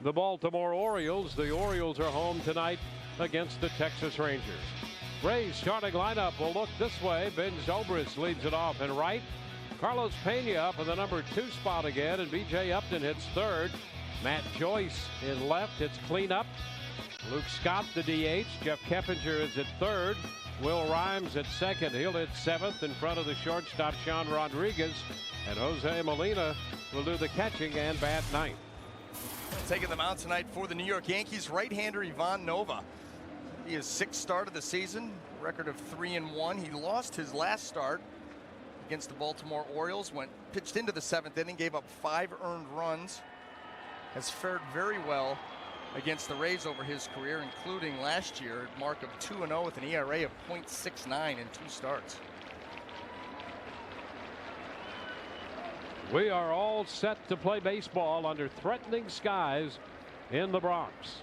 the Baltimore Orioles. The Orioles are home tonight against the Texas Rangers. Rays starting lineup will look this way. Ben Zobrist leads it off in right. Carlos Pena up in the number 2 spot again, and B.J. Upton hits third. Matt Joyce in left hits cleanup. Luke Scott the DH. Jeff Keppinger is at third. Will Rhymes at second. He'll hit seventh in front of the shortstop Sean Rodriguez. And Jose Molina will do the catching and bat ninth. Taking the mound tonight for the New York Yankees, right-hander Ivan Nova. He is 6th start of the season, record of 3-1. He lost his last start against the Baltimore Orioles, pitched into the 7th inning, gave up 5 earned runs. Has fared very well against the Rays over his career, including last year, a mark of 2-0 with an ERA of .69 in 2 starts. We are all set to play baseball under threatening skies in the Bronx.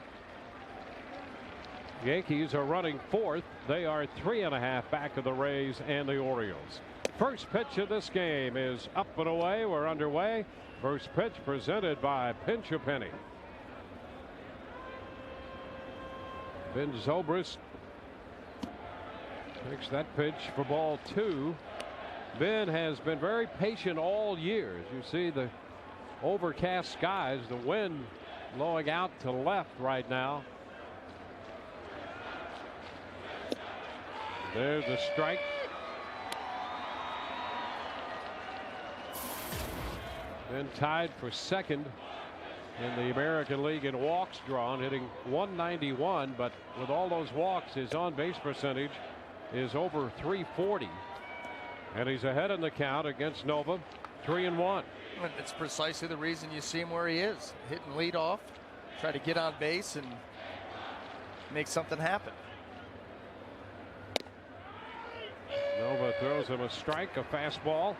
Yankees are running 4th. They are 3.5 back of the Rays and the Orioles. First pitch of this game is up and away. We're underway. First pitch presented by Pinch a Penny. Ben Zobrist takes that pitch for ball 2. Ben has been very patient all year. As you see the overcast skies, the wind blowing out to left right now. There's the strike. Ben tied for second in the American League in walks drawn, hitting .191, but with all those walks, his on-base percentage is over .340. And he's ahead in the count against Nova, 3-1. It's precisely the reason you see him where he is, hitting lead off, try to get on base and make something happen. Nova throws him a strike, a fastball,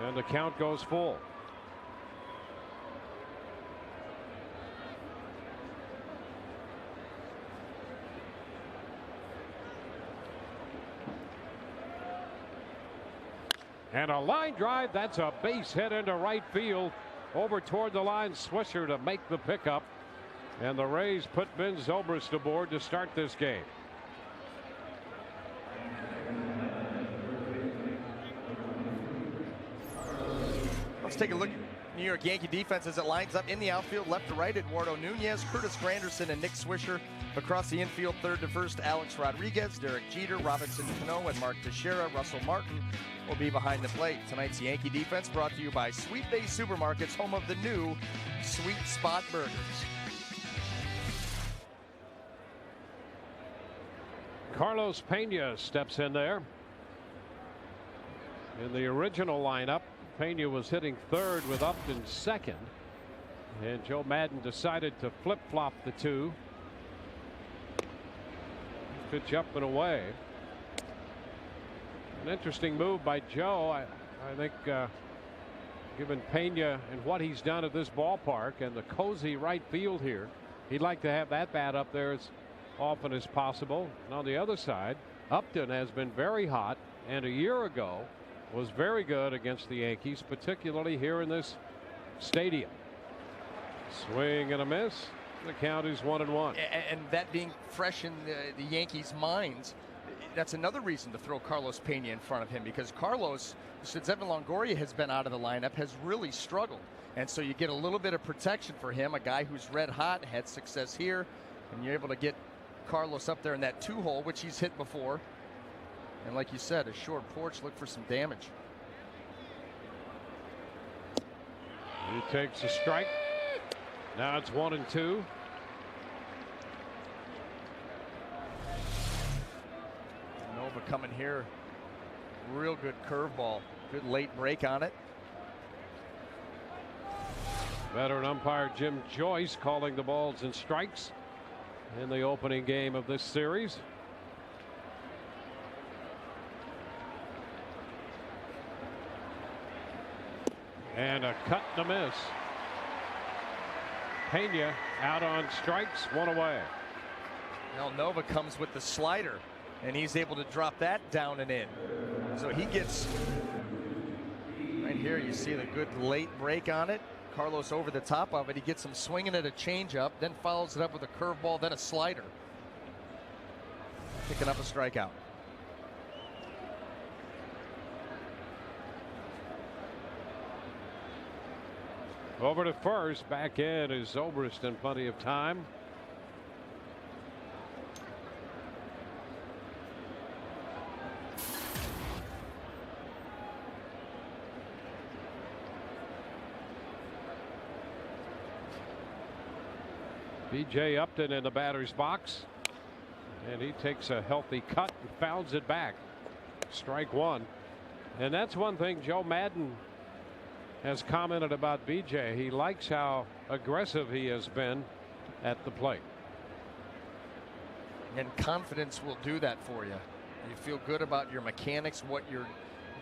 and the count goes full. And a line drive. That's a base hit into right field. Over toward the line, Swisher to make the pickup. And the Rays put Ben Zobrist aboard to start this game. Let's take a look at New York Yankee defense as it lines up in the outfield, left to right. Eduardo Nunez, Curtis Granderson, and Nick Swisher. Across the infield, third to first, Alex Rodriguez, Derek Jeter, Robinson Cano, and Mark Teixeira. Russell Martin will be behind the plate. Tonight's Yankee defense brought to you by Sweet Bay Supermarkets, home of the new Sweet Spot Burgers. Carlos Pena steps in there. In the original lineup, Pena was hitting third with Upton second. And Joe Madden decided to flip-flop the two. Pitch up and away. An interesting move by Joe. I think given Pena and what he's done at this ballpark and the cozy right field here, he'd like to have that bat up there as often as possible. And on the other side, Upton has been very hot, and a year ago was very good against the Yankees, particularly here in this stadium. Swing and a miss. The count is 1-1. And that being fresh in the Yankees' minds, that's another reason to throw Carlos Pena in front of him, because Carlos, since Evan Longoria has been out of the lineup, has really struggled. And so you get a little bit of protection for him, a guy who's red hot, had success here, and you're able to get Carlos up there in that 2-hole, which he's hit before. And like you said, a short porch, look for some damage. He takes a strike. Now it's 1-2. Nova coming here. Real good curveball. Good late break on it. Veteran umpire Jim Joyce calling the balls and strikes in the opening game of this series. And a cut and a miss. Pena out on strikes, one away. Now Nova comes with the slider, and he's able to drop that down and in. So he gets right here. You see the good late break on it. Carlos over the top of it. He gets him swinging at a changeup, then follows it up with a curveball, then a slider. Picking up a strikeout. Over to first, back in is Zobrist in plenty of time. B.J. Upton in the batter's box, and he takes a healthy cut and fouls it back. Strike one. And that's one thing Joe Madden has commented about B.J. He likes how aggressive he has been at the plate. And confidence will do that for you. You feel good about your mechanics, what you're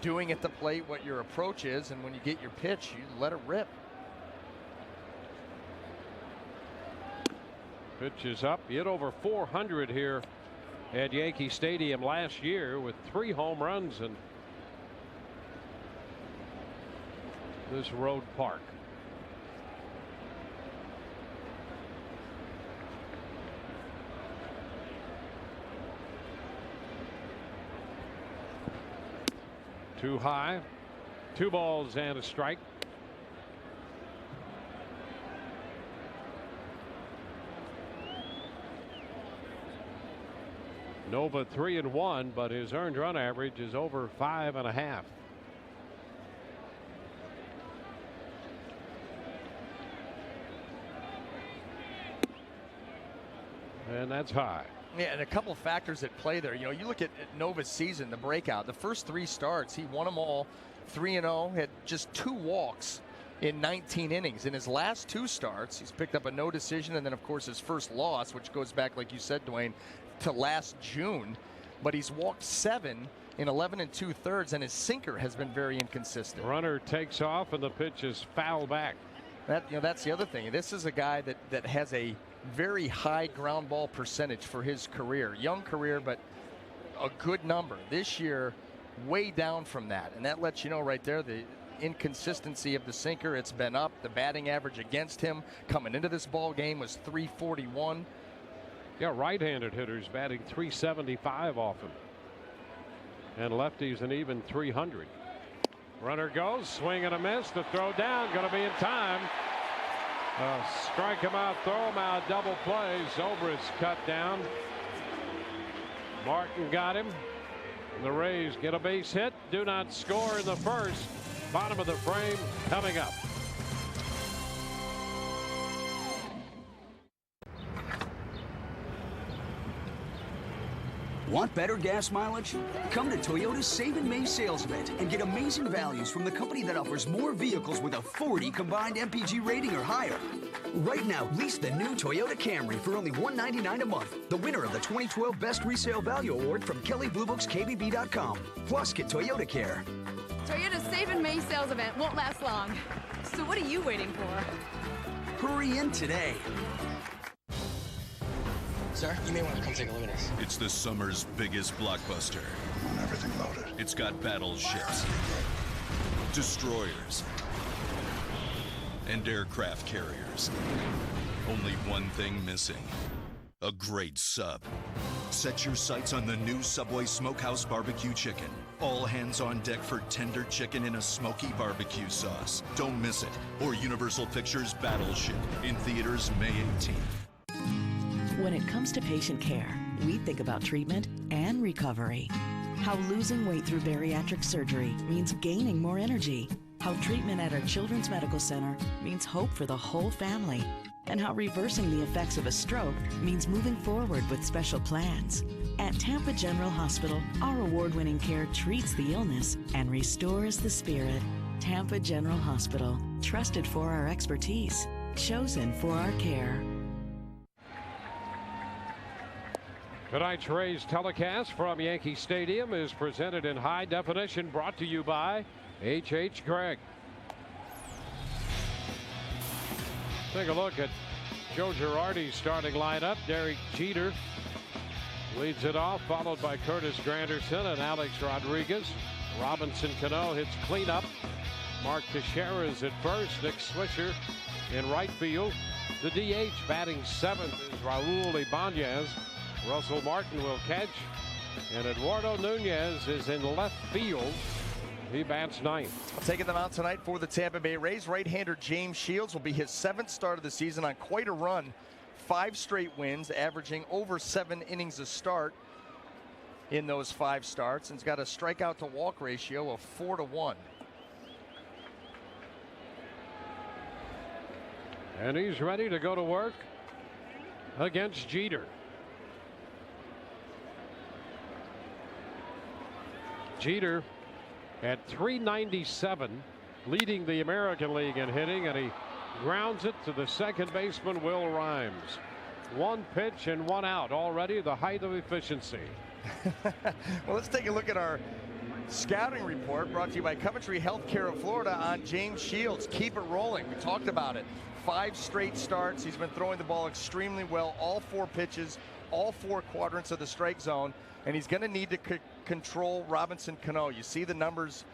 doing at the plate, what your approach is, and when you get your pitch, you let it rip. Pitch is up. He hit over 400 here at Yankee Stadium last year with 3 home runs in this road park. Too high. 2 balls and a strike. Nova 3-1, but his earned run average is over 5.5. And that's high. Yeah, and a couple of factors at play there. You know, you look at Nova's season, the breakout, the first 3 starts, he won them all 3-0, had just 2 walks in 19 innings. In his last 2 starts, he's picked up a no decision, and then, of course, his first loss, which goes back, like you said, Dwayne, to last June. But he's walked 7 in 11 2/3, and his sinker has been very inconsistent. Runner takes off, and the pitch is foul back. That's the other thing. This is a guy that has a very high ground ball percentage for his career. Young career, but a good number. This year, way down from that. And that lets you know right there the inconsistency of the sinker. It's been up. The batting average against him coming into this ball game was .341. Yeah, right-handed hitters batting .375 off him. And lefties an even .300. Runner goes, swing and a miss. The throw down, going to be in time. Strike him out, throw him out, double play. Zobrist cut down. Martin got him. The Rays get a base hit, do not score in the first. Bottom of the frame coming up. Want better gas mileage? Come to Toyota's Save in May sales event and get amazing values from the company that offers more vehicles with a 40 combined MPG rating or higher. Right now, lease the new Toyota Camry for only $199 a month, the winner of the 2012 Best Resale Value Award from Kelley Blue Book's KBB.com. Plus, get Toyota Care. Toyota's Save in May sales event won't last long. So what are you waiting for? Hurry in today. Sir, you may want to come take a look at this. It's the summer's biggest blockbuster. I want everything loaded. It's got battleships, destroyers, and aircraft carriers. Only one thing missing. A great sub. Set your sights on the new Subway Smokehouse Barbecue Chicken. All hands on deck for tender chicken in a smoky barbecue sauce. Don't miss it. Or Universal Pictures Battleship in theaters May 18th. When it comes to patient care, we think about treatment and recovery. How losing weight through bariatric surgery means gaining more energy. How treatment at our Children's Medical Center means hope for the whole family. And how reversing the effects of a stroke means moving forward with special plans. At Tampa General Hospital, our award-winning care treats the illness and restores the spirit. Tampa General Hospital, trusted for our expertise, chosen for our care. Tonight's Rays telecast from Yankee Stadium is presented in high definition, brought to you by H.H. Gregg. Take a look at Joe Girardi's starting lineup. Derek Jeter leads it off, followed by Curtis Granderson and Alex Rodriguez. Robinson Cano hits cleanup. Mark Teixeira is at first. Nick Swisher in right field. The DH batting seventh is Raul Ibanez. Russell Martin will catch. And Eduardo Nunez is in left field. He bats ninth. Taking them out tonight for the Tampa Bay Rays, right-hander James Shields will be his 7th start of the season on quite a run. 5 straight wins, averaging over 7 innings a start in those 5 starts, and he's got a strikeout to walk ratio of 4-1. And he's ready to go to work against Jeter. Jeter at 397, leading the American League in hitting, and he grounds it to the second baseman Will Rhymes. 1 pitch and 1 out, already the height of efficiency. Well, let's take a look at our scouting report brought to you by Coventry Healthcare of Florida on James Shields. Keep it rolling. We talked about it. 5 straight starts. He's been throwing the ball extremely well. All 4 pitches, all 4 quadrants of the strike zone. And he's going to need to control Robinson Cano. You see the numbers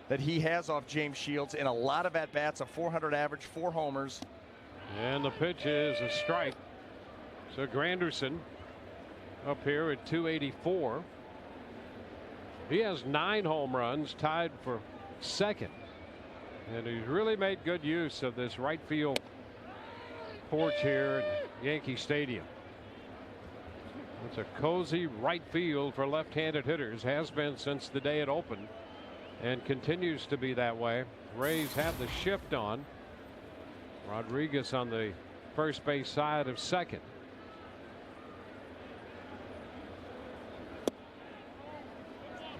that he has off James Shields in a lot of at-bats, a 400 average, 4 homers. And the pitch is a strike. So Granderson up here at 284. He has 9 home runs, tied for second. And he's really made good use of this right field porch here at Yankee Stadium. It's a cozy right field for left-handed hitters. Has been since the day it opened and continues to be that way. Rays have the shift on. Rodriguez on the first base side of second.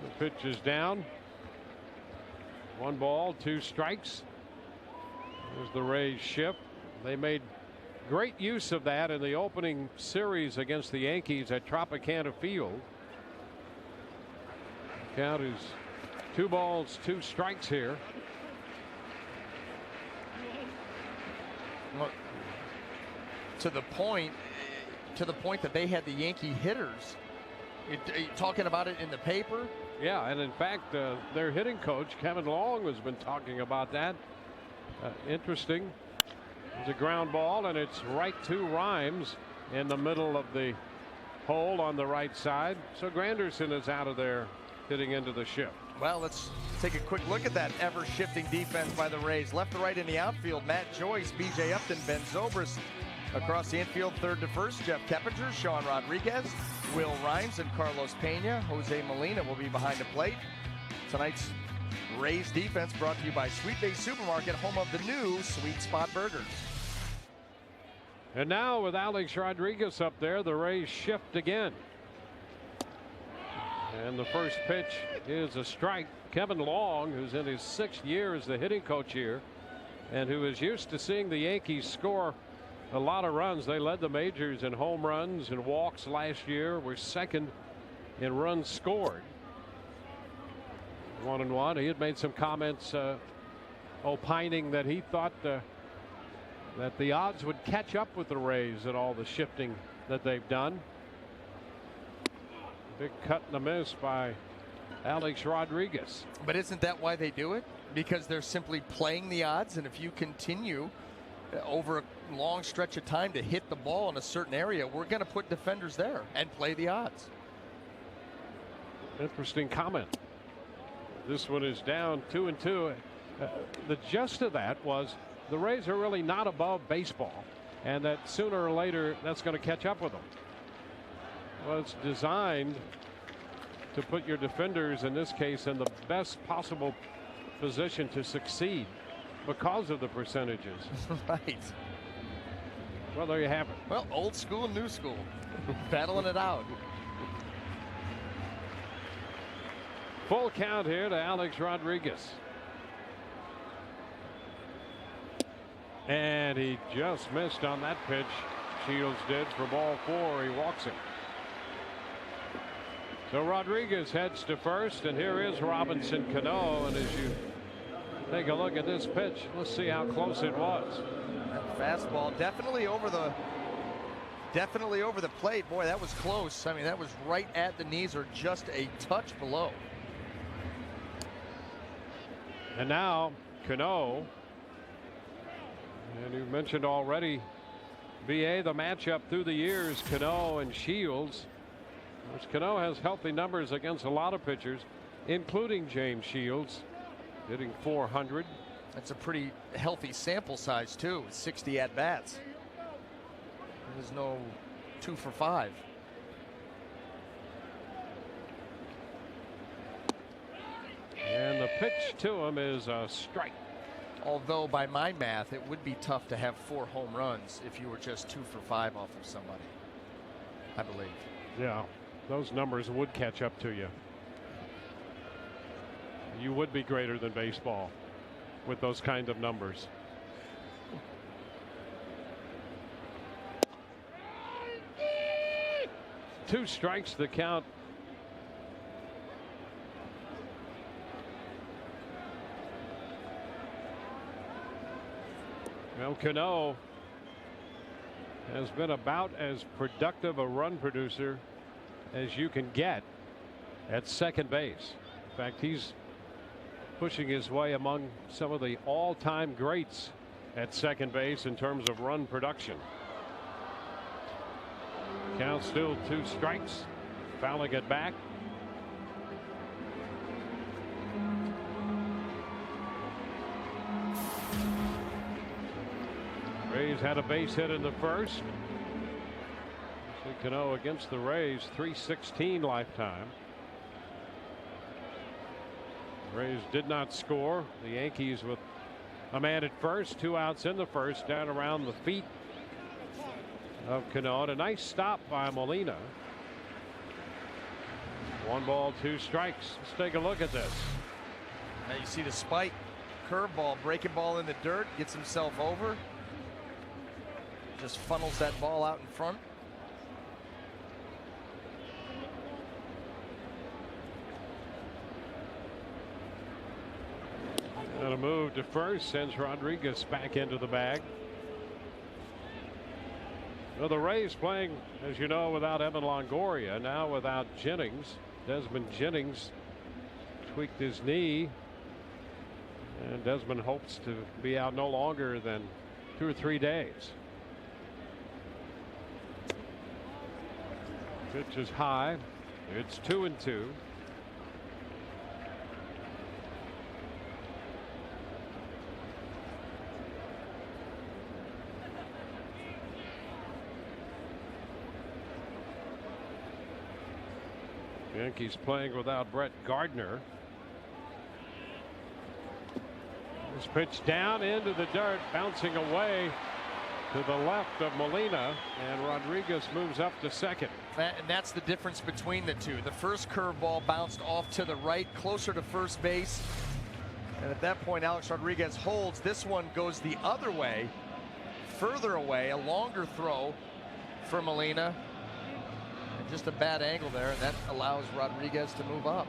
The pitch is down. 1 ball, 2 strikes. There's the Rays shift. They made great use of that in the opening series against the Yankees at Tropicana Field. Count is 2 balls, 2 strikes here. Well, to the point that they had the Yankee hitters. You're talking about it in the paper? Yeah, and in fact, their hitting coach, Kevin Long, has been talking about that. Interesting. It's a ground ball, and it's right to Rhymes in the middle of the hole on the right side. So Granderson is out of there, hitting into the shift. Well, let's take a quick look at that ever-shifting defense by the Rays. Left to right in the outfield, Matt Joyce, B.J. Upton, Ben Zobrist. Across the infield, third to first, Jeff Keppinger, Sean Rodriguez, Will Rhymes, and Carlos Pena. Jose Molina will be behind the plate. Tonight's Rays defense brought to you by Sweet Bay Supermarket, home of the new Sweet Spot Burgers. And now with Alex Rodriguez up there, the Rays shift again. And the first pitch is a strike. Kevin Long, who's in his 6th year as the hitting coach here, and who is used to seeing the Yankees score a lot of runs. They led the majors in home runs and walks last year, were second in runs scored. 1-1. He had made some comments opining that he thought that the odds would catch up with the Rays at all the shifting that they've done. Big cut and a miss by Alex Rodriguez. But isn't that why they do it? Because they're simply playing the odds, and if you continue over a long stretch of time to hit the ball in a certain area, we're going to put defenders there and play the odds. Interesting comment. This one is down 2-2. The gist of that was the Rays are really not above baseball, and that sooner or later that's going to catch up with them. Well, it's designed to put your defenders, in this case, in the best possible position to succeed because of the percentages. Right. Well, there you have it. Well, old school and new school. Battling it out. Full count here to Alex Rodriguez. And he just missed on that pitch. Shields did for ball 4. He walks it. So Rodriguez heads to first, and here is Robinson Cano. And as you take a look at this pitch, let's see how close it was. That fastball definitely over the plate. Boy, that was close. I mean, that was right at the knees or just a touch below. And now Cano. And you mentioned already, BA, the matchup through the years, Cano and Shields. Of course, Cano has healthy numbers against a lot of pitchers, including James Shields, hitting .400. That's a pretty healthy sample size, too, with 60 at-bats. There's no 2 for 5. And the pitch to him is a strike. Although, by my math, it would be tough to have 4 home runs if you were just 2 for 5 off of somebody, I believe. Yeah, those numbers would catch up to you. You would be greater than baseball with those kind of numbers. Two strikes the count. Well, Cano has been about as productive a run producer as you can get at second base. In fact, he's pushing his way among some of the all-time greats at second base in terms of run production. Count still 2 strikes. Fouling it back. Rays had a base hit in the first. See Cano against the Rays, .316 lifetime. Rays did not score. The Yankees with a man at first, 2 outs in the first, down around the feet of Cano. A nice stop by Molina. 1 ball, 2 strikes. Let's take a look at this. Now you see the spike, curveball, breaking ball in the dirt, gets himself over. Just funnels that ball out in front. And a move to first sends Rodriguez back into the bag. Well, the Rays playing, as you know, without Evan Longoria, now without Jennings. Desmond Jennings tweaked his knee, and Desmond hopes to be out no longer than 2 or 3 days. Pitch is high. It's 2-2. Yankees playing without Brett Gardner. This pitch down into the dirt, bouncing away to the left of Molina, and Rodriguez moves up to second. And that's the difference between the two. The first curveball bounced off to the right, closer to first base. And at that point, Alex Rodriguez holds. This one goes the other way, further away, a longer throw for Molina. And just a bad angle there, and that allows Rodriguez to move up.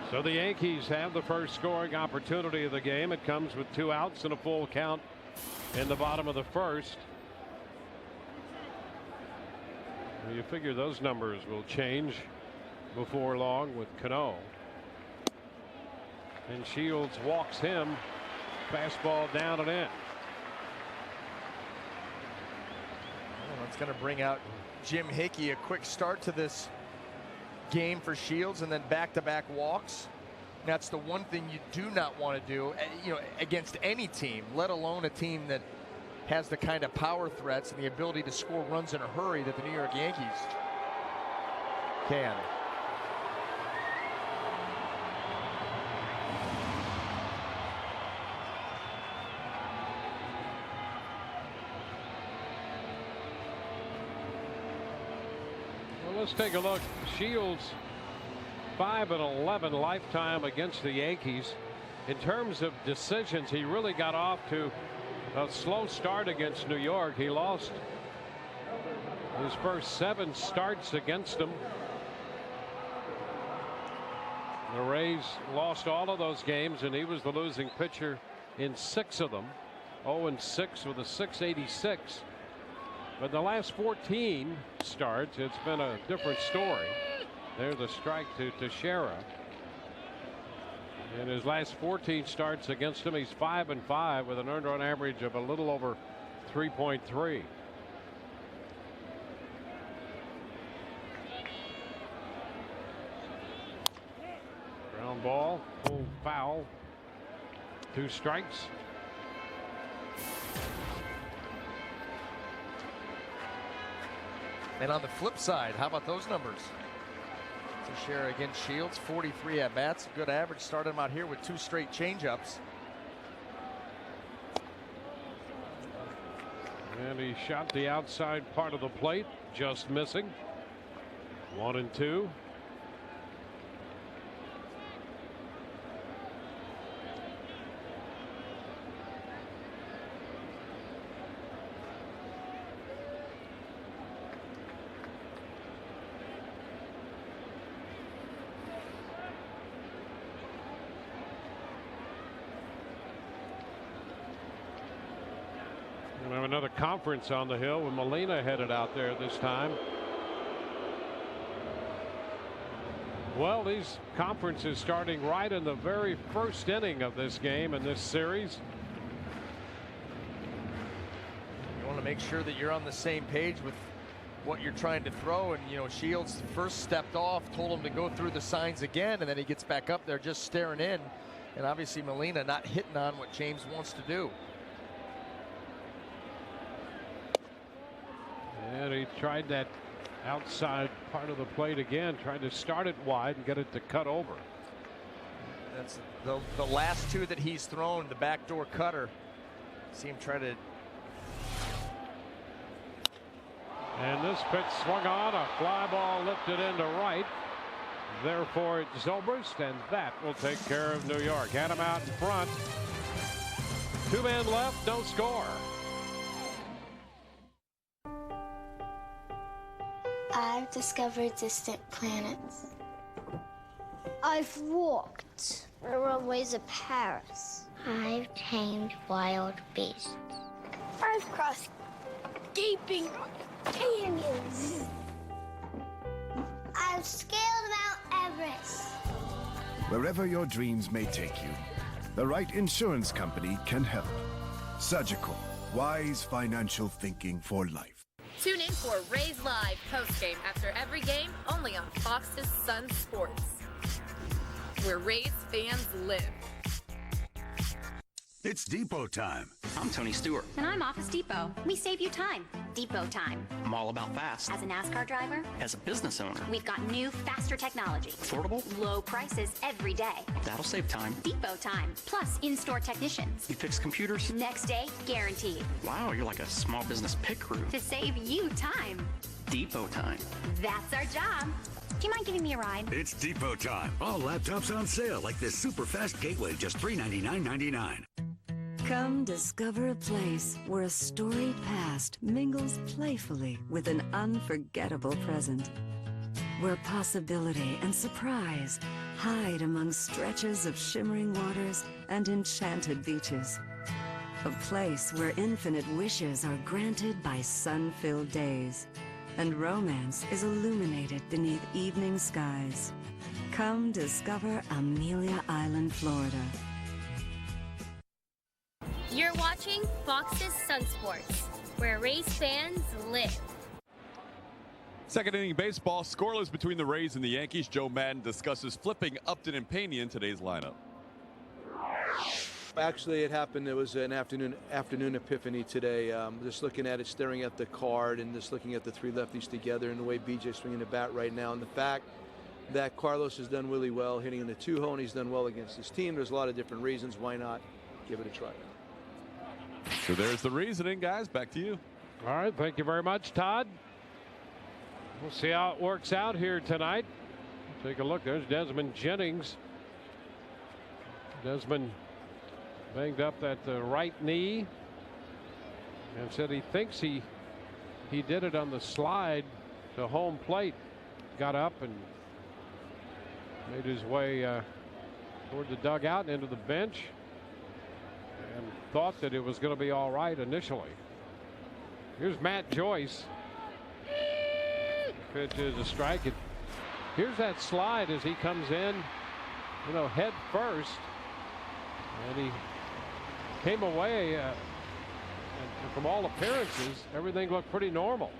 So the Yankees have the first scoring opportunity of the game. It comes with 2 outs and a full count in the bottom of the first. Well, you figure those numbers will change before long with Cano. And Shields walks him. Fastball down and in. Well, that's going to bring out Jim Hickey. A quick start to this game for Shields, and then back-to-back walks. That's the one thing you do not want to do, you know, against any team, let alone a team that has the kind of power threats and the ability to score runs in a hurry that the New York Yankees can. Let's take a look. Shields 5-11 lifetime against the Yankees. In terms of decisions, he really got off to a slow start against New York. He lost his first 7 starts against them. The Rays lost all of those games, and he was the losing pitcher in 6 of them. 0-6 with a .686. But the last 14 starts, it's been a different story. There's a strike to Teixeira. In his last 14 starts against him, he's 5-5 with an earned run average of a little over 3.3. Ground ball, pulled foul. 2 strikes. And on the flip side, how about those numbers? Teixeira against Shields, 43 at bats, good average. Started him out here with 2 straight changeups. And he shot the outside part of the plate, just missing. 1-2. We have another conference on the hill with Molina headed out there this time. Well, these conferences starting right in the very first inning of this game in this series. You want to make sure that you're on the same page with what you're trying to throw. And, you know, Shields first stepped off, told him to go through the signs again, and then he gets back up there just staring in. And obviously Molina not hitting on what James wants to do. And he tried that outside part of the plate again, tried to start it wide and get it to cut over. That's the last 2 that he's thrown, the backdoor cutter. See him try to. And this pitch swung on, a fly ball lifted into right. Therefore, it's Zobrist, and that will take care of New York. Had him out in front. 2 men left, no score. I've discovered distant planets. I've walked the runways of Paris. I've tamed wild beasts. I've crossed gaping canyons. I've scaled Mount Everest. Wherever your dreams may take you, the right insurance company can help. Surgical, wise financial thinking for life. Tune in for Rays Live postgame after every game, only on Fox's Sun Sports, where Rays fans live. It's Depot time. I'm Tony Stewart. And I'm Office Depot. We save you time. Depot time. I'm all about fast. As a NASCAR driver. As a business owner. We've got new, faster technology. Affordable. Low prices every day. That'll save time. Depot time. Plus in-store technicians. You fix computers? Next day, guaranteed. Wow, you're like a small business pit crew. To save you time. Depot time. That's our job. Do you mind giving me a ride? It's Depot time. All laptops on sale, like this super fast gateway, just $399.99. Come discover a place where a storied past mingles playfully with an unforgettable present. Where possibility and surprise hide among stretches of shimmering waters and enchanted beaches. A place where infinite wishes are granted by sun-filled days, and romance is illuminated beneath evening skies. Come discover Amelia Island, Florida. You're watching Fox's Sun Sports, where Rays fans live. Second inning baseball, scoreless between the Rays and the Yankees. Joe Madden discusses flipping Upton and Pena in today's lineup. Actually, it happened. It was an afternoon epiphany today. Just looking at it, staring at the card, and just looking at the 3 lefties together, and the way BJ's swinging the bat right now, and the fact that Carlos has done really well hitting in the 2-hole, and he's done well against his team. There's a lot of different reasons. Why not give it a try? So there's the reasoning, guys. Back to you. All right, thank you very much, Todd. We'll see how it works out here tonight. Take a look. There's Desmond Jennings. Desmond banged up that right knee and said he thinks he did it on the slide to home plate. Got up and made his way toward the dugout and into the bench, and thought that it was going to be all right initially. Here's Matt Joyce. Pitch is a strike. It Here's that slide as he comes in, head first. And he came away, and from all appearances, everything looked pretty normal.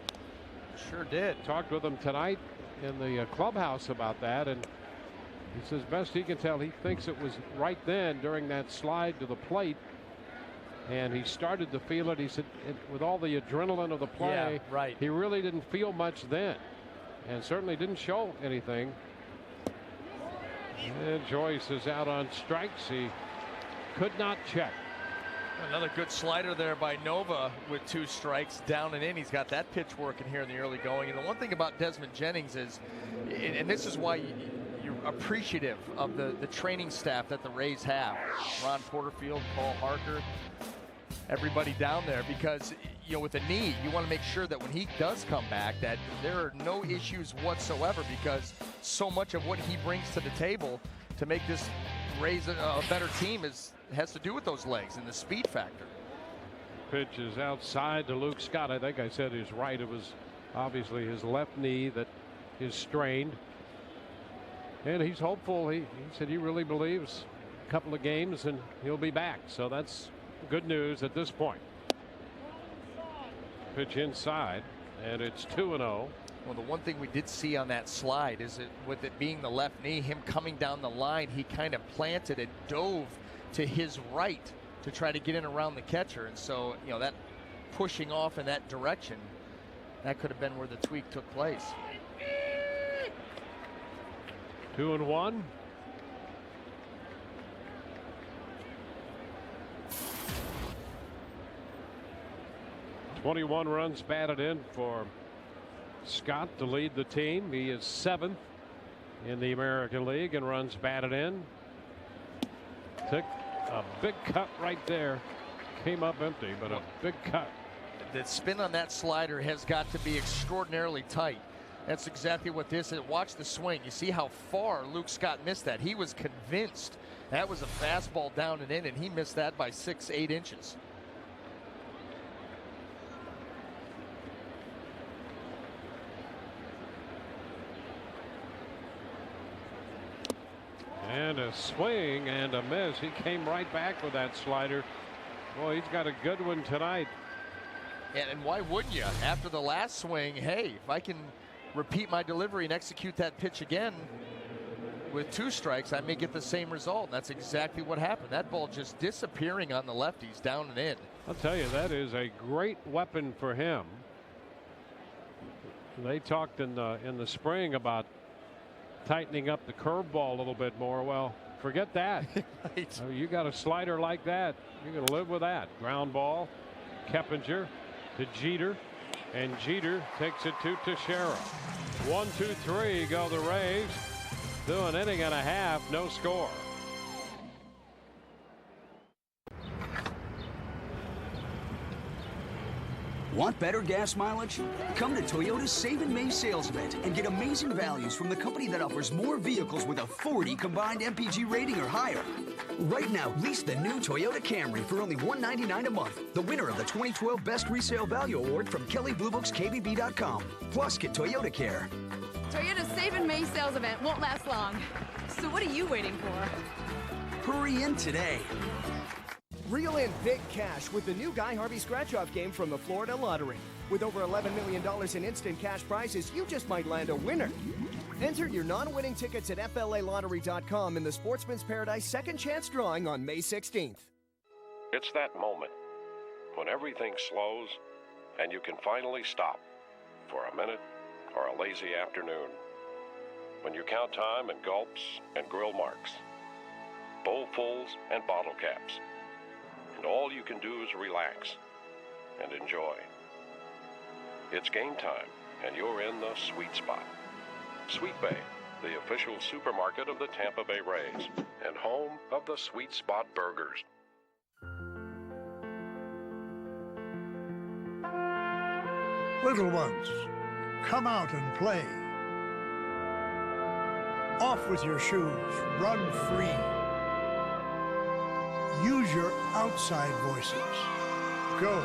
Sure did. Talked with him tonight in the clubhouse about that, and he says best he can tell, he thinks it was right then during that slide to the plate. And he started to feel it. He said with all the adrenaline of the play, yeah, right. He really didn't feel much then, and certainly didn't show anything. And Joyce is out on strikes. He could not check. Another good slider there by Nova with 2 strikes, down and in. He's got that pitch working here in the early going. And the one thing about Desmond Jennings is, and this is why you're appreciative of the training staff that the Rays have. Ron Porterfield, Paul Harker, everybody down there, because with a knee, you want to make sure that when he does come back that there are no issues whatsoever, because so much of what he brings to the table to make this Rays a better team has to do with those legs and the speed factor. Pitch is outside to Luke Scott. I think I said his right. It was obviously his left knee that is strained, and he's hopeful. He said he really believes a couple of games and he'll be back, so that's good news at this point. Pitch inside, and it's 2-0. Well, the one thing we did see on that slide is that with it being the left knee, him coming down the line, he kind of planted and dove to his right to try to get in around the catcher. And so, that pushing off in that direction, that could have been where the tweak took place. 2-1. .21 runs batted in for Scott to lead the team. He is 7th in the American League in runs batted in. Took a big cut right there. Came up empty, but a big cut. The spin on that slider has got to be extraordinarily tight. That's exactly what this is. Watch the swing. You see how far Luke Scott missed that. He was convinced that was a fastball down and in, and he missed that by 6-8 inches. And a swing and a miss. He came right back with that slider. Boy, he's got a good one tonight. And why wouldn't you? After the last swing, hey, if I can repeat my delivery and execute that pitch again with 2 strikes, I may get the same result. And that's exactly what happened. That ball just disappearing on the lefties, down and in. I'll tell you, that is a great weapon for him. They talked in the spring about tightening up the curveball a little bit more. Well, forget that. Right. You got a slider like that, you're going to live with that. Ground ball, Keppinger to Jeter, and Jeter takes it to Teixeira. 1-2-3 go the Rays. Through an inning and a half, no score. Want better gas mileage? Come to Toyota's Save in May sales event and get amazing values from the company that offers more vehicles with a 40 combined MPG rating or higher. Right now, lease the new Toyota Camry for only $199 a month, the winner of the 2012 Best Resale Value Award from Kelley Blue Book's KBB.com. Plus, get Toyota Care. Toyota's Save in May sales event won't last long. So what are you waiting for? Hurry in today. Reel in big cash with the new Guy Harvey scratch-off game from the Florida Lottery. With over $11 million in instant cash prizes, you just might land a winner. Enter your non-winning tickets at FLALottery.com in the Sportsman's Paradise Second Chance Drawing on May 16th. It's that moment when everything slows and you can finally stop for a minute or a lazy afternoon. When you count time and gulps and grill marks, bowlfuls and bottle caps. And all you can do is relax and enjoy. It's game time, and you're in the sweet spot. Sweet Bay, the official supermarket of the Tampa Bay Rays, and home of the Sweet Spot Burgers. Little ones, come out and play. Off with your shoes, run free. Use your outside voices. Go,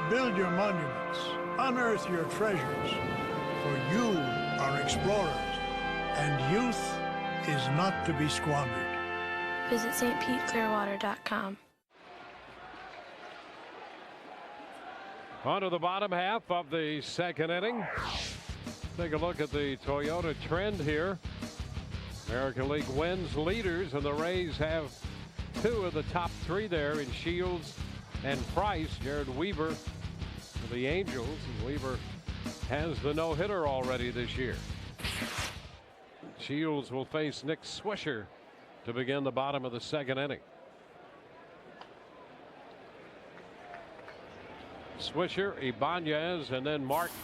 build your monuments, unearth your treasures, for you are explorers And youth is not to be squandered. Visit stpeteclearwater.com. On to the bottom half of the second inning. Take a look at the Toyota trend here. American League wins leaders, and the Rays have two of the top three there in Shields and Price. Jared Weaver for the Angels, and Weaver has the no-hitter already this year. Shields will face Nick Swisher to begin the bottom of the second inning. Swisher, Ibanez, and then Martin.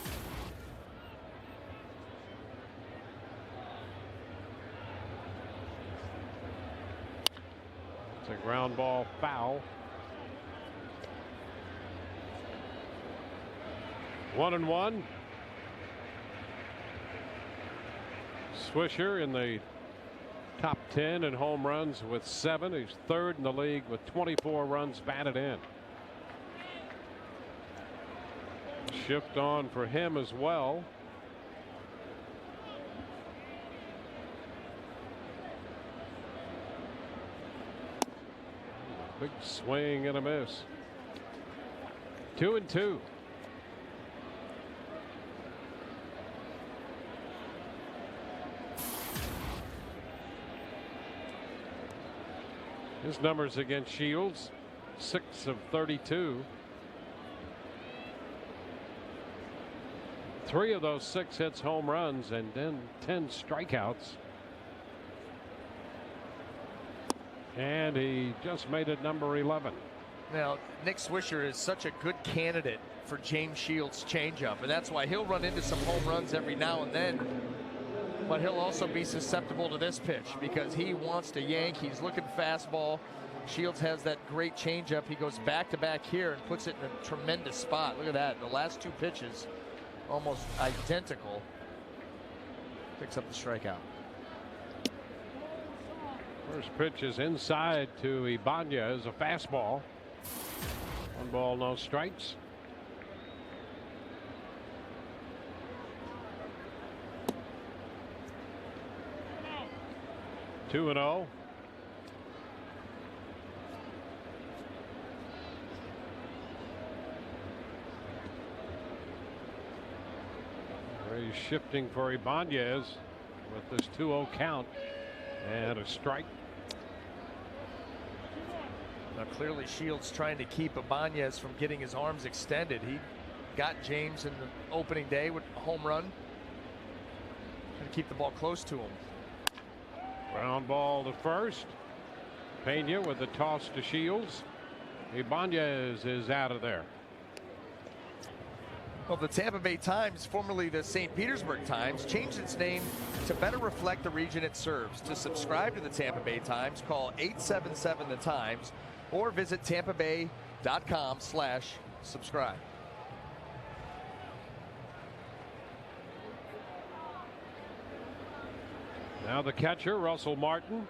It's a ground ball foul. 1-1. Swisher in the top 10 in home runs with 7. He's third in the league with 24 runs batted in. Shift on for him as well. Big swing and a miss. 2-2. His numbers against Shields, 6 of 32. 3 of those 6 hits home runs, and then 10 strikeouts. And he just made it number 11. Now, Nick Swisher is such a good candidate for James Shields' changeup, and that's why he'll run into some home runs every now and then. But he'll also be susceptible to this pitch because he wants to yank. He's looking fastball. Shields has that great changeup. He goes back to back here and puts it in a tremendous spot. Look at that. The last 2 pitches almost identical. Picks up the strikeout. First pitch is inside to Ibanez, a fastball. 1 ball, no strikes. Two and 0. He's shifting for Ibanez with this 2-0 count and a strike. Now clearly Shields trying to keep Ibanez from getting his arms extended. He got James in the opening day with a home run. Trying to keep the ball close to him. Ground ball to first. Pena with the toss to Shields. Ibanez is out of there. Well, the Tampa Bay Times, formerly the St. Petersburg Times, changed its name to better reflect the region it serves. To subscribe to the Tampa Bay Times, call 877 The Times or visit tampabay.com/subscribe. Now the catcher, Russell Martin.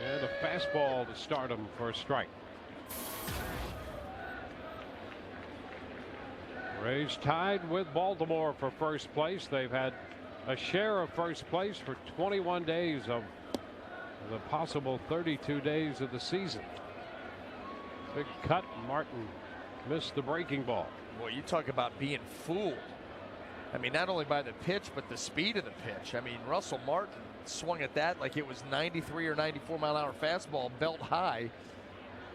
And a fastball to start him for a strike. Rays tied with Baltimore for first place. They've had a share of first place for 21 days of the possible 32 days of the season. Big cut. Martin missed the breaking ball. Boy, you talk about being fooled. I mean, not only by the pitch, but the speed of the pitch. I mean, Russell Martin swung at that like it was 93 or 94 mile an hour fastball, belt high.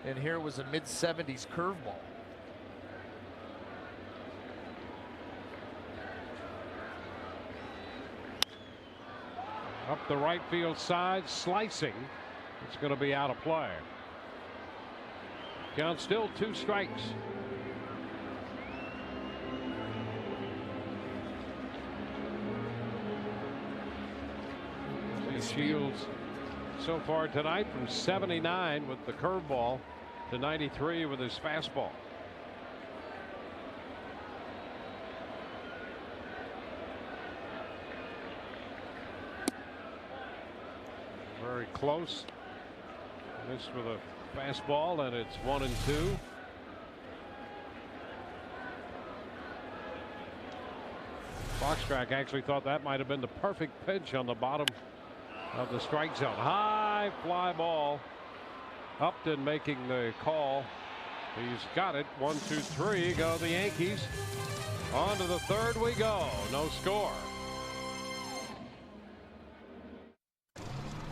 And here was a mid-70s curveball. Up the right field side, slicing. It's going to be out of play. Count still 2 strikes. Shields so far tonight from 79 with the curveball to 93 with his fastball. Very close. Missed with a fastball, and it's 1-2. Foxcrack actually thought that might have been the perfect pitch on the bottom of the strike zone. High fly ball. Upton making the call. He's got it. 1, 2, 3 go the Yankees. On to the third we go. No score.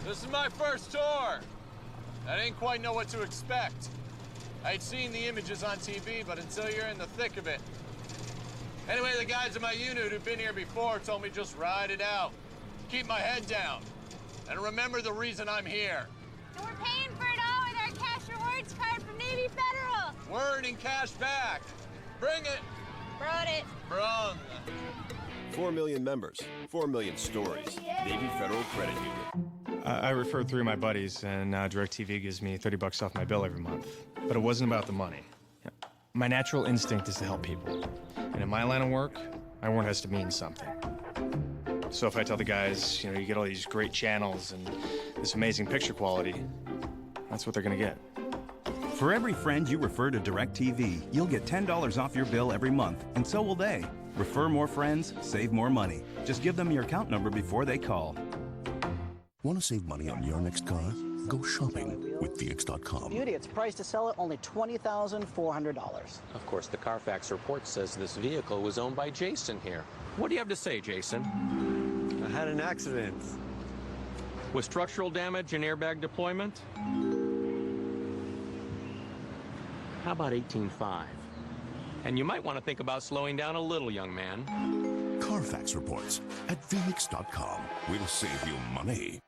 This is my first tour. I didn't quite know what to expect. I'd seen the images on TV, but until you're in the thick of it. Anyway, the guys in my unit who've been here before told me just ride it out. Keep my head down. And remember the reason I'm here. And we're paying for it all with our cash rewards card from Navy Federal. Word and cash back. Bring it. Brought it. Brung. 4 million members, 4 million stories. Navy Federal Credit Union. I referred through my buddies, and DirecTV gives me $30 off my bill every month. But it wasn't about the money. My natural instinct is to help people. And in my line of work, my word has to mean something. So if I tell the guys, you get all these great channels and this amazing picture quality, that's what they're gonna get. For every friend you refer to DirecTV, you'll get $10 off your bill every month, and so will they. Refer more friends, save more money. Just give them your account number before they call. Want to save money on your next car? Go shopping with VX.com. Beauty, it's priced to sell it only $20,400. Of course, the Carfax report says this vehicle was owned by Jason here. What do you have to say, Jason? I had an accident. With structural damage and airbag deployment? How about 18.5? And you might want to think about slowing down a little, young man. Carfax reports at VX.com. We'll save you money.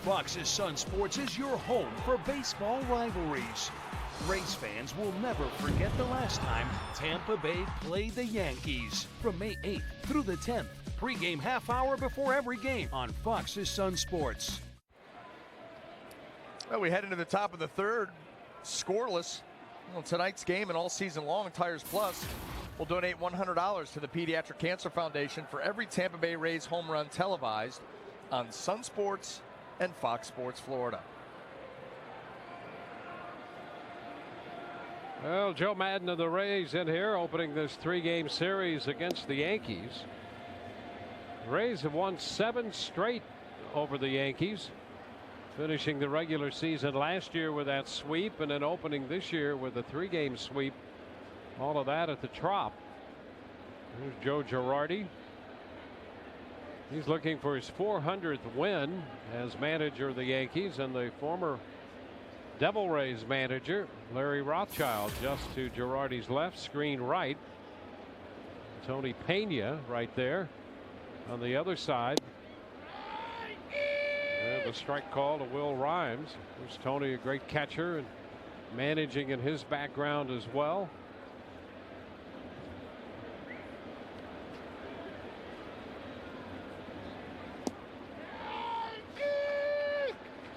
Fox's Sun Sports is your home for baseball rivalries. Rays fans will never forget the last time Tampa Bay played the Yankees. From May 8th through the 10th, pregame half hour before every game on Fox's Sun Sports. Well, we head into the top of the third, scoreless. Well, tonight's game and all season long, Tires Plus will donate $100 to the Pediatric Cancer Foundation for every Tampa Bay Rays home run televised on Sun Sports and Fox Sports Florida. Well, Joe Madden of the Rays in here opening this 3-game series against the Yankees. The Rays have won 7 straight over the Yankees, finishing the regular season last year with that sweep and then opening this year with a 3-game sweep. All of that at the Trop. Here's Joe Girardi. He's looking for his 400th win as manager of the Yankees, and the former Devil Rays manager Larry Rothschild just to Girardi's left, screen right. Tony Pena right there on the other side. The strike call to Will Rhymes. There's Tony, a great catcher and managing in his background as well.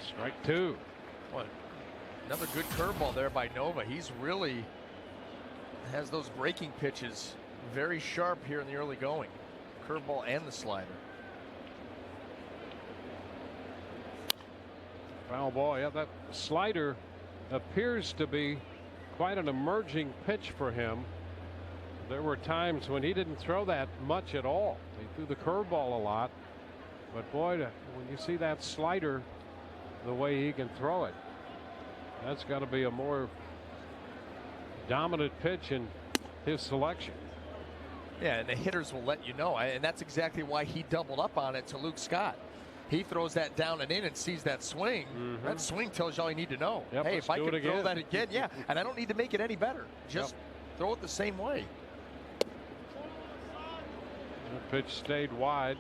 Strike 2. What? Another good curveball there by Nova. He's really has those breaking pitches very sharp here in the early going. Curveball and the slider. Foul ball. Yeah, that slider appears to be quite an emerging pitch for him. There were times when he didn't throw that much at all. He threw the curveball a lot. But boy, when you see that slider, the way he can throw it, that's got to be a more dominant pitch in his selection. Yeah, and the hitters will let you know. And that's exactly why he doubled up on it to Luke Scott. He throws that down and in and sees that swing. That swing tells you all you need to know. Yep, hey, if I can throw that again, yeah, and I don't need to make it any better. Just throw it the same way. The pitch stayed wide.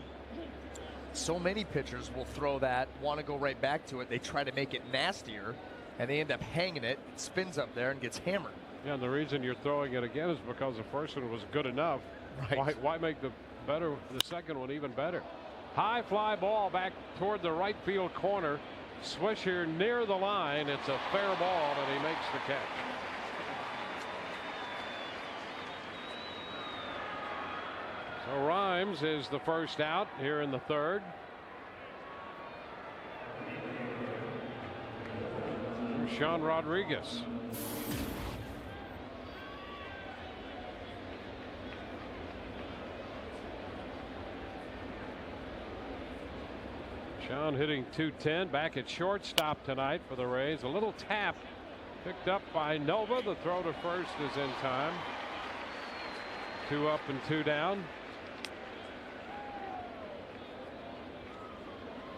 So many pitchers will throw that, want to go right back to it. They try to make it nastier, and they end up hanging it. It spins up there and gets hammered. Yeah, and the reason you're throwing it again is because the first one was good enough. Right. Why make the second one even better? High fly ball back toward the right field corner. Swisher near the line. It's a fair ball, and he makes the catch. So Rhymes is the first out here in the third. Sean Rodriguez. Sean hitting .210, back at shortstop tonight for the Rays. A little tap picked up by Nova. The throw to first is in time. 2 up and 2 down.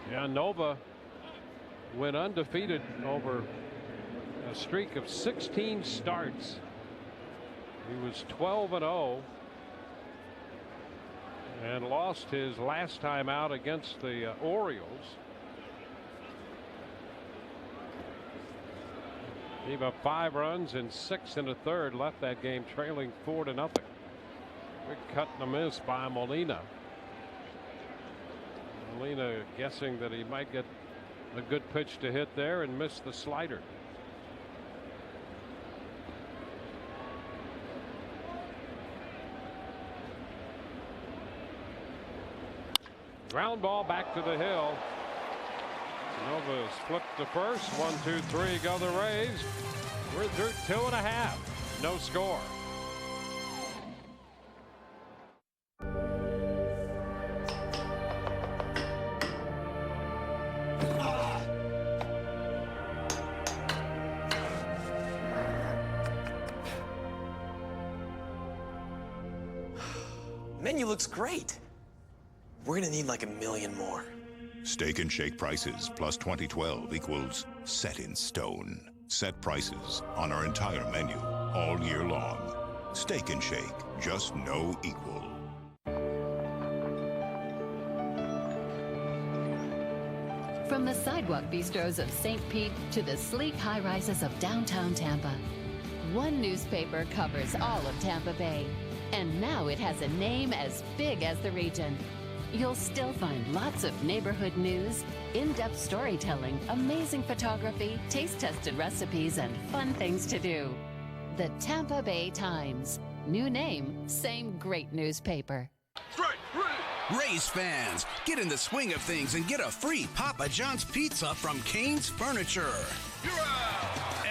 Yeah, Nova went undefeated over a streak of 16 starts. He was 12-0 and lost his last time out against the Orioles. Gave up 5 runs and 6 1/3, left that game trailing 4-0. Big cut and a miss by Molina. Molina guessing that he might get a good pitch to hit there and miss the slider. Ground ball back to the hill. Nova's flipped to first. 1, 2, 3 go the Rays. We're through 2.5. No score. Menu looks great. We're gonna need like 1 million more. Steak and Shake prices plus 2012 equals set in stone. Set prices on our entire menu all year long. Steak and Shake, just no equal. From the sidewalk bistros of St. Pete to the sleek high-rises of downtown Tampa, one newspaper covers all of Tampa Bay. And now it has a name as big as the region. You'll still find lots of neighborhood news, in-depth storytelling, amazing photography, taste-tested recipes, and fun things to do. The Tampa Bay Times. New name, same great newspaper. Rays fans, get in the swing of things and get a free Papa John's pizza from Kane's Furniture.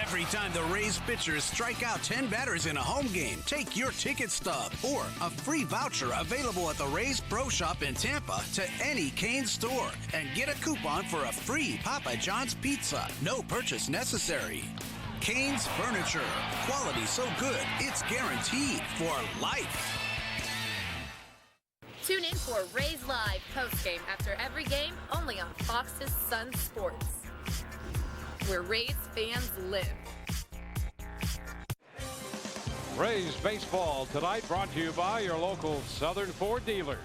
Every time the Rays pitchers strike out 10 batters in a home game, take your ticket stub or a free voucher available at the Rays Pro Shop in Tampa to any Kane's store and get a coupon for a free Papa John's pizza. No purchase necessary. Kane's Furniture. Quality so good, it's guaranteed for life. Tune in for Rays Live post-game after every game only on Fox's Sun Sports, where Rays fans live. Rays baseball tonight brought to you by your local Southern Ford dealers,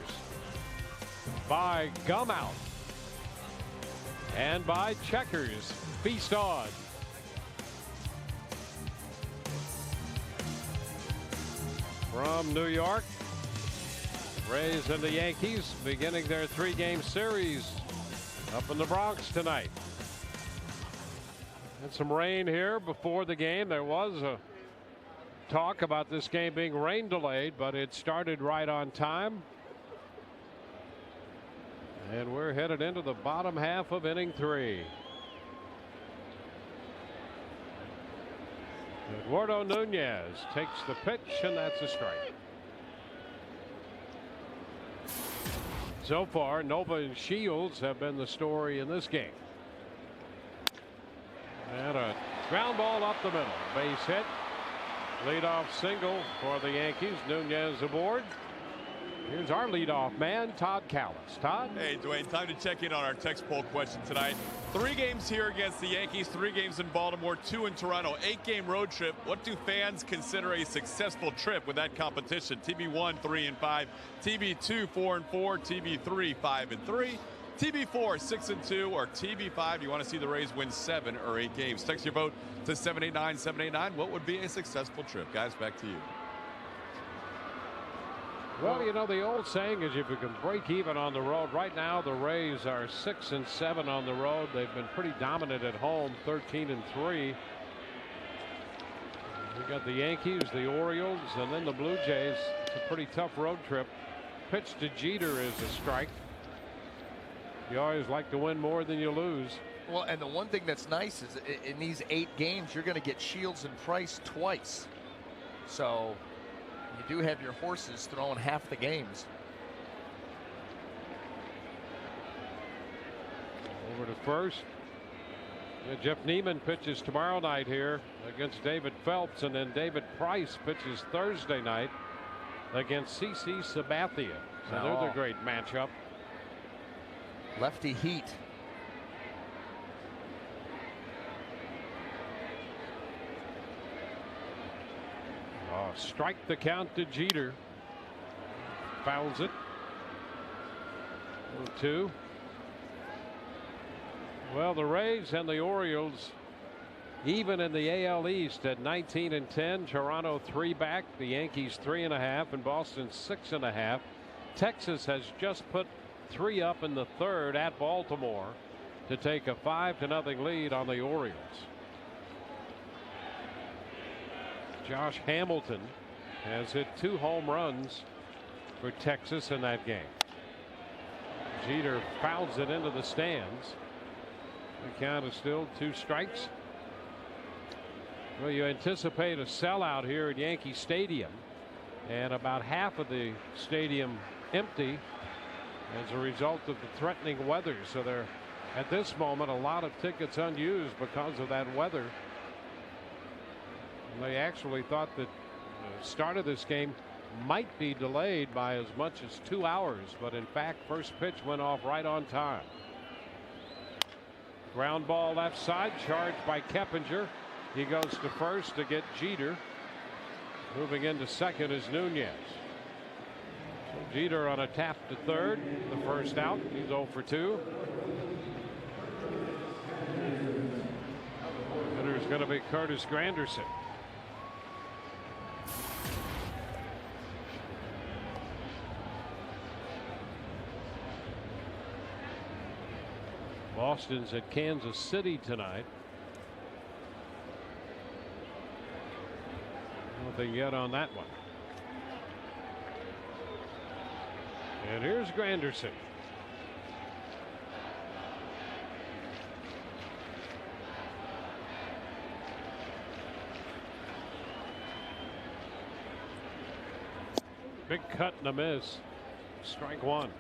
by Gum Out, and by Checkers. Feast on. From New York, Rays and the Yankees beginning their 3-game series up in the Bronx tonight. And some rain here before the game. There was a talk about this game being rain delayed, but it started right on time. And we're headed into the bottom half of inning 3. Eduardo Nunez takes the pitch, and that's a strike. So far, Nova and Shields have been the story in this game. And a ground ball up the middle. Base hit. Leadoff single for the Yankees. Nunez aboard. Here's our leadoff man, Todd Callis. Todd? Hey, Dwayne, time to check in on our text poll question tonight. 3 games here against the Yankees, 3 games in Baltimore, 2 in Toronto, 8-game road trip. What do fans consider a successful trip with that competition? TB1, 3-5, TB2, 4-4, TB3, 5-3, TB4, 6-2, or TB5, you want to see the Rays win 7 or 8 games. Text your vote to 789-789. What would be a successful trip? Guys, back to you. Well, you know, the old saying is if you can break even on the road. Right now, the Rays are 6-7 on the road. They've been pretty dominant at home, 13-3. We got the Yankees, the Orioles, and then the Blue Jays. It's a pretty tough road trip. Pitch to Jeter is a strike. You always like to win more than you lose. Well, and the one thing that's nice is in these 8 games, you're going to get Shields and Price twice. So you do have your horses throwing half the games. Over to first. Jeff Neiman pitches tomorrow night here against David Phelps, and then David Price pitches Thursday night against CC Sabathia. So there's a great matchup. Lefty heat. Strike the count to Jeter. Fouls it. 2. Well, the Rays and the Orioles even in the AL East at 19 and 10. Toronto 3 back. The Yankees 3.5 and Boston 6.5. Texas has just put 3 up in the third at Baltimore to take a 5-0 lead on the Orioles. Josh Hamilton has hit 2 home runs for Texas in that game. Jeter fouls it into the stands. The count is still 2 strikes. Well, you anticipate a sellout here at Yankee Stadium, and about half of the stadium empty as a result of the threatening weather. So there, at this moment, a lot of tickets unused because of that weather. And they actually thought that the start of this game might be delayed by as much as 2 hours, but in fact, first pitch went off right on time. Ground ball left side, charged by Keppinger. He goes to first to get Jeter. Moving into second is Nunez. So Jeter on a tap to third. The first out. He's 0 for 2. Hitter's going to be Curtis Granderson. Boston's at Kansas City tonight. Nothing yet on that one. And here's Granderson. Big cut and a miss. Strike 1.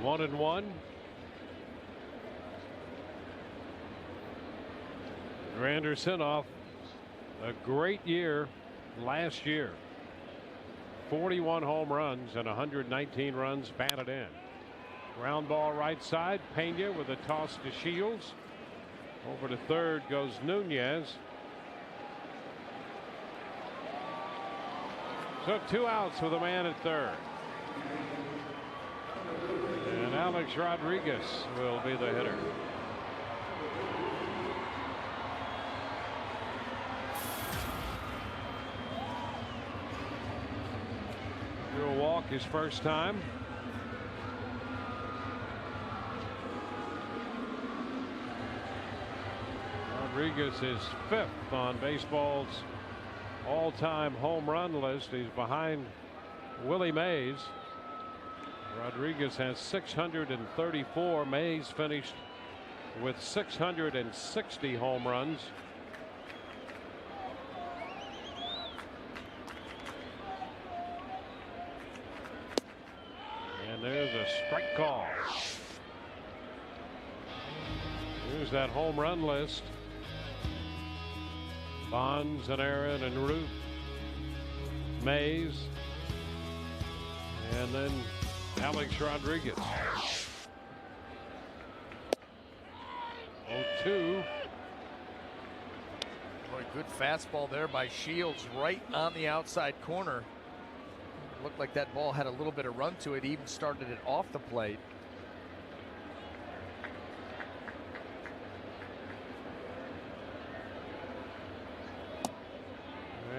One and one. Granderson off a great year last year. 41 home runs and 119 runs batted in. Ground ball right side. Pena with a toss to Shields. Over to third goes Nunez. So 2 outs with a man at third. And Alex Rodriguez will be the hitter. Drew a walk his first time. Rodriguez is 5th on baseball's all-time home run list. He's behind Willie Mays. Rodriguez has 634. Mays finished with 660 home runs. And there's a strike call. Here's that home run list. Bonds and Aaron and Root. Mays. And then Alex Rodriguez. 0-2. Boy, good fastball there by Shields right on the outside corner. Looked like that ball had a little bit of run to it. He even started it off the plate.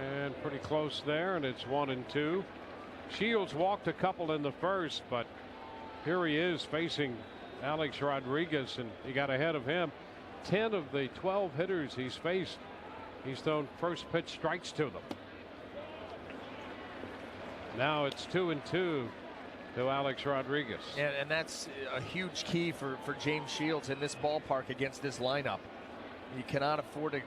And pretty close there, and it's 1-2. Shields walked a couple in the first, but here he is facing Alex Rodriguez, and he got ahead of him. 10 of the 12 hitters he's faced He's thrown first pitch strikes to them. Now it's 2-2 to Alex Rodriguez. And that's a huge key for James Shields in this ballpark against this lineup. You cannot afford to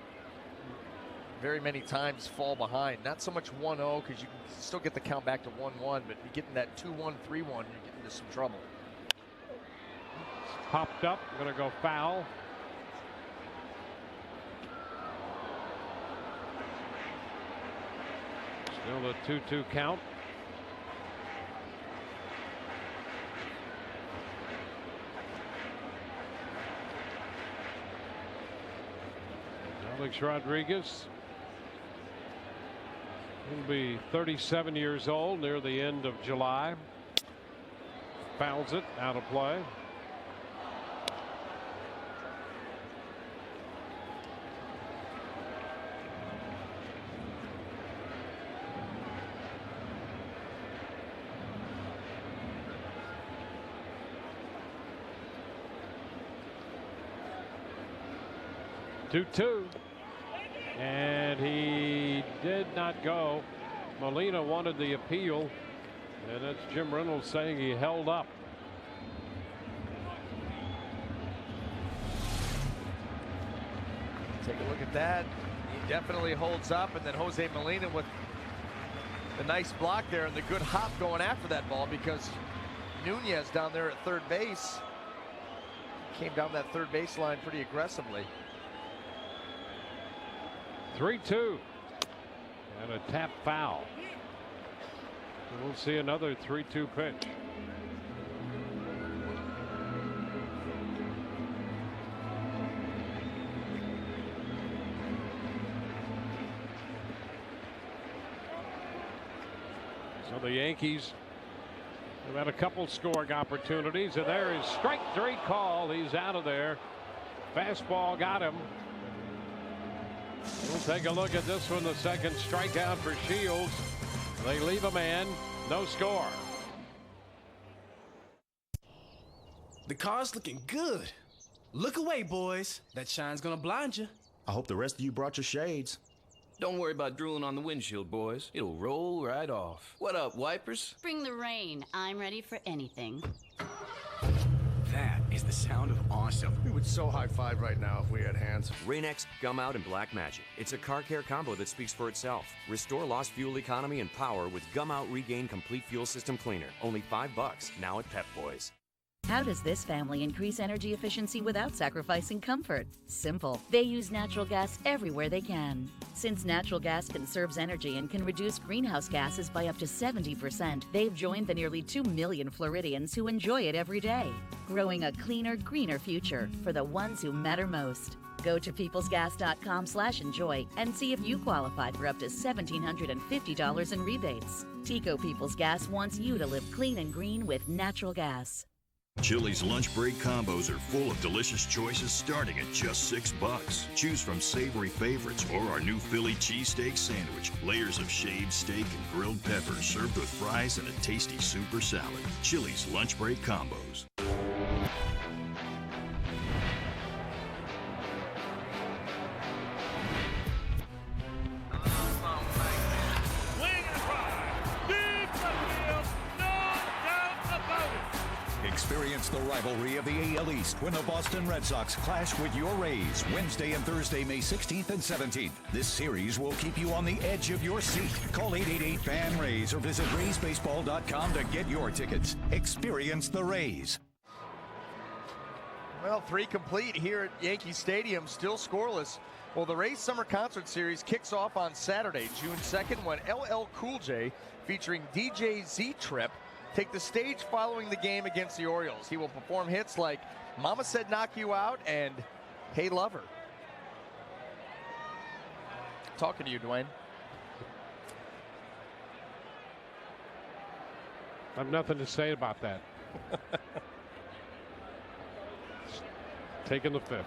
very many times fall behind. Not so much 1-0 because you can still get the count back to 1-1, but you get in that 2-1, 3-1, you're getting into some trouble. It's popped up, going to go foul. Still a 2-2 count. Alex Rodriguez will be 37 years old near the end of July. Fouls it out of play. Two, and he did not go. Molina wanted the appeal, and that's Jim Reynolds saying he held up. Take a look at that. He definitely holds up, and then Jose Molina with the nice block there and the good hop going after that ball, because Nunez down there at third base came down that third base line pretty aggressively. 3-2 and a tap foul. We'll see another 3-2 pitch. So the Yankees have had a couple scoring opportunities, and there is strike three call. He's out of there. Fastball got him. We'll take a look at this one. The second strikeout for Shields. They leave a man, no score. The car's looking good. Look away, boys. That shine's gonna blind you. I hope the rest of you brought your shades. Don't worry about drooling on the windshield, boys. It'll roll right off. What up, wipers? Bring the rain. I'm ready for anything. That is the sound of awesome. We would so high-five right now if we had hands. Rain-X, Gum Out, and Black Magic. It's a car care combo that speaks for itself. Restore lost fuel economy and power with Gum Out Regain Complete Fuel System Cleaner. Only $5 now at Pep Boys. How does this family increase energy efficiency without sacrificing comfort? Simple. They use natural gas everywhere they can. Since natural gas conserves energy and can reduce greenhouse gases by up to 70%, they've joined the nearly 2 million Floridians who enjoy it every day. Growing a cleaner, greener future for the ones who matter most. Go to peoplesgas.com/enjoy and see if you qualify for up to $1,750 in rebates. Tico Peoples Gas wants you to live clean and green with natural gas. Chili's lunch break combos are full of delicious choices starting at just $6. Choose from savory favorites or our new Philly cheesesteak sandwich. Layers of shaved steak and grilled peppers served with fries and a tasty super salad. Chili's lunch break combos. Experience the rivalry of the AL East when the Boston Red Sox clash with your Rays Wednesday and Thursday, May 16th and 17th. This series will keep you on the edge of your seat. Call 888-FAN-RAYS or visit RaysBaseball.com to get your tickets. Experience the Rays. Well, 3 complete here at Yankee Stadium, still scoreless. Well, the Rays Summer Concert Series kicks off on Saturday, June 2nd, when LL Cool J featuring DJ Z-Trip take the stage following the game against the Orioles. He will perform hits like Mama Said Knock You Out and Hey Lover. Talking to you, Dwayne. I have nothing to say about that. Taking the 5th.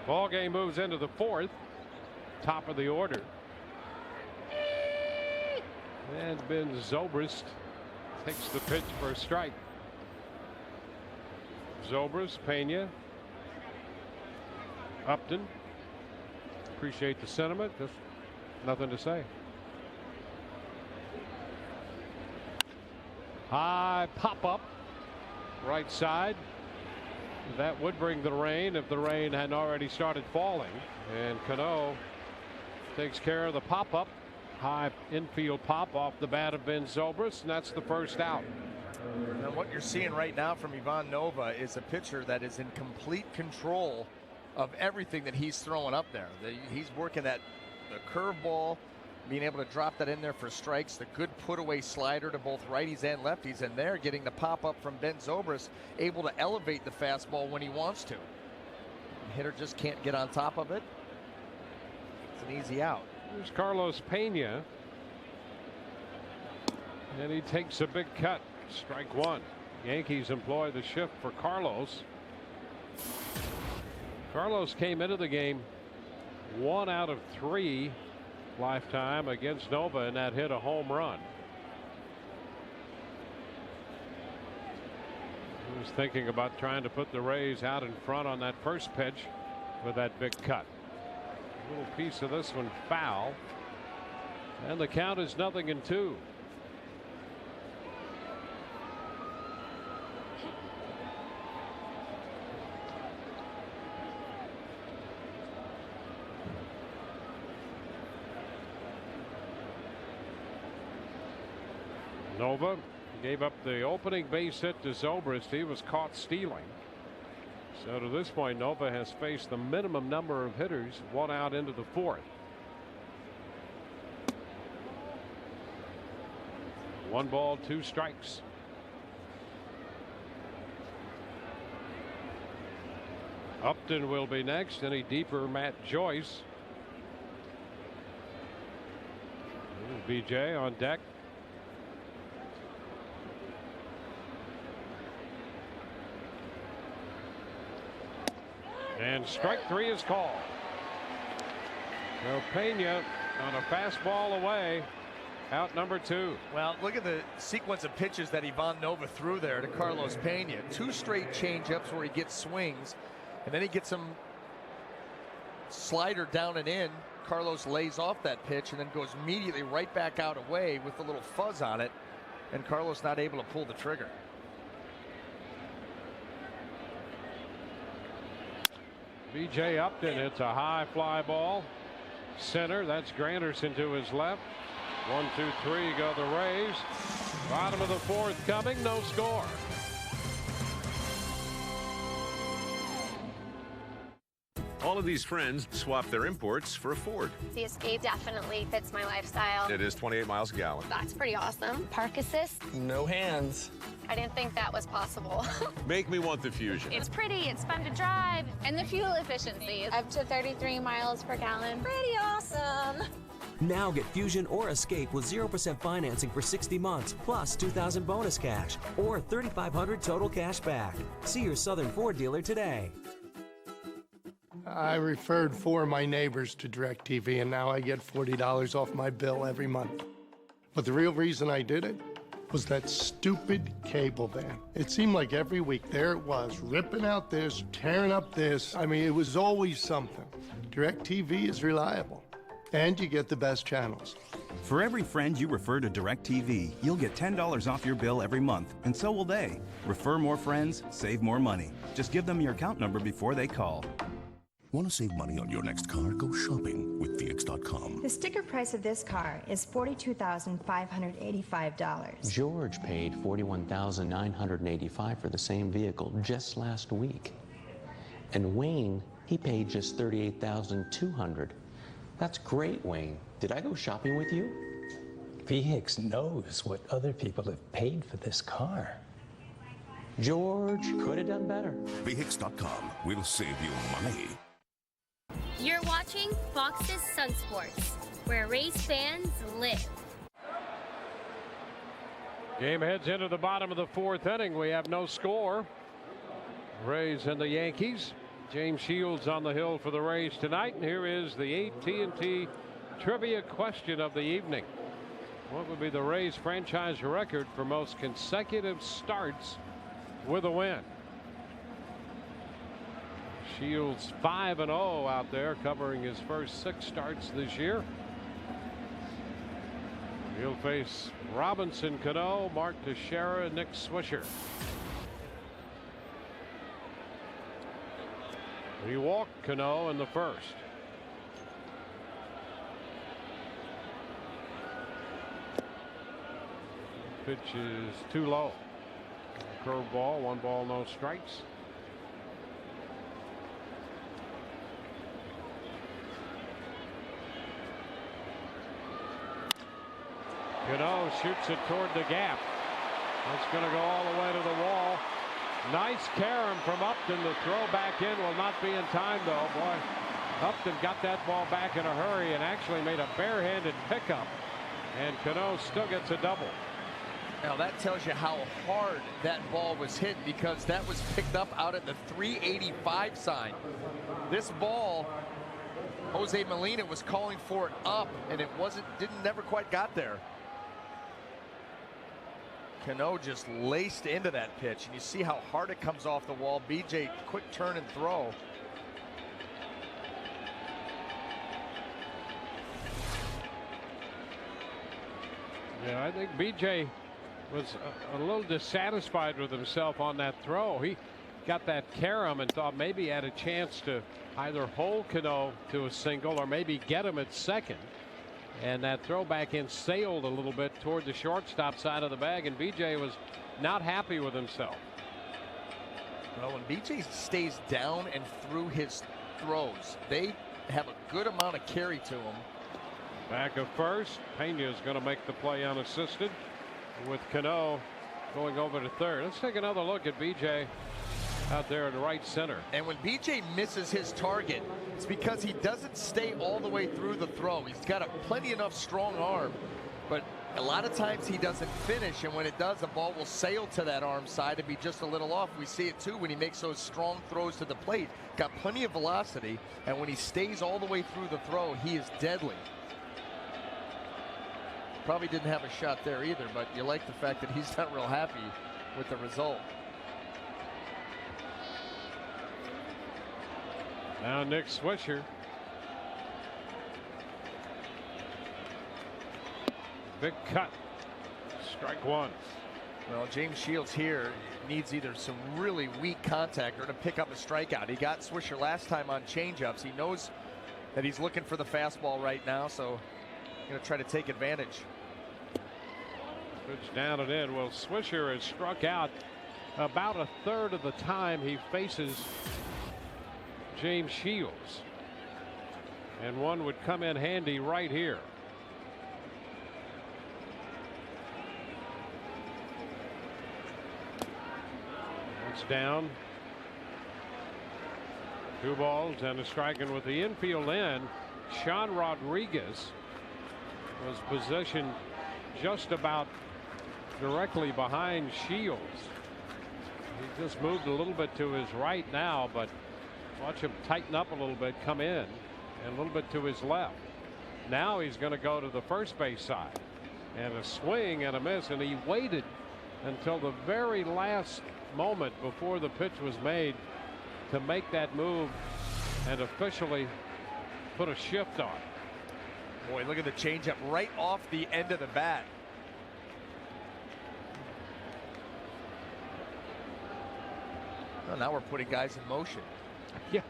Ball game moves into the 4th. Top of the order. And Ben Zobrist takes the pitch for a strike. Zobrist, Pena, Upton. Appreciate the sentiment. Just nothing to say. High pop up. Right side. That would bring the rain if the rain hadn't already started falling. And Cano takes care of the pop up. High infield pop off the bat of Ben Zobrist, and that's the first out. And what you're seeing right now from Ivan Nova is a pitcher that is in complete control of everything that he's throwing up there. He's working the curveball, being able to drop that in there for strikes, the good put-away slider to both righties and lefties, and there getting the pop-up from Ben Zobrist, able to elevate the fastball when he wants to. The hitter just can't get on top of it. It's an easy out. Here's Carlos Pena, and he takes a big cut. Strike one. Yankees employ the shift for Carlos. Carlos came into the game 1 out of 3 lifetime against Nova, and that hit a home run. He was thinking about trying to put the Rays out in front on that first pitch with that big cut. A little piece of this one foul, and the count is 0-2. Nova gave up the opening base hit to Zobrist. He was caught stealing. So to this point, Nova has faced the minimum number of hitters, 1 out into the 4th. 1 ball, 2 strikes. Upton will be next. Any deeper, Matt Joyce. BJ on deck. And strike 3 is called. So Pena on a fastball away. Out number 2. Well, look at the sequence of pitches that Ivan Nova threw there to Carlos Pena. 2 straight changeups where he gets swings, and then he gets some slider down and in. Carlos lays off that pitch and then goes immediately right back out away with a little fuzz on it, and Carlos not able to pull the trigger. B.J. Upton hits a high fly ball. Center. That's Granderson to his left. 1, 2, 3 go the Rays. Bottom of the 4th coming. No score. All of these friends swap their imports for a Ford. The Escape definitely fits my lifestyle. It is 28 miles a gallon. That's pretty awesome. Park assist. No hands. I didn't think that was possible. Make me want the Fusion. It's pretty, it's fun to drive, and the fuel efficiency up to 33 miles per gallon. Pretty awesome. Now get Fusion or Escape with 0% financing for 60 months, plus $2,000 bonus cash, or $3,500 total cash back. See your Southern Ford dealer today. I referred 4 of my neighbors to DirecTV, and now I get $40 off my bill every month. But the real reason I did it was that stupid cable van. It seemed like every week there it was, ripping out this, tearing up this. I mean, it was always something. DirecTV is reliable, and you get the best channels. For every friend you refer to DirecTV, you'll get $10 off your bill every month, and so will they. Refer more friends, save more money. Just give them your account number before they call. Want to save money on your next car? Go shopping with VX.com. The sticker price of this car is $42,585. George paid $41,985 for the same vehicle just last week. And Wayne, he paid just $38,200. That's great, Wayne. Did I go shopping with you? VX knows what other people have paid for this car. George could have done better. VX.com will save you money. You're watching Fox's Sun Sports, where Rays fans live. Game heads into the bottom of the 4th inning. We have no score. Rays and the Yankees. James Shields on the hill for the Rays tonight. And here is the AT&T trivia question of the evening. What would be the Rays franchise record for most consecutive starts with a win? Shields 5-0 out there, covering his first 6 starts this year. He'll face Robinson Cano, Mark Teixeira, Nick Swisher. He walked Cano in the first. Pitch is too low. Curveball, 1 ball, no strikes. Cano shoots it toward the gap. That's going to go all the way to the wall. Nice carom from Upton. The throw back in will not be in time, though. Boy, Upton got that ball back in a hurry and actually made a barehanded pickup. And Cano still gets a double. Now that tells you how hard that ball was hit, because that was picked up out at the 385 sign. This ball, Jose Molina was calling for it up, and it never quite got there. Cano just laced into that pitch, and you see how hard it comes off the wall. BJ, quick turn and throw. Yeah, I think BJ was a little dissatisfied with himself on that throw. He got that carom and thought maybe he had a chance to either hold Cano to a single or maybe get him at second. And that throw back in sailed a little bit toward the shortstop side of the bag, and BJ was not happy with himself. Well, when BJ stays down and through his throws, they have a good amount of carry to him. Back of first, Pena is going to make the play unassisted, with Cano going over to third. Let's take another look at BJ out there in right center. And when BJ misses his target, it's because he doesn't stay all the way through the throw. He's got a plenty enough strong arm, but a lot of times he doesn't finish, and when it does, the ball will sail to that arm side and be just a little off. We see it too when he makes those strong throws to the plate. Got plenty of velocity, and when he stays all the way through the throw, he is deadly. Probably didn't have a shot there either, but you like the fact that he's not real happy with the result. Now Nick Swisher. Big cut. Strike 1. Well, James Shields here needs either some really weak contact or to pick up a strikeout. He got Swisher last time on changeups. He knows that he's looking for the fastball right now, so going to try to take advantage. Pitch down and in. Well, Swisher has struck out about a third of the time he faces James Shields, and one would come in handy right here. It's down. 2 balls and a strike, and with the infield in, Sean Rodriguez was positioned just about directly behind Shields. He just moved a little bit to his right now, but watch him tighten up a little bit, come in, and a little bit to his left. Now he's going to go to the first base side, and a swing and a miss, and he waited until the very last moment before the pitch was made to make that move and officially put a shift on. Boy, look at the changeup right off the end of the bat. Well, now we're putting guys in motion. Yeah.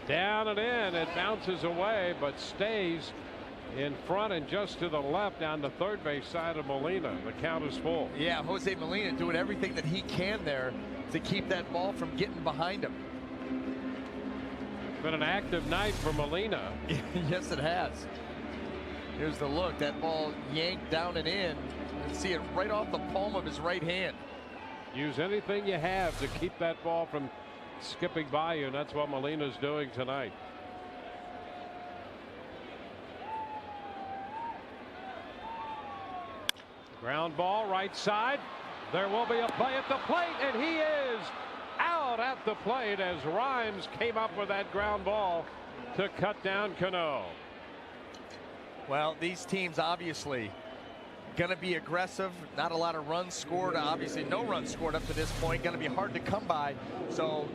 Down and in. It bounces away, but stays in front and just to the left down the third base side of Molina. The count is full. Yeah, Jose Molina doing everything that he can there to keep that ball from getting behind him. It's been an active night for Molina. Yes, it has. Here's the look. That ball yanked down and in. You can see it right off the palm of his right hand. Use anything you have to keep that ball from skipping by you, and that's what Molina's doing tonight. Ground ball right side. There will be a play at the plate, and he is out at the plate as Rhymes came up with that ground ball to cut down Cano. Well, these teams obviously Going to be aggressive. Not a lot of runs scored. Obviously, no runs scored up to this point. Going to be hard to come by. So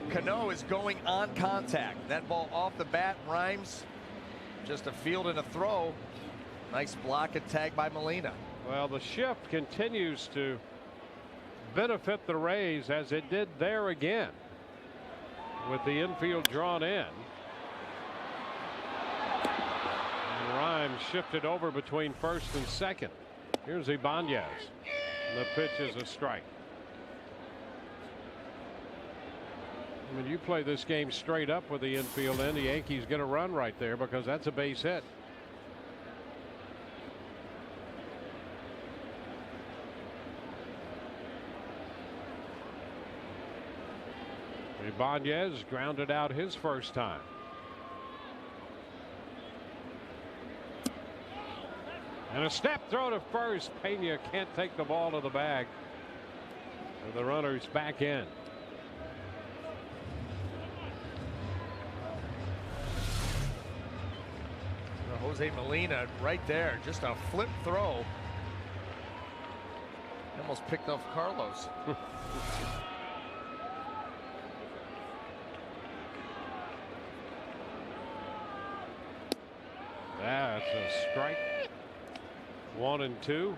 Cano is going on contact. That ball off the bat. Rhymes just a field and a throw. Nice block and tag by Molina. Well, the shift continues to benefit the Rays as it did there again with the infield drawn in. And Rhymes shifted over between first and second. Here's Ibanez. The pitch is a strike. When you play this game straight up with the infield in, the Yankees get a run right there because that's a base hit. Ibanez grounded out his first time. And a step throw to first. Pena can't take the ball to the bag. And the runner's back in. Jose Molina right there. Just a flip throw. Almost picked off Carlos. That's a strike. 1-2.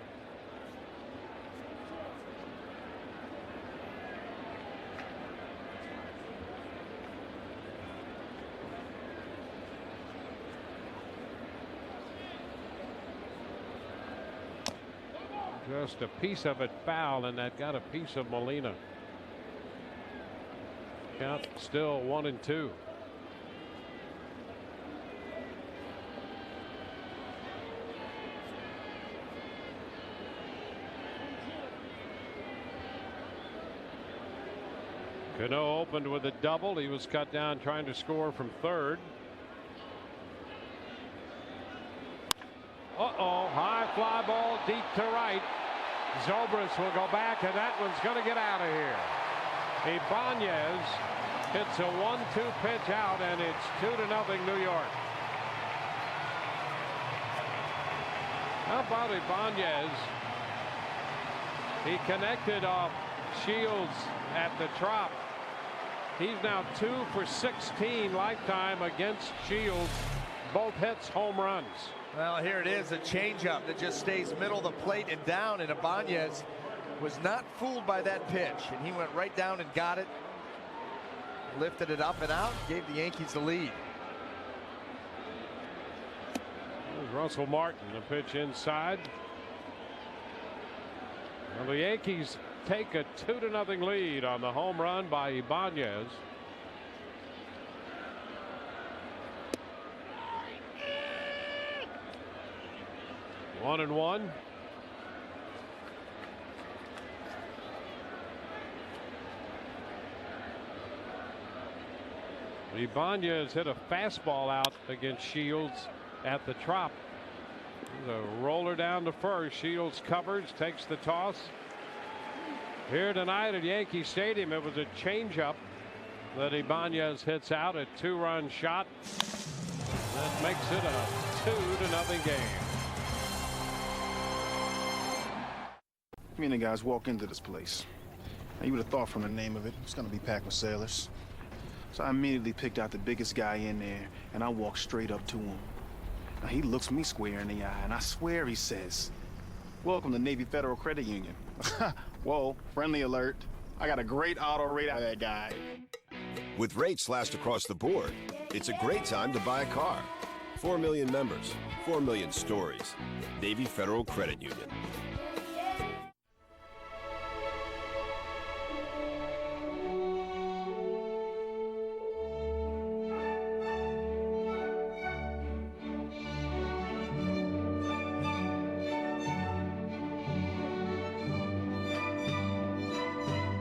Just a piece of it foul, and that got a piece of Molina. Count still 1-2. Cano opened with a double. He was cut down trying to score from third. High fly ball deep to right. Zobrist will go back, and that one's going to get out of here. Ibanez hits a 1-2 pitch out, and it's 2-0 New York. How about Ibanez? He connected off Shields at the Trop. He's now 2 for 16 lifetime against Shields. Both hits home runs. Well, here it is, a changeup that just stays middle of the plate and down, and Ibanez was not fooled by that pitch, and he went right down and got it, lifted it up and out, gave the Yankees the lead. There's Russell Martin, the pitch inside. Well, the Yankees take a 2-0 lead on the home run by Ibanez. One and one. Ibanez hit a fastball out against Shields at the Trop. The roller down to first. Shields covers, takes the toss. Here tonight at Yankee Stadium, it was a changeup that Ibanez hits out, a 2-run shot. That makes it a 2-0 game. Me and the guys walk into this place. Now, you would have thought from the name of it, it's gonna be packed with sailors. So I immediately picked out the biggest guy in there, and I walked straight up to him. Now, he looks me square in the eye, and I swear he says, "Welcome to Navy Federal Credit Union." Whoa, friendly alert. I got a great auto rate out of that guy. With rates slashed across the board, it's a great time to buy a car. 4 million members, 4 million stories. Navy Federal Credit Union.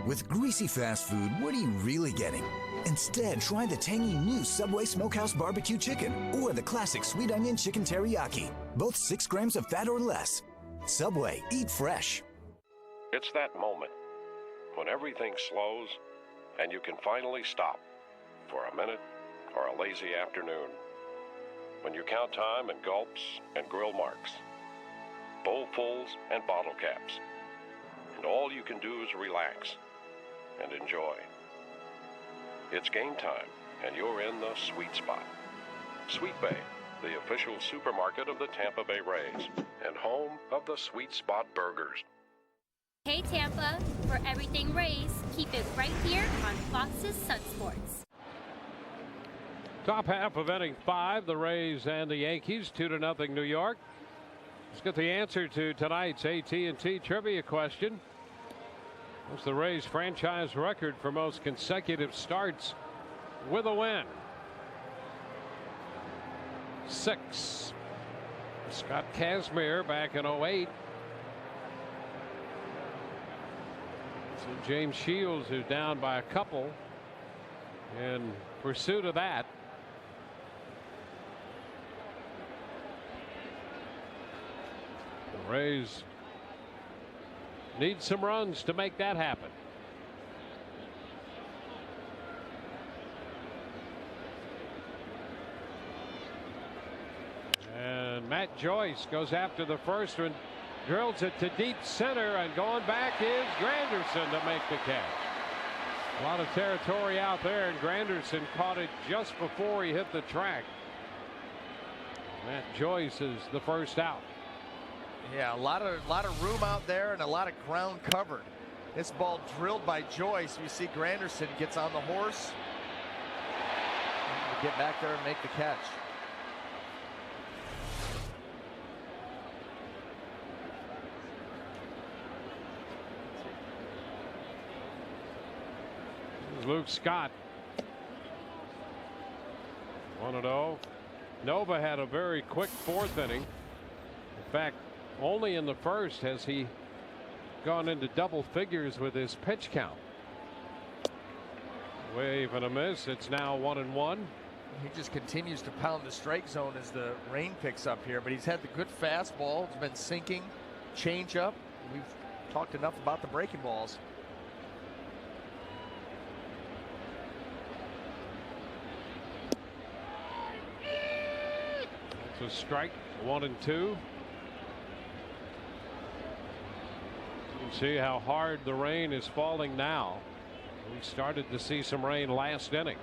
With greasy fast food, what are you really getting? Instead, try the tangy new Subway Smokehouse Barbecue Chicken or the classic Sweet Onion Chicken Teriyaki. Both 6 grams of fat or less. Subway, eat fresh. It's that moment when everything slows and you can finally stop for a minute or a lazy afternoon. When you count time and gulps and grill marks. bowlfuls, and bottle caps. And all you can do is relax and enjoy. It's game time, and you're in the sweet spot. Sweet Bay, the official supermarket of the Tampa Bay Rays and home of the Sweet Spot Burgers. Hey Tampa, for everything Rays, keep it right here on Fox's Sun Sports. Top half of inning 5, the Rays and the Yankees, 2-0 New York. Let's get the answer to tonight's AT&T trivia question. What's the Rays franchise record for most consecutive starts with a win? 6. Scott Kazmir back in 08. So James Shields, who's down by a couple in pursuit of that. The Rays need some runs to make that happen. And Matt Joyce goes after the first one, drills it to deep center, and going back is Granderson to make the catch. A lot of territory out there, and Granderson caught it just before he hit the track. Matt Joyce is the first out. Yeah, a lot of room out there and a lot of ground covered. This ball drilled by Joyce. You see Granderson gets on the horse. Get back there and make the catch. Luke Scott. 1-0. Nova had a very quick fourth inning. In fact, only in the first has he gone into double figures with his pitch count. Wave and a miss. It's now 1-1. He just continues to pound the strike zone as the rain picks up here, but he's had the good fastball. It's been sinking, changeup. We've talked enough about the breaking balls. It's a strike, 1-2. You can see how hard the rain is falling now. We started to see some rain last inning.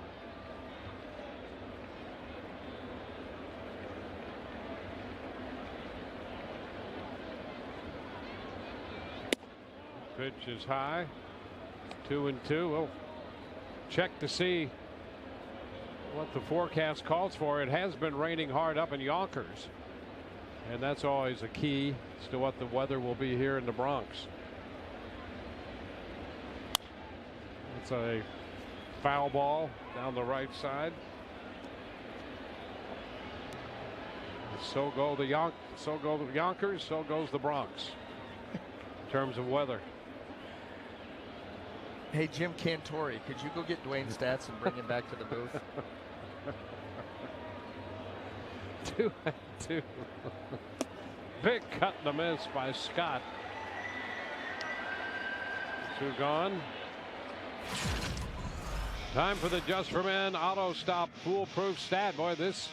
Pitch is high. 2-2. We'll check to see what the forecast calls for. It has been raining hard up in Yonkers, and that's always a key as to what the weather will be here in the Bronx. It's a foul ball down the right side. So go the Yonkers, so goes the Bronx in terms of weather. Hey, Jim Cantori, could you go get Dwayne Stats and bring him back to the booth? 2-2. Big cut and a miss by Scott. 2 gone. Time for the Just for Men auto stop foolproof stat. Boy, this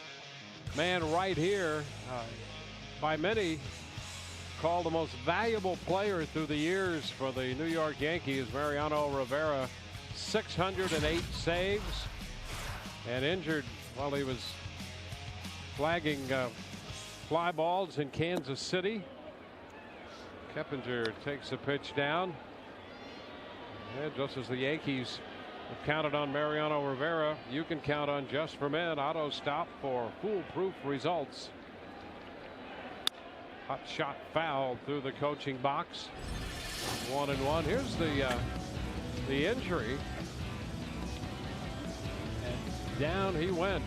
man right here, by many called the most valuable player through the years for the New York Yankees, Mariano Rivera. 608 saves, and injured while he was flagging fly balls in Kansas City. Keppinger takes the pitch down. And just as the Yankees have counted on Mariano Rivera, you can count on Just for Men auto stop for foolproof results. Hot shot foul through the coaching box. 1-1. Here's the injury. And down he went.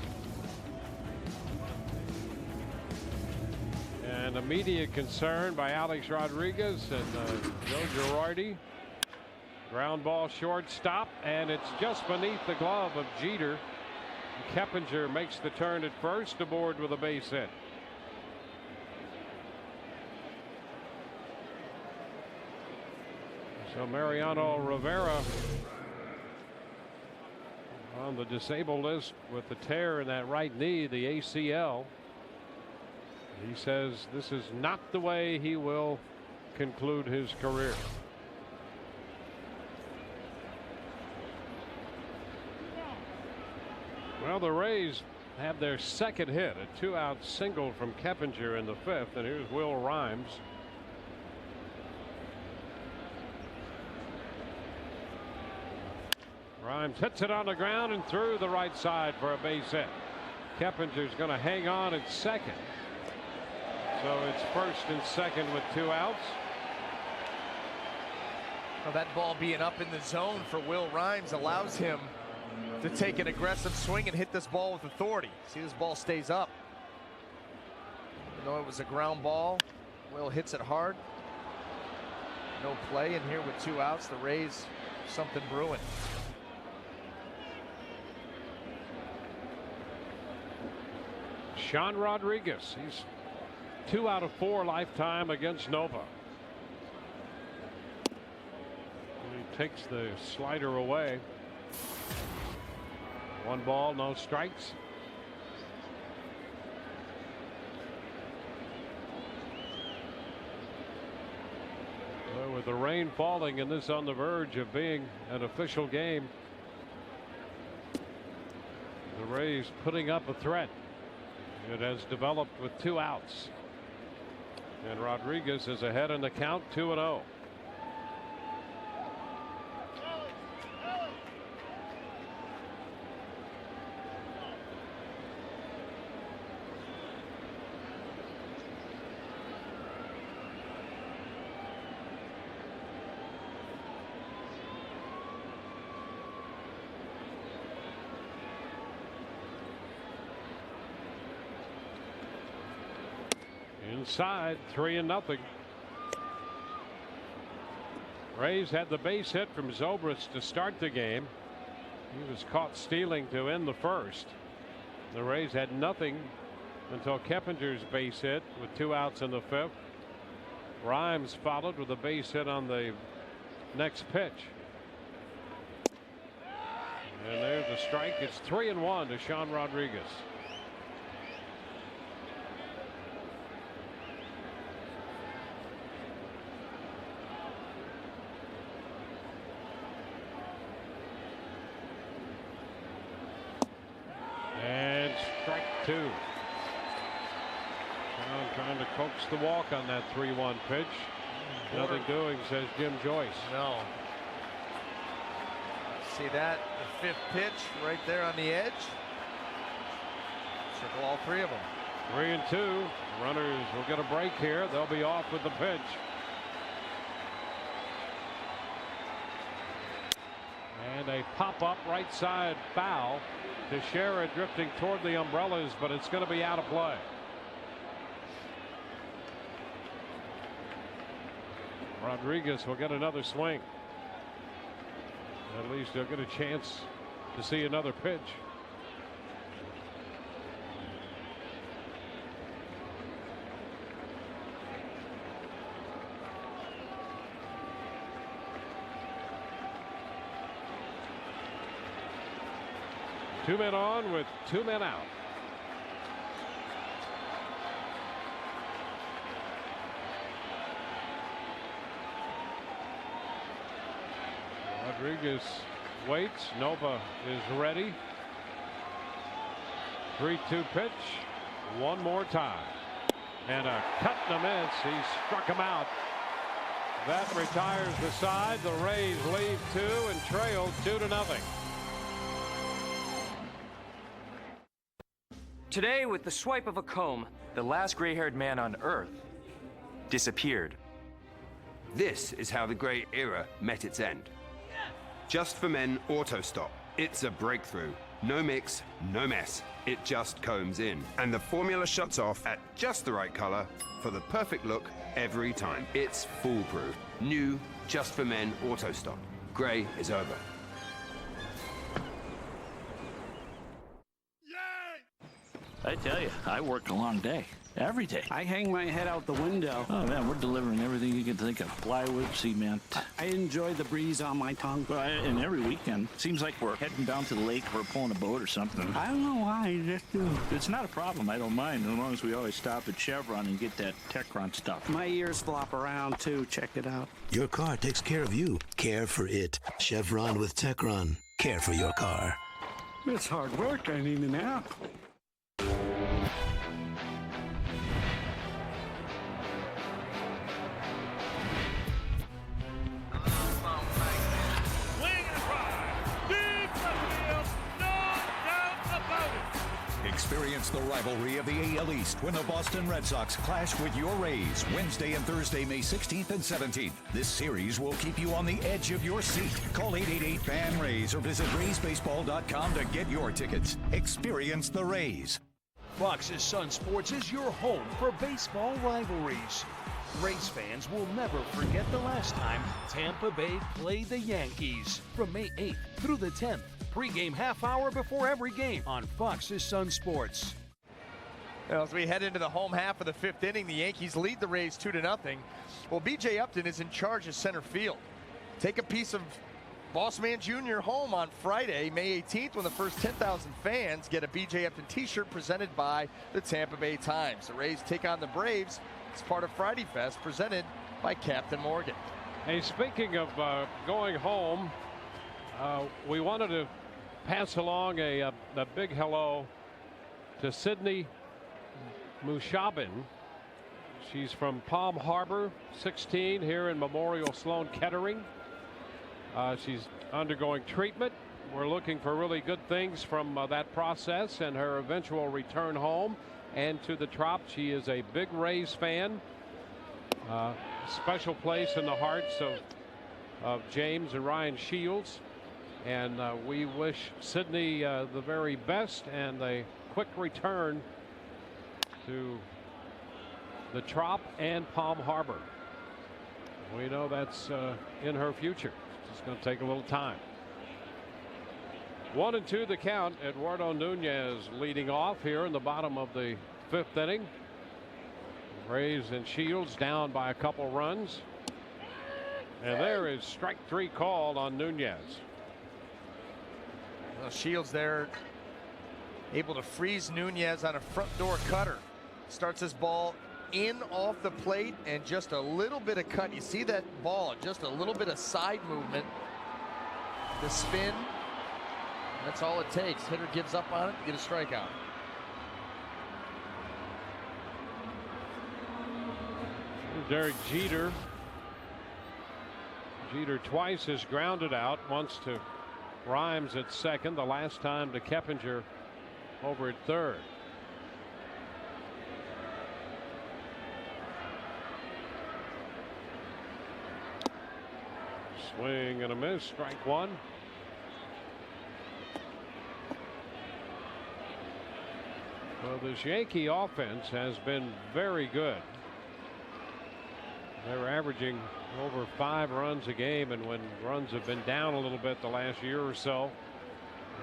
And immediate concern by Alex Rodriguez and Joe Girardi. Ground ball shortstop, and it's just beneath the glove of Jeter. Keppinger makes the turn at first, aboard with a base hit. So Mariano Rivera on the disabled list with the tear in that right knee, the ACL. He says this is not the way he will conclude his career. Well, the Rays have their second hit, a 2-out single from Keppinger in the 5th, and here's Will Rhymes. Rhymes hits it on the ground and through the right side for a base hit. Keppinger's going to hang on at second. So it's first and second with 2 outs. Well, that ball being up in the zone for Will Rhymes allows him to take an aggressive swing and hit this ball with authority. See, this ball stays up. Even though it was a ground ball, Will hits it hard. No play in here with 2 outs. The Rays, something brewing. Sean Rodriguez, he's 2 out of 4 lifetime against Nova. And he takes the slider away. 1 ball, no strikes. Well, with the rain falling and this on the verge of being an official game, the Rays putting up a threat. It has developed with 2 outs. And Rodriguez is ahead in the count, 2-0. Inside, 3-0. Rays had the base hit from Zobrist to start the game. He was caught stealing to end the first. The Rays had nothing until Keppinger's base hit with 2 outs in the 5th. Rhymes followed with a base hit on the next pitch. And there's the strike. It's 3-1 to Sean Rodriguez. And strike 2. Sean trying to coax the walk on that 3-1 pitch. Nothing doing, says Jim Joyce. No. See that? The 5th pitch right there on the edge. Circle all 3 of them. 3-2. Runners will get a break here. They'll be off with the pitch. And a pop-up right side foul. Teixeira drifting toward the umbrellas, but it's going to be out of play. Rodriguez will get another swing. At least he'll get a chance to see another pitch. Two men on with 2 men out. Rodriguez waits. Nova is ready. 3-2 pitch. One more time. And a cut and a miss. He struck him out. That retires the side. The Rays lead 2 and trail 2-0. Today, with the swipe of a comb, the last gray-haired man on Earth disappeared. This is how the gray era met its end. Just for Men Auto Stop. It's a breakthrough. No mix, no mess. It just combs in. And the formula shuts off at just the right color for the perfect look every time. It's foolproof. New, Just for Men Auto Stop. Gray is over. I tell you, I worked a long day. Every day. I hang my head out the window. Oh, man, we're delivering everything you can think of. Plywood, cement. I enjoy the breeze on my tongue. And every weekend, seems like we're heading down to the lake or pulling a boat or something. I don't know why, I just do. It's not a problem. I don't mind, as long as we always stop at Chevron and get that Techron stuff. My ears flop around, too. Check it out. Your car takes care of you. Care for it. Chevron with Techron. Care for your car. It's hard work. I need a nap. Experience the rivalry of the AL East when the Boston Red Sox clash with your Rays Wednesday and Thursday, May 16th and 17th. This series will keep you on the edge of your seat. Call 888-FAN-RAYS or visit RaysBaseball.com to get your tickets. Experience the Rays. Fox's Sun Sports is your home for baseball rivalries. Rays fans will never forget the last time Tampa Bay played the Yankees. From May 8th through the 10th. Pre-game half hour before every game on Fox's Sun Sports. Well, as we head into the home half of the 5th inning, the Yankees lead the Rays 2-0. Well, B.J. Upton is in charge of center field. Take a piece of Boss Man Jr. home on Friday, May 18th, when the first 10,000 fans get a B.J. Upton t-shirt presented by the Tampa Bay Times. The Rays take on the Braves. It's part of Friday Fest, presented by Captain Morgan. Hey, speaking of going home, we wanted to pass along a big hello to Sydney Mushabin. She's from Palm Harbor, 16, here in Memorial Sloan Kettering. She's undergoing treatment. We're looking for really good things from that process and her eventual return home and to the Trop. She is a big Rays fan. Special place in the hearts of James and Ryan Shields. And we wish Sydney the very best and a quick return to the Trop and Palm Harbor. We know that's in her future. It's going to take a little time. 1-2 the count. Eduardo Nunez leading off here in the bottom of the 5th inning. Rays and Shields down by a couple runs. And there is strike 3 called on Nunez. Well, Shields there able to freeze Nunez on a front door cutter. Starts his ball in off the plate and just a little bit of cut. You see that ball, just a little bit of side movement. The spin. That's all it takes. Hitter gives up on it, get a strikeout. Derek Jeter. Jeter twice has grounded out, once to Rhymes at second, the last time to Keppinger over at third. Swing and a miss, strike 1. Well, this Yankee offense has been very good. They're averaging over 5 runs a game, and when runs have been down a little bit the last year or so,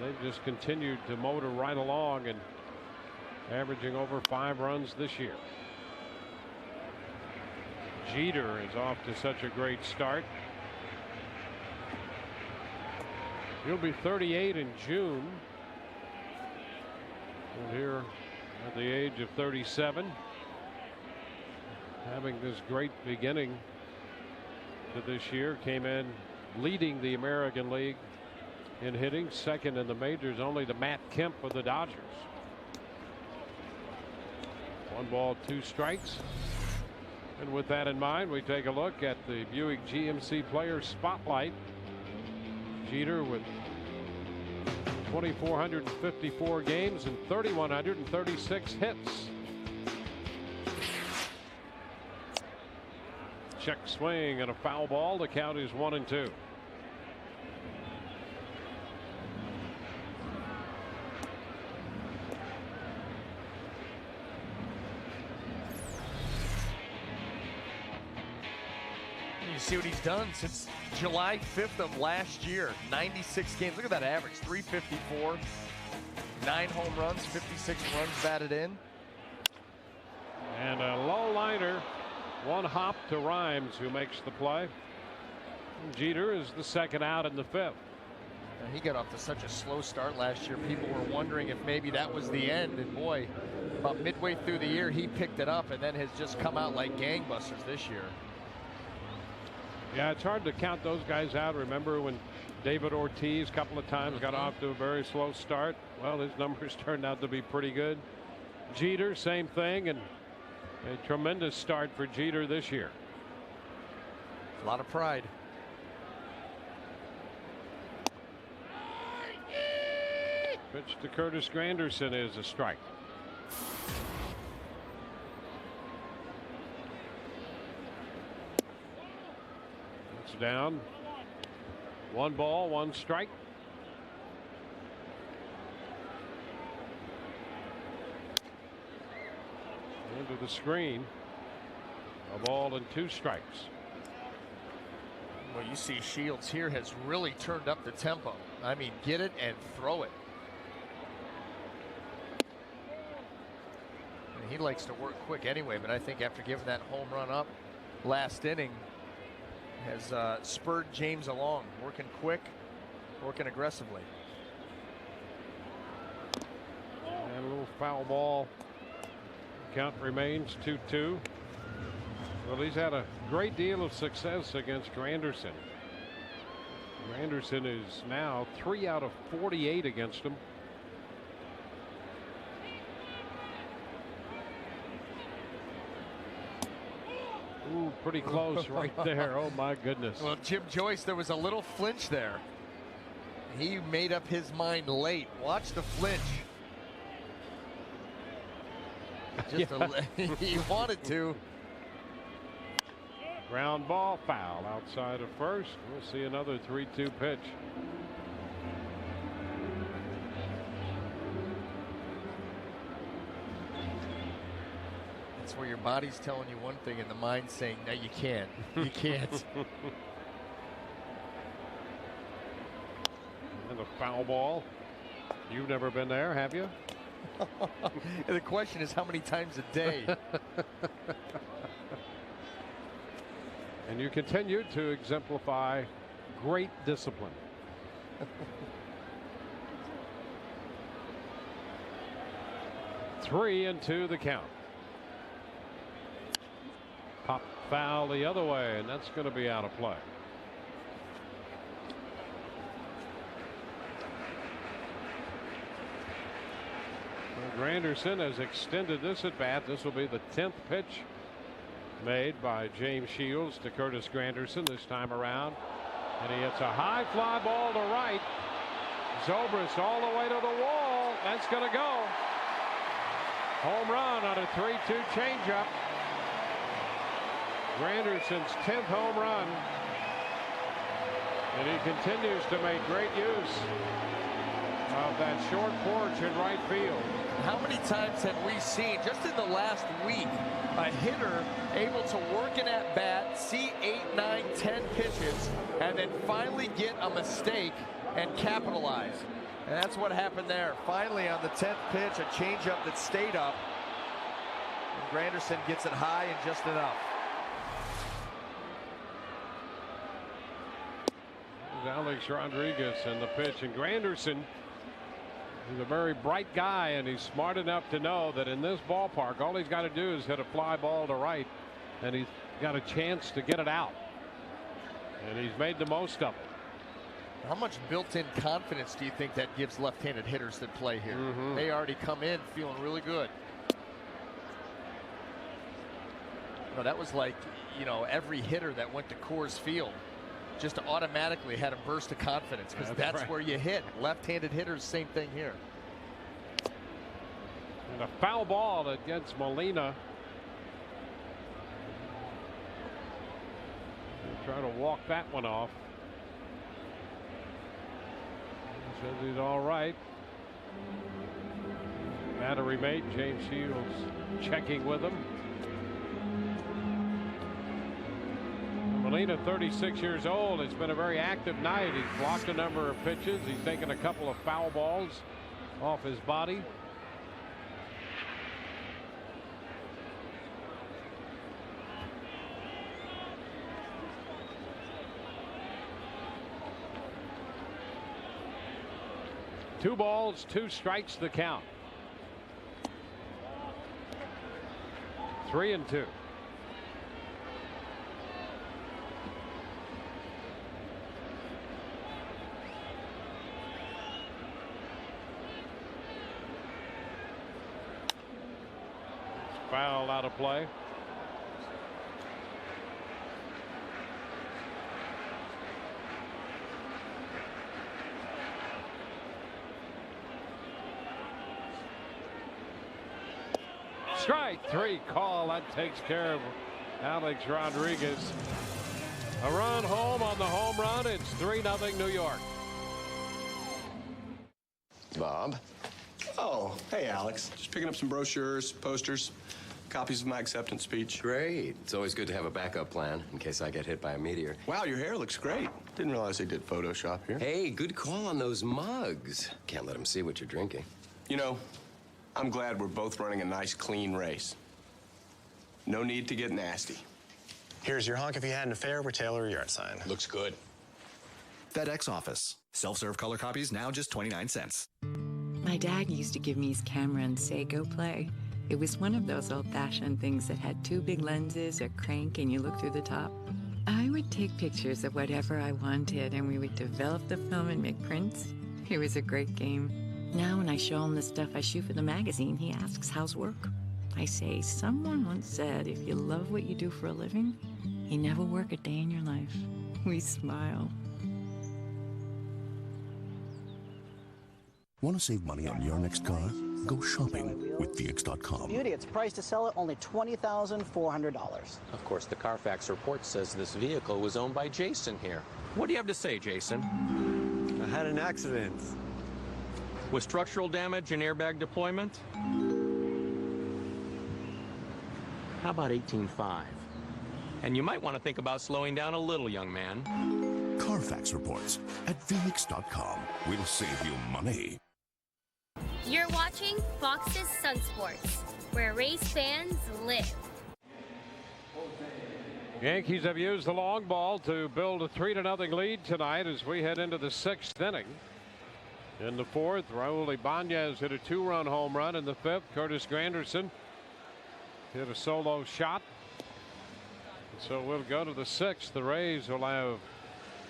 they've just continued to motor right along and averaging over 5 runs this year. Jeter is off to such a great start. He'll be 38 in June. And here at the age of 37, having this great beginning to this year, came in leading the American League in hitting, second in the majors only to Matt Kemp of the Dodgers. 1 ball, 2 strikes. And with that in mind, we take a look at the Buick GMC Players Spotlight. Jeter with 2,454 games and 3,136 hits. Check swing and a foul ball. The count is 1-2. You see what he's done since July 5th of last year. 96 games. Look at that average. 354. 9 home runs, 56 runs batted in. And a low liner, one hop to Rhymes, who makes the play. Jeter is the second out in the fifth. He got off to such a slow start last year. People were wondering if maybe that was the end. And boy, about midway through the year, he picked it up and then has just come out like gangbusters this year. Yeah, it's hard to count those guys out. Remember when David Ortiz a couple of times got off to a very slow start? Well, his numbers turned out to be pretty good. Jeter, same thing, and a tremendous start for Jeter this year. A lot of pride. Pitch to Curtis Granderson is a strike. It's down. 1 ball, 1 strike. Into the screen. A ball and 2 strikes. Well, you see Shields here has really turned up the tempo. I mean, get it and throw it. And he likes to work quick anyway, but I think after giving that home run up last inning has spurred James along, working quick, working aggressively. And a little foul ball. Count remains 2-2. Well, he's had a great deal of success against Granderson. Granderson is now 3 out of 48 against him. Ooh, pretty close right there. Oh my goodness. Well, Jim Joyce, there was a little flinch there. He made up his mind late. Watch the flinch. Just he wanted to. Ground ball, foul outside of first. We'll see another 3-2 pitch. That's where your body's telling you one thing and the mind's saying, no, you can't. You can't. And a foul ball. You've never been there, have you? The question is how many times a day? And you continue to exemplify great discipline. 3-2 the count. Pop foul the other way, and that's going to be out of play. Granderson has extended this at bat. This will be the 10th pitch made by James Shields to Curtis Granderson this time around. And he hits a high fly ball to right. Zobrist all the way to the wall. That's going to go. Home run on a 3-2 changeup. Granderson's 10th home run. And he continues to make great use of that short porch in right field. How many times have we seen, just in the last week, a hitter able to work an at-bat, see 8, 9, 10 pitches, and then finally get a mistake and capitalize? And that's what happened there. Finally, on the 10th pitch, a changeup that stayed up. And Granderson gets it high and just enough. There's Alex Rodriguez and the pitch, and Granderson, he's a very bright guy, and he's smart enough to know that in this ballpark, all he's got to do is hit a fly ball to right, and he's got a chance to get it out. And he's made the most of it. How much built-in confidence do you think that gives left-handed hitters that play here? They already come in feeling really good. No, that was like, you know, every hitter that went to Coors Field just automatically had a burst of confidence, because that's right. Where you hit. Left-handed hitters, same thing here. And a foul ball against Molina. He'll try to walk that one off. He says he's all right. Battery mate James Shields checking with him. Molina, 36 years old. It's been a very active night. He's blocked a number of pitches. He's taken a couple of foul balls off his body. 2 balls, 2 strikes the count. 3-2. Foul out of play. Strike 3 call. That takes care of Alex Rodriguez. A run home on the home run. It's 3-0 New York. Bob. Oh, hey, Alex. Just picking up some brochures, posters, copies of my acceptance speech. Great. It's always good to have a backup plan in case I get hit by a meteor. Wow, your hair looks great. Didn't realize they did Photoshop here. Hey, good call on those mugs. Can't let them see what you're drinking. You know, I'm glad we're both running a nice, clean race. No need to get nasty. Here's your honk if you had an affair with Taylor Yard sign. Looks good. FedEx Office. Self-serve color copies now just 29 cents. My dad used to give me his camera and say, go play. It was one of those old-fashioned things that had 2 big lenses, a crank, and you look through the top. I would take pictures of whatever I wanted, and we would develop the film and make prints. It was a great game. Now when I show him the stuff I shoot for the magazine, he asks, how's work? I say, someone once said, if you love what you do for a living, you never work a day in your life. We smile. Want to save money on your next car? Go shopping with VX.com. Beauty, it's priced to sell it only $20,400. Of course, the Carfax report says this vehicle was owned by Jason here. What do you have to say, Jason? I had an accident. With structural damage and airbag deployment? How about 18.5? And you might want to think about slowing down a little, young man. Carfax reports at VX.com. We'll save you money. You're watching Fox's Sun Sports, where Rays fans live. Yankees have used the long ball to build a 3-0 lead tonight as we head into the 6th inning. In the 4th, Raul Ibanez hit a 2-run home run. In the 5th, Curtis Granderson hit a solo shot. So we'll go to the 6th. The Rays will have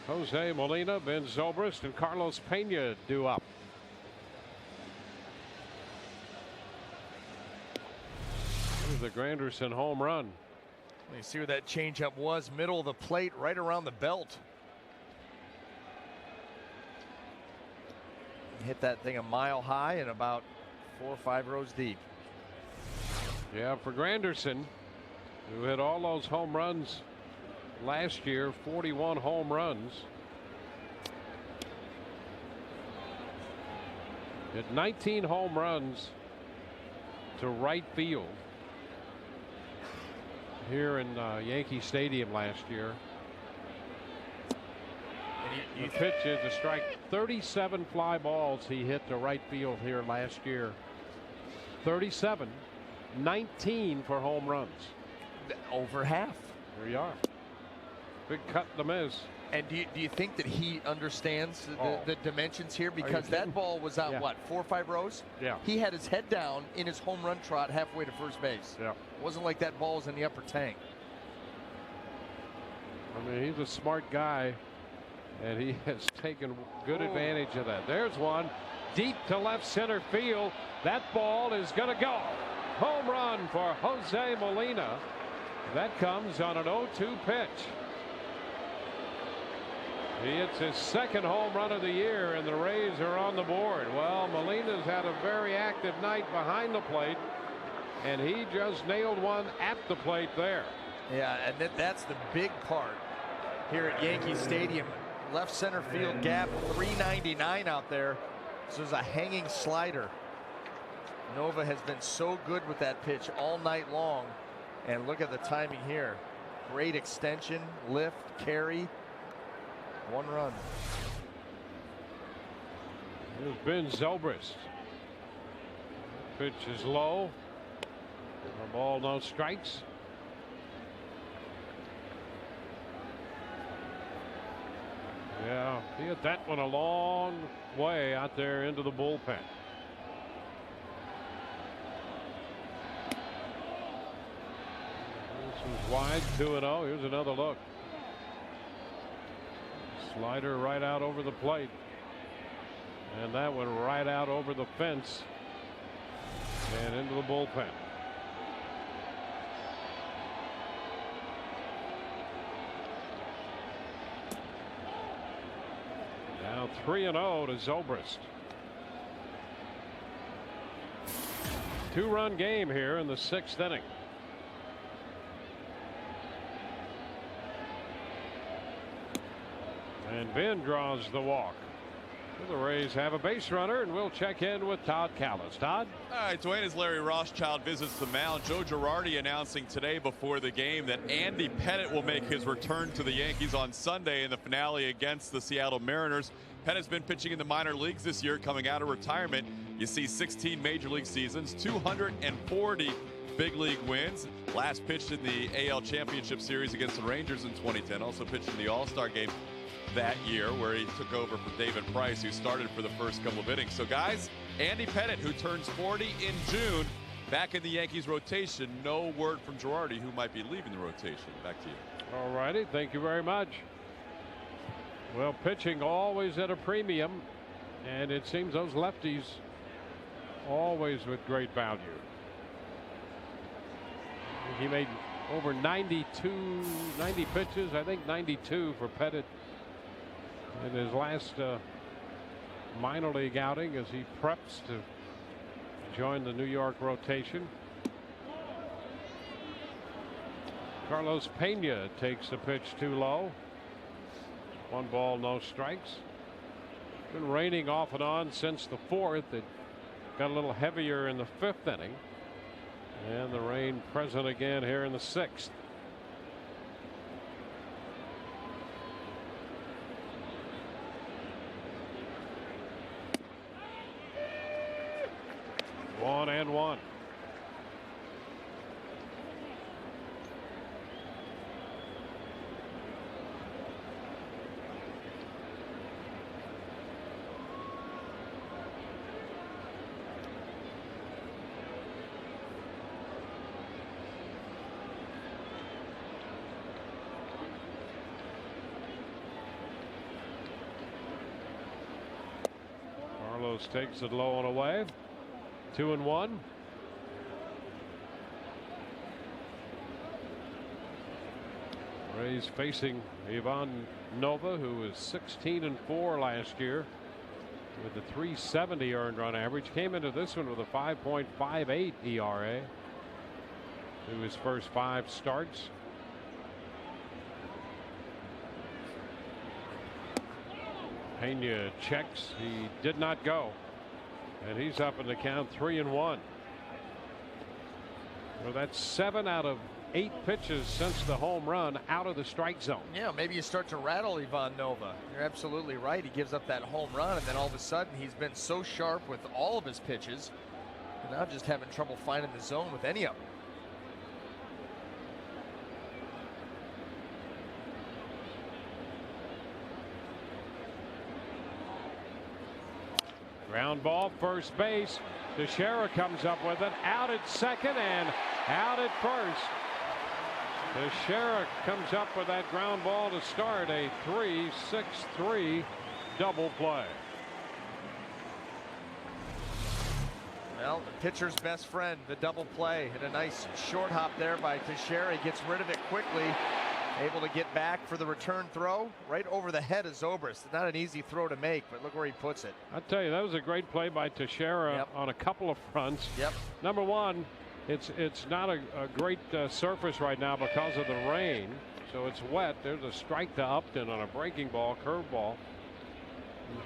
Jose Molina, Ben Zobrist, and Carlos Pena due up. Here's the Granderson home run. You see where that changeup was, middle of the plate, right around the belt. Hit that thing a mile high and about 4 or 5 rows deep. Yeah, for Granderson, who hit all those home runs last year, 41 home runs. Hit 19 home runs to right field here in Yankee Stadium last year. The pitch is a strike. 37 fly balls he hit to right field here last year. 37, 19 for home runs. Over half. There you are. Big cut to miss. And do you think that he understands the dimensions here? Because that ball was out, what, 4 or 5 rows? Yeah. He had his head down in his home run trot halfway to first base. Yeah. It wasn't like that ball was in the upper tank. I mean, he's a smart guy, and he has taken good advantage of that. There's one deep to left center field. That ball is going to go. Home run for Jose Molina. That comes on an 0-2 pitch. He hits his 2nd home run of the year, and the Rays are on the board. Well, Molina's had a very active night behind the plate, and he just nailed one at the plate there. Yeah, and that's the big part here at Yankee Stadium. Left center field gap, 399 out there. This is a hanging slider. Nova has been so good with that pitch all night long. And look at the timing here. Great extension, lift, carry. 1 run. Here's Ben Zobrist. Pitch is low. The ball, no strikes. Yeah. he hit that one a long way out there into the bullpen. This was wide, 2-0. Here's another look. Slider right out over the plate. And that one right out over the fence and into the bullpen. Now 3-0 to Zobrist. 2-run game here in the 6th inning. And Ben draws the walk. The Rays have a base runner, and we'll check in with Todd Callis. Todd? All right, Dwayne, as Larry Rothschild visits the mound, Joe Girardi announcing today before the game that Andy Pettitte will make his return to the Yankees on Sunday in the finale against the Seattle Mariners. Pettitte's been pitching in the minor leagues this year, coming out of retirement. You see 16 major league seasons, 240 big league wins. Last pitched in the AL Championship Series against the Rangers in 2010. Also pitched in the All-Star game that year, where he took over for David Price, who started for the first couple of innings. So guys, Andy Pettitte, who turns 40 in June, back in the Yankees rotation. No word from Girardi, who might be leaving the rotation. Back to you. All righty, thank you very much. Well, pitching always at a premium, and it seems those lefties always with great value. He made over 90 pitches, I think 92 for Pettitte in his last minor league outing as he preps to join the New York rotation. Carlos Pena takes the pitch too low. 1 ball, no strikes. Been raining off and on since the 4th. It got a little heavier in the 5th inning, and the rain present again here in the 6th. One and one. Carlos takes it low and away. 2-1. Rays facing Ivan Nova, who was 16-4 last year with a 370 earned run average. Came into this one with a 5.58 ERA through his first 5 starts. Pena checks. He did not go. And he's up in the count, 3-1. Well, that's 7 out of 8 pitches since the home run out of the strike zone. Yeah, maybe you start to rattle Ivan Nova. You're absolutely right. He gives up that home run, and then all of a sudden he's been so sharp with all of his pitches. And now just having trouble finding the zone with any of them. Ground ball, first base. Teixeira comes up with it. Out at second and out at first. Teixeira comes up with that ground ball to start a 3-6-3 double play. Well, the pitcher's best friend, the double play, and a nice short hop there by Teixeira. He gets rid of it quickly. Able to get back for the return throw right over the head of Zobrist. Not an easy throw to make, but look where he puts it. I'll tell you, that was a great play by Teixeira on a couple of fronts. Number one, it's not a great surface right now because of the rain, so it's wet. There's a strike to Upton on a breaking ball, curveball,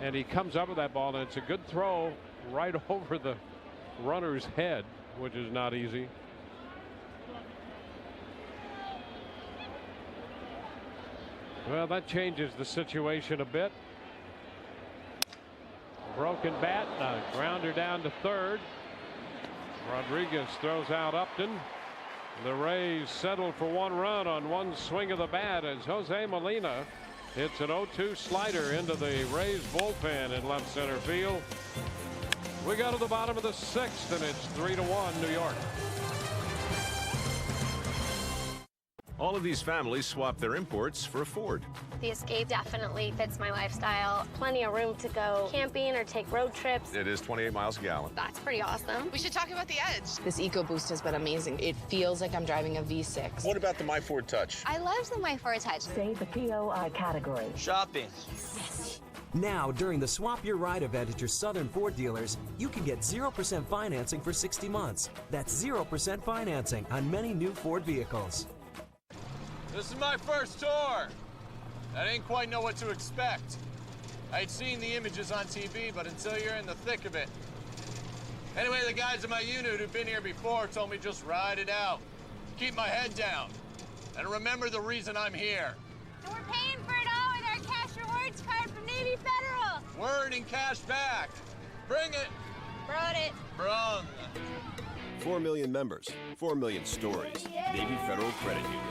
and he comes up with that ball, and it's a good throw right over the runner's head, which is not easy. Well, that changes the situation a bit. Broken bat, a grounder down to third. Rodriguez throws out Upton. The Rays settled for 1 run on 1 swing of the bat as Jose Molina It's an 0-2 slider into the Rays bullpen in left center field. We go to the bottom of the 6th, and it's 3-1 New York. All of these families swap their imports for a Ford. The Escape definitely fits my lifestyle. Plenty of room to go camping or take road trips. It is 28 miles a gallon. That's pretty awesome. We should talk about the Edge. This EcoBoost has been amazing. It feels like I'm driving a V6. What about the My Ford Touch? I love the My Ford Touch. Say the POI category. Shopping. Now, during the Swap Your Ride event at your Southern Ford dealers, you can get 0% financing for 60 months. That's 0% financing on many new Ford vehicles. This is my first tour. I didn't quite know what to expect. I'd seen the images on TV, but until you're in the thick of it. Anyway, the guys in my unit who've been here before told me just ride it out. Keep my head down. And remember the reason I'm here. And we're paying for it all with our cash rewards card from Navy Federal. We're earning cash back. Bring it. Brought it. Brung. 4 million members, 4 million stories. Navy Federal Credit Union.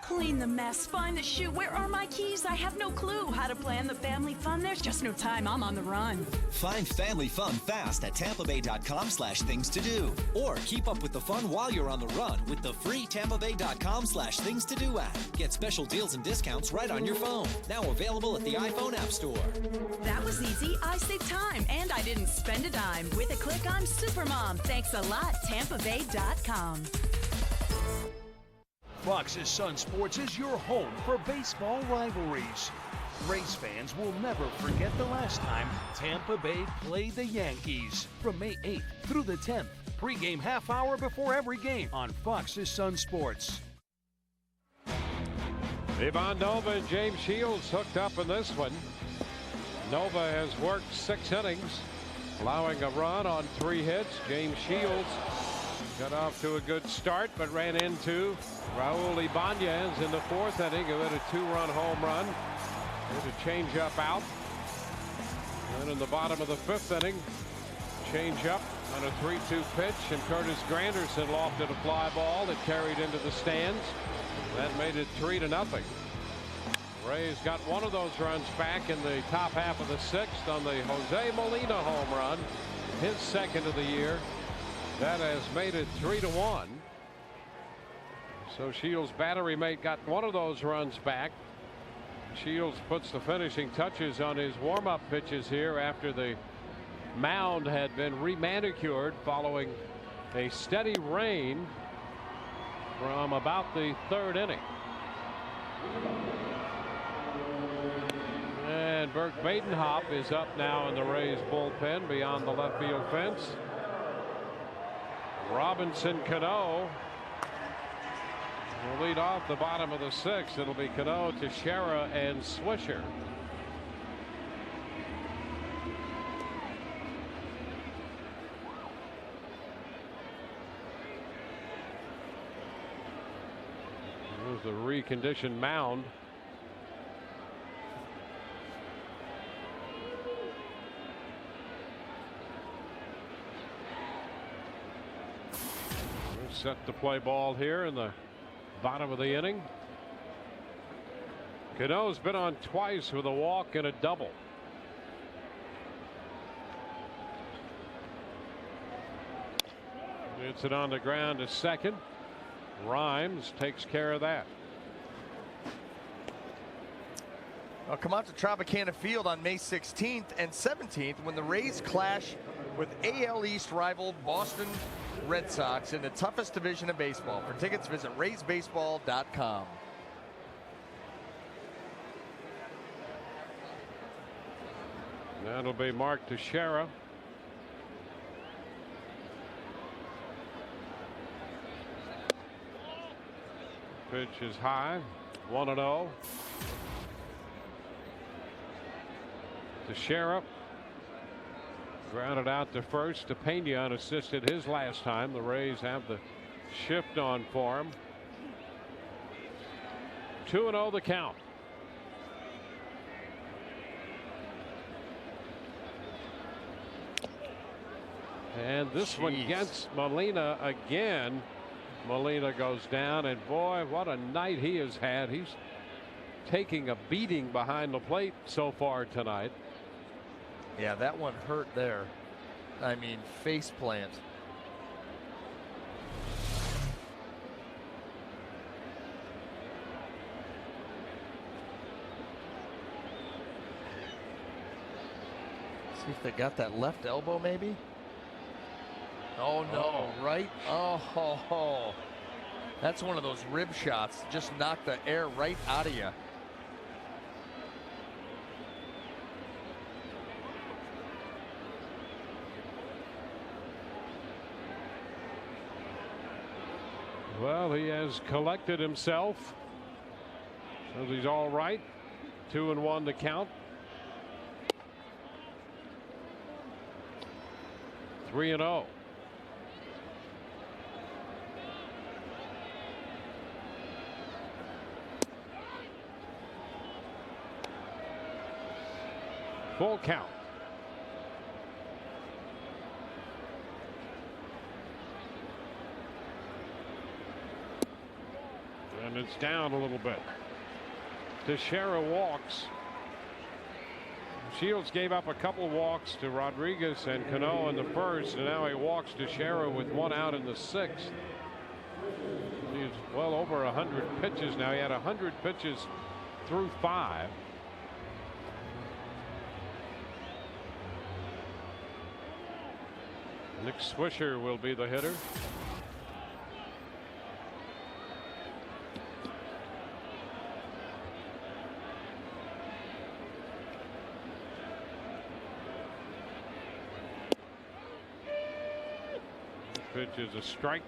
Clean the mess, find the shoe. Where are my keys? I have no clue how to plan the family fun. There's just no time. I'm on the run. Find family fun fast at tampabay.com/things to do. Or keep up with the fun while you're on the run with the free tampabay.com/things to do app. Get special deals and discounts right on your phone. Now available at the iPhone App Store. That was easy. I saved time and I didn't spend a dime. With a click, I'm Supermom. Thanks a lot, tampabay.com. Fox's Sun Sports is your home for baseball rivalries. Rays fans will never forget the last time Tampa Bay played the Yankees. From May 8th through the 10th, pregame half hour before every game on Fox's Sun Sports. Ivan Nova and James Shields hooked up in this one. Nova has worked 6 innings, allowing a run on 3 hits. James Shields got off to a good start, but ran into Raul Ibanez in the 4th inning, who hit a 2-run home run. There's a change-up out. And in the bottom of the 5th inning, change-up on a 3-2 pitch, and Curtis Granderson lofted a fly ball that carried into the stands. That made it 3-0. Rays got one of those runs back in the top half of the 6th on the Jose Molina home run, his 2nd of the year. That has made it 3-1. So Shields' battery mate got one of those runs back. Shields puts the finishing touches on his warm-up pitches here after the mound had been remanicured following a steady rain from about the 3rd inning. And Bert Badenhop is up now in the Rays bullpen beyond the left field fence. Robinson Cano will lead off the bottom of the 6th. It'll be Cano, Teixeira, and Swisher. There's the reconditioned mound. Set to play ball here in the bottom of the inning. Cano's been on twice with a walk and a double. It's it on the ground to second. Rhymes takes care of that. Well, come out to Tropicana Field on May 16th and 17th when the Rays clash with AL East rival Boston Red Sox in the toughest division of baseball. For tickets, visit RaysBaseball.com. That'll be Mark Teixeira. Pitch is high. 1-0. Teixeira grounded out to first. Pena unassisted his last time. The Rays have the shift on for him. 2-0 the count. And this one gets Molina again. Molina goes down, and boy, what a night he has had. He's taking a beating behind the plate so far tonight. Yeah, that one hurt there. I mean, face plant. See if they got that left elbow, maybe. Oh no, right? Oh, that's one of those rib shots. Just knocked the air right out of you. Well, he has collected himself. Says he's all right. 2-1 to count. 3-0. Full count. And it's down a little bit. Teixeira walks. Shields gave up a couple walks to Rodriguez and Cano in the first, and now he walks Teixeira with one out in the sixth. He's well over 100 pitches now. He had 100 pitches through 5. Nick Swisher will be the hitter. Pitch is a strike.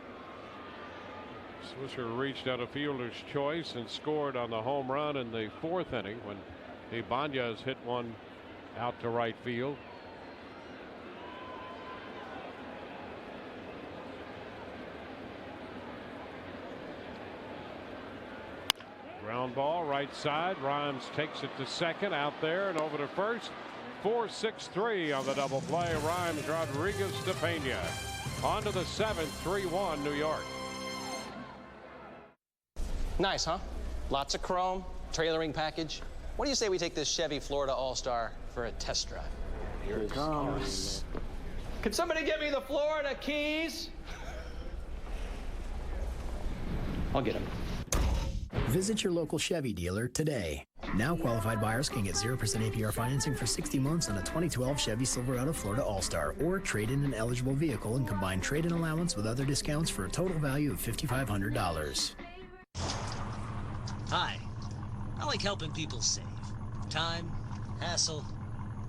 Swisher reached out a fielder's choice and scored on the home run in the 4th inning when Ibanez hit one out to right field. Ground ball right side. Rhymes takes it to second, out there and over to first. 4-6-3 on the double play. Rhymes, Rodriguez to Pena. On to the 7th, 3-1 New York. Nice, huh? Lots of chrome, trailering package. What do you say we take this Chevy Florida All-Star for a test drive? Here it comes. Could somebody get me the Florida keys? I'll get them. Visit your local Chevy dealer today. Now qualified buyers can get 0% APR financing for 60 months on a 2012 Chevy Silverado Florida All-Star, or trade in an eligible vehicle and combine trade-in allowance with other discounts for a total value of $5,500. Hi. I like helping people save. Time, hassle,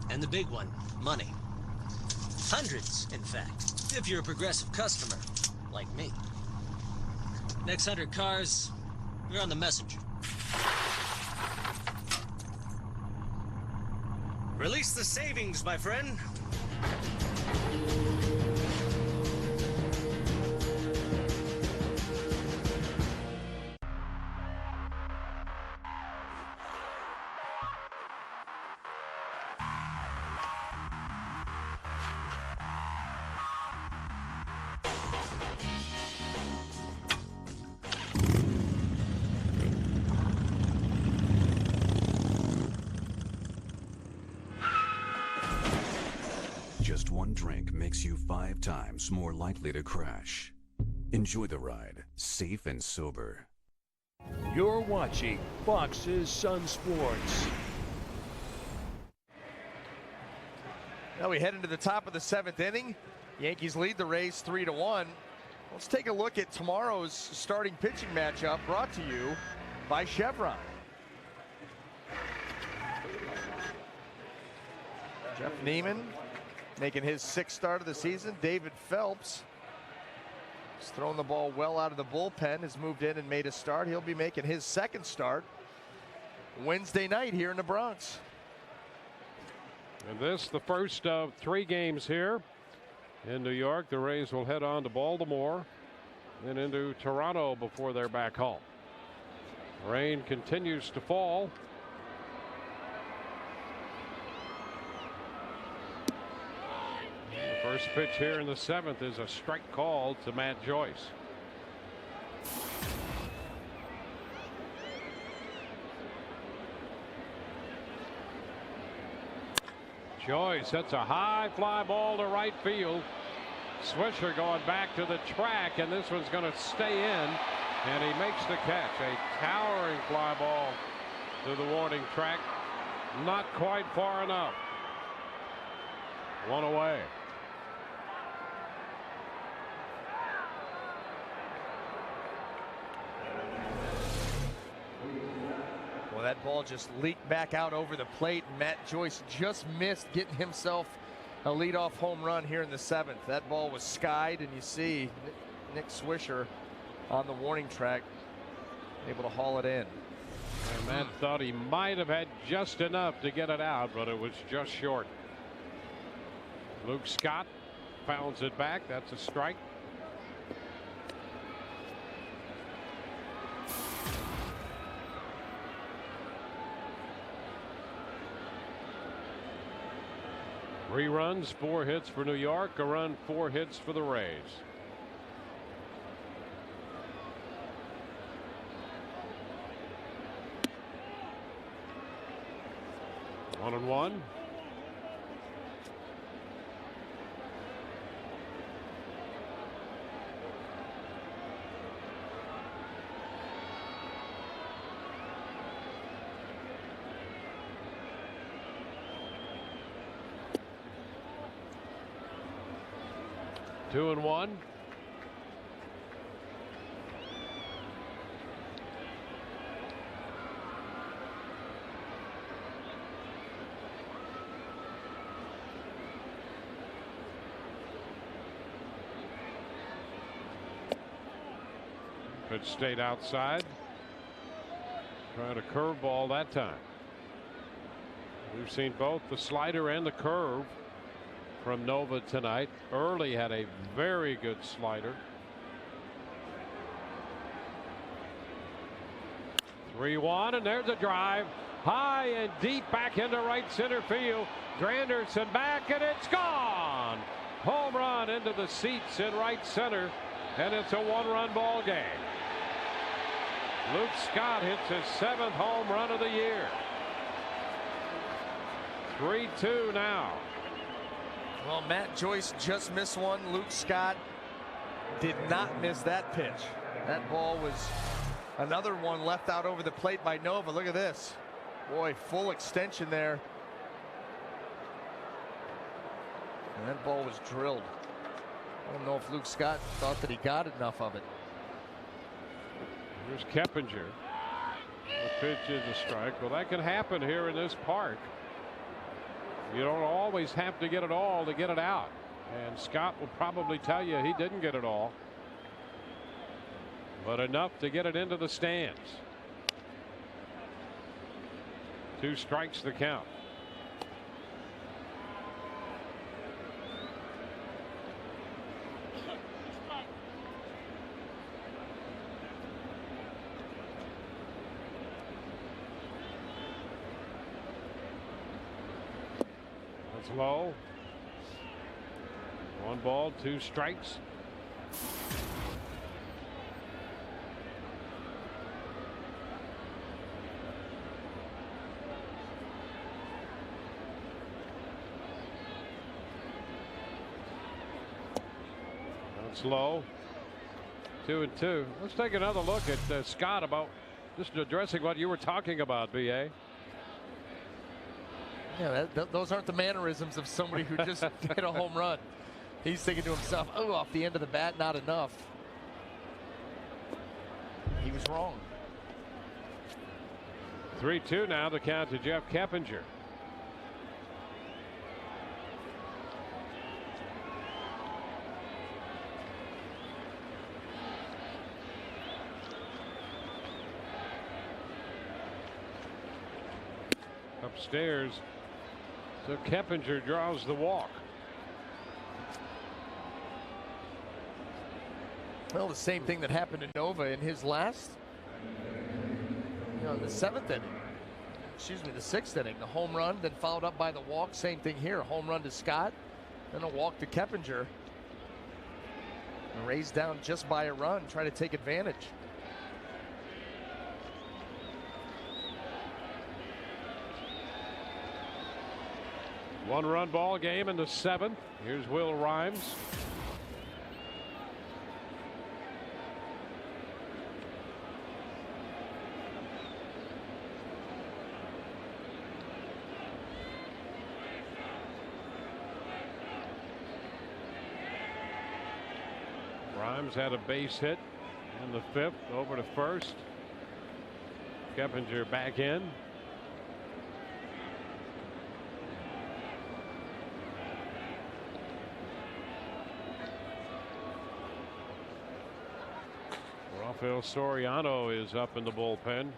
and the big one, money. Hundreds, in fact, if you're a Progressive customer, like me. Next 100 cars, you're on the messenger. Release the savings, my friend. Just one drink makes you 5 times more likely to crash. Enjoy the ride, safe and sober. You're watching Fox's Sun Sports. Now we head into the top of the 7th inning. Yankees lead the Rays 3-1. Let's take a look at tomorrow's starting pitching matchup, brought to you by Chevron. Jeff Neiman making his 6th start of the season. David Phelps has thrown the ball well out of the bullpen, has moved in and made a start. He'll be making his 2nd start Wednesday night here in the Bronx. And this, the first of 3 games here in New York. The Rays will head on to Baltimore and into Toronto before they're back home. Rain continues to fall. The first pitch here in the 7th is a strike call to Matt Joyce. Joyce hits a high fly ball to right field. Swisher going back to the track, and this one's going to stay in, and he makes the catch. A towering fly ball to the warning track. Not quite far enough. One away. Well, that ball just leaked back out over the plate. Matt Joyce just missed getting himself a leadoff home run here in the 7th. That ball was skied, and you see Nick Swisher on the warning track able to haul it in. And Matt thought he might have had just enough to get it out, but it was just short. Luke Scott fouls it back. That's a strike. Three runs, 4 hits for New York, a run, 4 hits for the Rays. One and one. Two and one. Pitch stayed outside. Trying a curveball that time. We've seen both the slider and the curve from Nova tonight. Early had a very good slider. 3-1, and there's a drive high and deep back into right center field. Granderson back, and it's gone. Home run into the seats in right center, and it's a 1-run ball game. Luke Scott hits his 7th home run of the year. 3-2 now. Well, Matt Joyce just missed one. Luke Scott did not miss that pitch. That ball was another one left out over the plate by Nova. Look at this. Boy, full extension there. And that ball was drilled. I don't know if Luke Scott thought that he got enough of it. Here's Keppinger. The pitch is a strike. Well, that can happen here in this park. You don't always have to get it all to get it out. And Scott will probably tell you he didn't get it all, but enough to get it into the stands. 2 strikes the count. Low. 1 ball, 2 strikes. That's low. 2-2. Let's take another look at Scott about just addressing what you were talking about, BA. Yeah, those aren't the mannerisms of somebody who just hit a home run. He's thinking to himself, oh, off the end of the bat, not enough. He was wrong. 3-2 now, the count to Jeff Keppinger. Upstairs. So Keppinger draws the walk. Well, the same thing that happened to Nova in his last, in the 7th inning. Excuse me, the 6th inning. The home run, then followed up by the walk. Same thing here. Home run to Scott, then a walk to Keppinger. The Rays down just by a run, trying to take advantage. One-run ball game in the 7th. Here's Will Rhymes. Rhymes had a base hit in the 5th over to first. Keppinger back in. Rafael Soriano is up in the bullpen.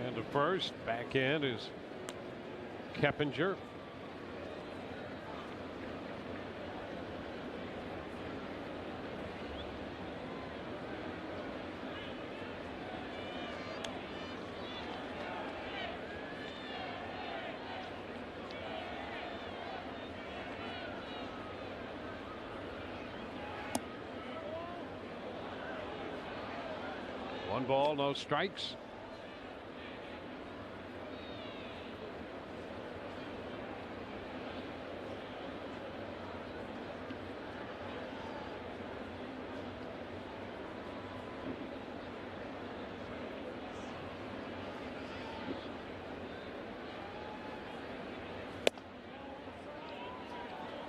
And the first back in is Keppinger. One ball, no strikes.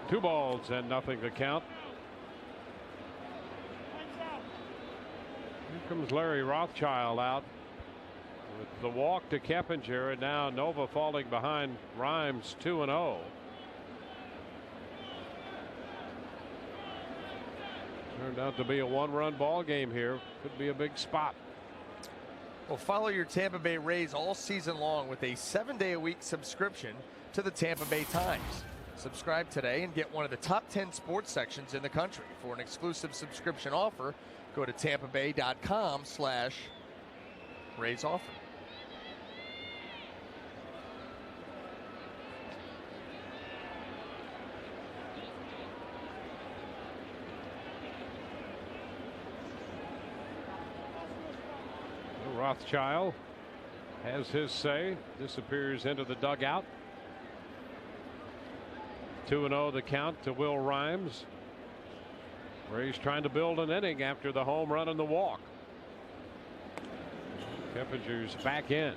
Two balls and nothing to count. Here comes Larry Rothschild out with the walk to Keppinger, and now Nova falling behind Rhymes 2-0. Turned out to be a one-run ball game here. Could be a big spot. Well, follow your Tampa Bay Rays all season long with a 7-day-a-week subscription to the Tampa Bay Times. Subscribe today and get one of the top 10 sports sections in the country. For an exclusive subscription offer, go to tampabay.com/Rays offer. Rothschild has his say, disappears into the dugout. 2-0 the count to Will Rhymes. Rays trying to build an inning after the home run and the walk. Keppinger's back in.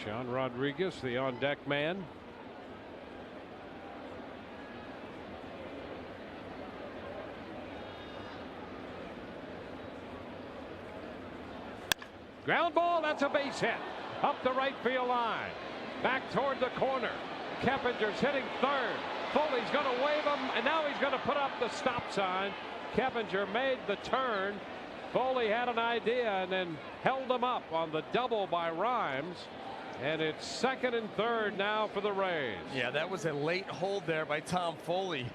Sean Rodriguez, the on deck man. Ground ball, that's a base hit. Up the right field line. Back toward the corner. Keppinger's hitting third. Foley's going to wave him, and now he's going to put up the stop sign. Keppinger made the turn. Foley had an idea and then held him up on the double by Rhymes. And it's second and third now for the Rays. Yeah, that was a late hold there by Tom Foley.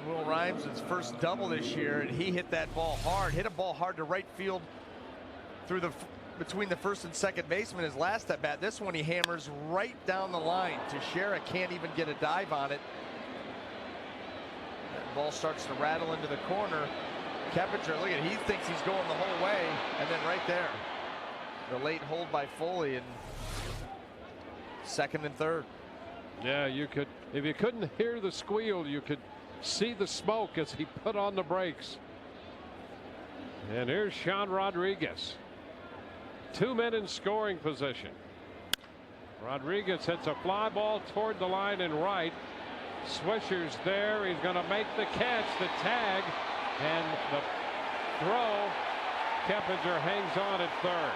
Will Rhymes' his first double this year, and he hit that ball hard. Hit a ball hard to right field through the between the first and second baseman his last at bat. This one he hammers right down the line. Teixeira can't even get a dive on it. That ball starts to rattle into the corner. Keppinger, look at it, he thinks he's going the whole way, and then right there, the late hold by Foley, and second and third. Yeah, you could, if you couldn't hear the squeal, you could see the smoke as he put on the brakes. And here's Sean Rodriguez. 2 men in scoring position. Rodriguez hits a fly ball toward the line and right. Swisher's there. He's going to make the catch, the tag, and the throw. Keppinger hangs on at third.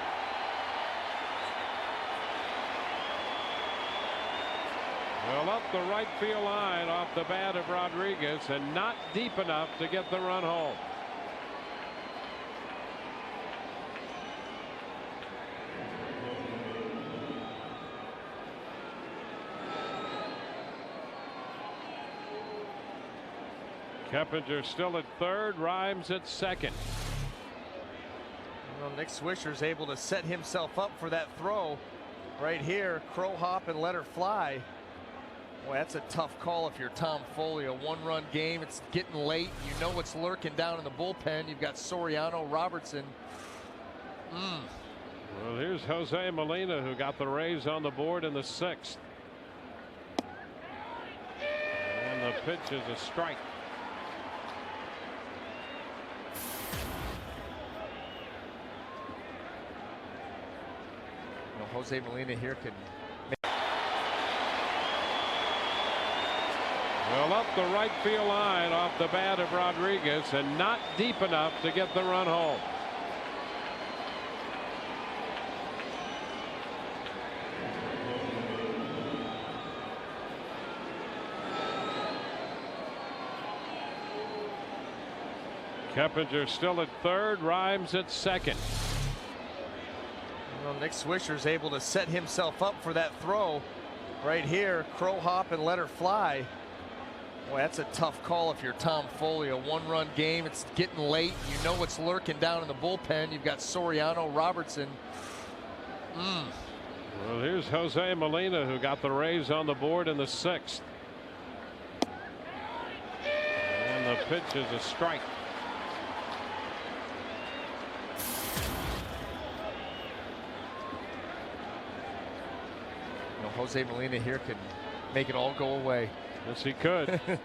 Well, up the right field line off the bat of Rodriguez, and not deep enough to get the run home. Keppinger still at third, Rhymes at second. Well, Nick Swisher's able to set himself up for that throw right here. Crow hop and let her fly. Boy, that's a tough call if you're Tom Foley. A one-run game. It's getting late. You know what's lurking down in the bullpen. You've got Soriano, Robertson. Well, here's Jose Molina, who got the Rays on the board in the 6th. And the pitch is a strike. You know, Jose Molina here can. Well, up the right field line off the bat of Rodriguez, and not deep enough to get the run home. Keppinger still at third, Rhymes at second. Well, Nick Swisher's able to set himself up for that throw right here. Crow hop and let her fly. Boy, that's a tough call if you're Tom Foley. A one-run game. It's getting late. You know what's lurking down in the bullpen. You've got Soriano, Robertson. Well, here's Jose Molina, who got the Rays on the board in the 6th. And the pitch is a strike. You know, Jose Molina here could make it all go away. Yes, he could. The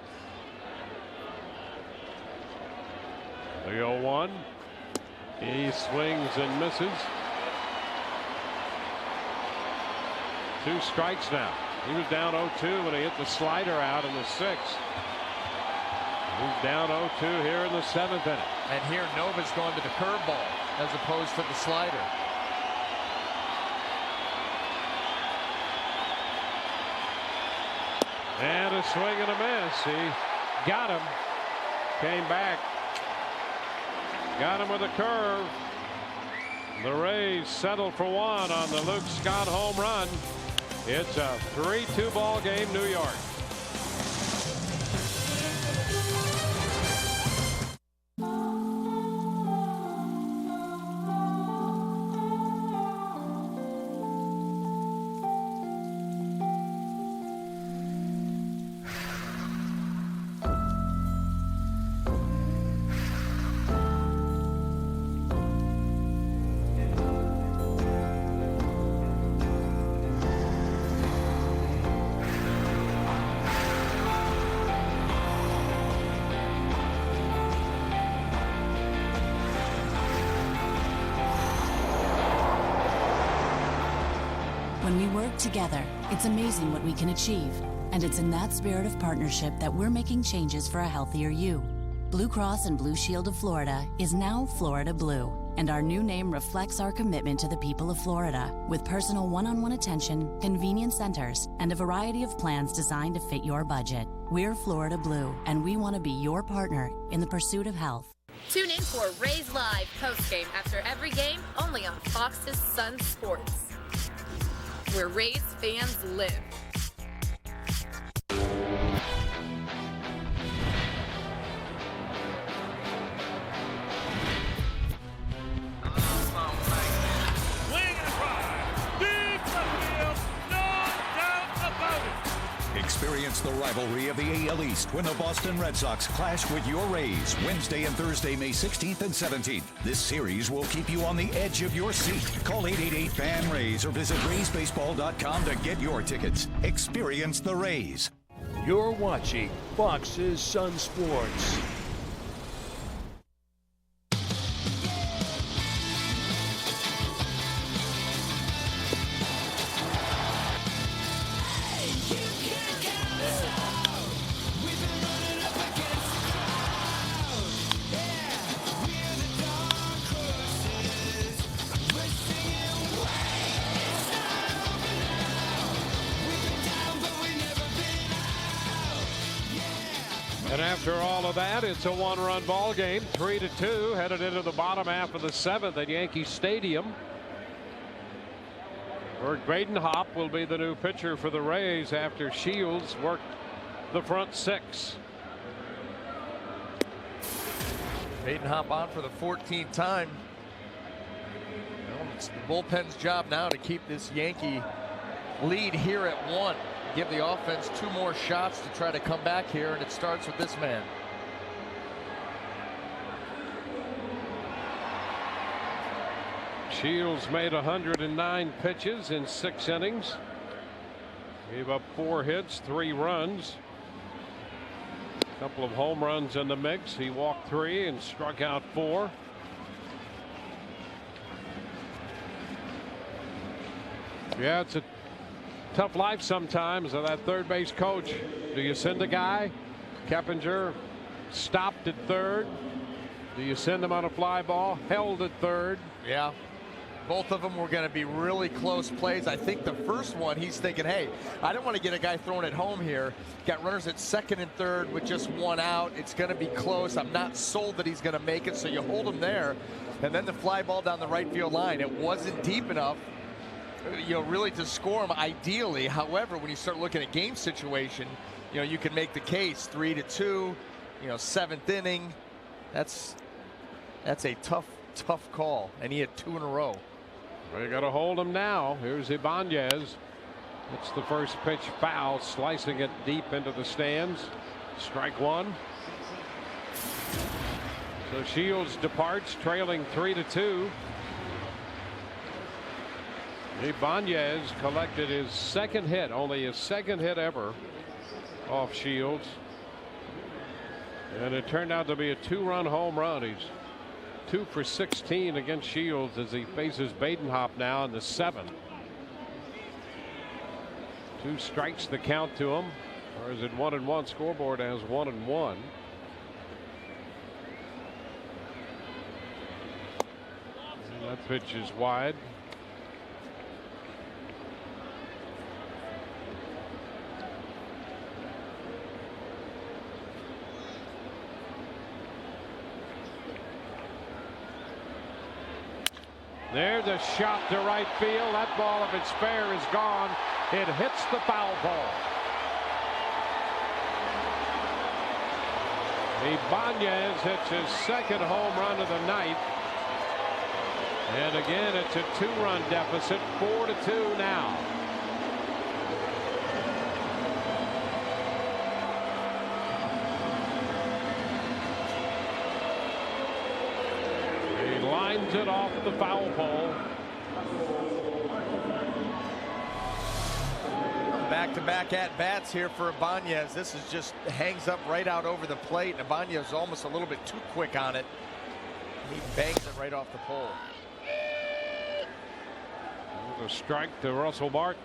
0-1. He swings and misses. 2 strikes now. He was down 0-2 when he hit the slider out in the 6th. He's down 0-2 here in the 7th inning. And here Nova's going to the curveball as opposed to the slider. And a swing and a miss. He got him. Came back. Got him with a curve. The Rays settled for one on the Luke Scott home run. It's a 3-2 ball game, New York. When we work together, it's amazing what we can achieve. And it's in that spirit of partnership that we're making changes for a healthier you. Blue Cross and Blue Shield of Florida is now Florida Blue. And our new name reflects our commitment to the people of Florida, with personal one-on-one attention, convenient centers, and a variety of plans designed to fit your budget. We're Florida Blue, and we want to be your partner in the pursuit of health. Tune in for Rays Live postgame after every game, only on Fox's Sun Sports, where Rays fans live. Experience the rivalry of the AL East when the Boston Red Sox clash with your Rays Wednesday and Thursday, May 16th and 17th. This series will keep you on the edge of your seat. Call 888-FAN-RAYS or visit RaysBaseball.com to get your tickets. Experience the Rays. You're watching Fox's Sun Sports. And after all of that, it's a one-run ball game, 3-2, headed into the bottom half of the 7th at Yankee Stadium. Braden Hopp will be the new pitcher for the Rays after Shields worked the front 6. Braden Hopp on for the 14th time. Well, it's the bullpen's job now to keep this Yankee lead here at 1. give the offense 2 more shots to try to come back here, and it starts with this man. Shields made 109 pitches in 6 innings. Gave up 4 hits, 3 runs. A couple of home runs in the mix. He walked 3 and struck out 4. Yeah, it's a tough life sometimes of that third base coach. Do you send a guy? Keppinger stopped at third. Do you send him on a fly ball? Held at third. Yeah. Both of them were going to be really close plays. I think the first one, he's thinking, hey, I don't want to get a guy thrown at home here. Got runners at second and third with just 1 out. It's going to be close. I'm not sold that he's going to make it, so you hold him there. And then the fly ball down the right field line. It wasn't deep enough, really to score him ideally. However, when you start looking at game situation, you can make the case 3-2, 7th inning. That's a tough call, and he had 2 in a row. Well, you got to hold him now. Here's Ibanez. It's the first pitch foul, slicing it deep into the stands. Strike 1. So Shields departs, trailing 3-2. Ibanez collected his 2nd hit, only his 2nd hit ever off Shields. And it turned out to be a 2-run home run. He's 2 for 16 against Shields as he faces Badenhop now in the 7th. 2 strikes the count to him. Or is it 1-1? Scoreboard has 1-1. And that pitch is wide. There's a shot to right field. That ball, if it's fair, is gone. It hits the foul pole. Ibanez hits his 2nd home run of the night. And again, it's a 2-run deficit, 4-2 now. Lines it off the foul pole. Back-to-back at-bats here for Ibanez. This is just hangs up right out over the plate. And Ibanez is almost a little bit too quick on it. He bangs it right off the pole. A strike to Russell Martin.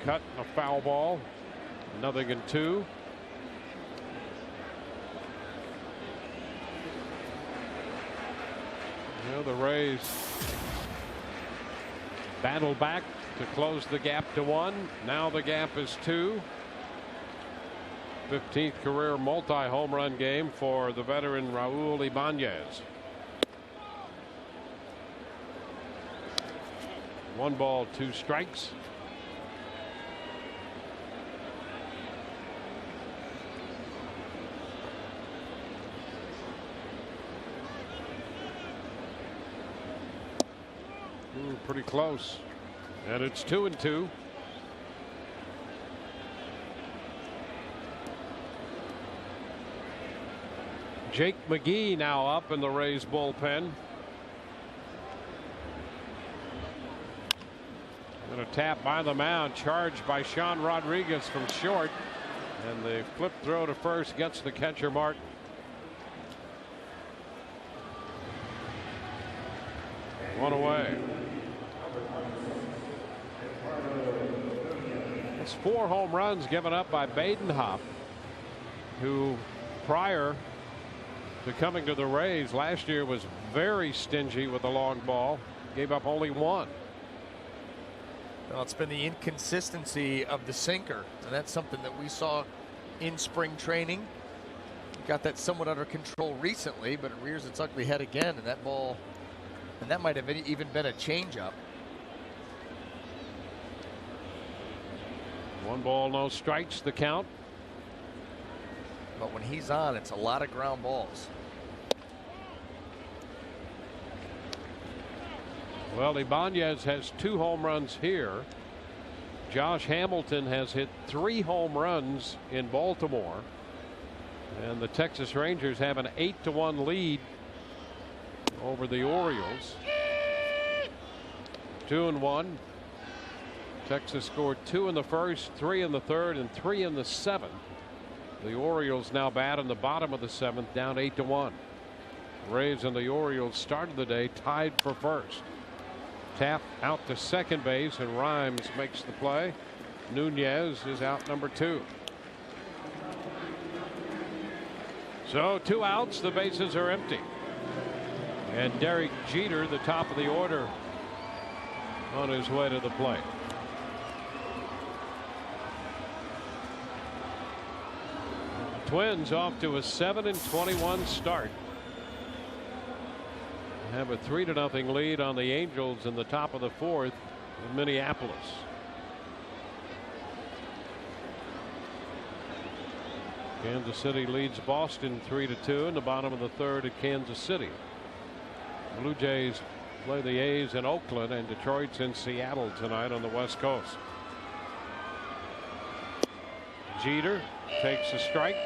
Cut, a foul ball. 0-2. The Rays battle back to close the gap to 1. Now the gap is 2. 15th career multi-home run game for the veteran Raul Ibanez. 1 ball, 2 strikes. Pretty close, and it's 2-2. Jake McGee now up in the Rays bullpen. And a tap by the mound, charged by Sean Rodriguez from short, and the flip throw to first gets the catcher Martin. One away. It's 4 home runs given up by Badenhop, who prior to coming to the Rays last year was very stingy with the long ball. Gave up only 1. Well, it's been the inconsistency of the sinker, and that's something that we saw in spring training. Got that somewhat under control recently, but it rears its ugly head again, and that ball, and that might have even been a changeup. 1 ball, no strikes, the count. but when he's on, it's a lot of ground balls. Well, Ibanez has 2 home runs here. Josh Hamilton has hit 3 home runs in Baltimore. And the Texas Rangers have an 8-1 lead over the Orioles. 2-1. Texas scored 2 in the first, 3 in the third, and 3 in the seventh. The Orioles now bat in the bottom of the seventh, down 8-1. Rays and the Orioles started the day tied for first. Tap out to second base, and Rhymes makes the play. Nunez is out number 2. So 2 outs, the bases are empty. And Derek Jeter, the top of the order, on his way to the plate. Twins off to a 7-21 start. Have a 3-0 lead on the Angels in the top of the 4th in Minneapolis. Kansas City leads Boston 3-2 in the bottom of the 3rd at Kansas City. Blue Jays play the A's in Oakland, and Detroit's in Seattle tonight on the West Coast. Jeter takes a strike.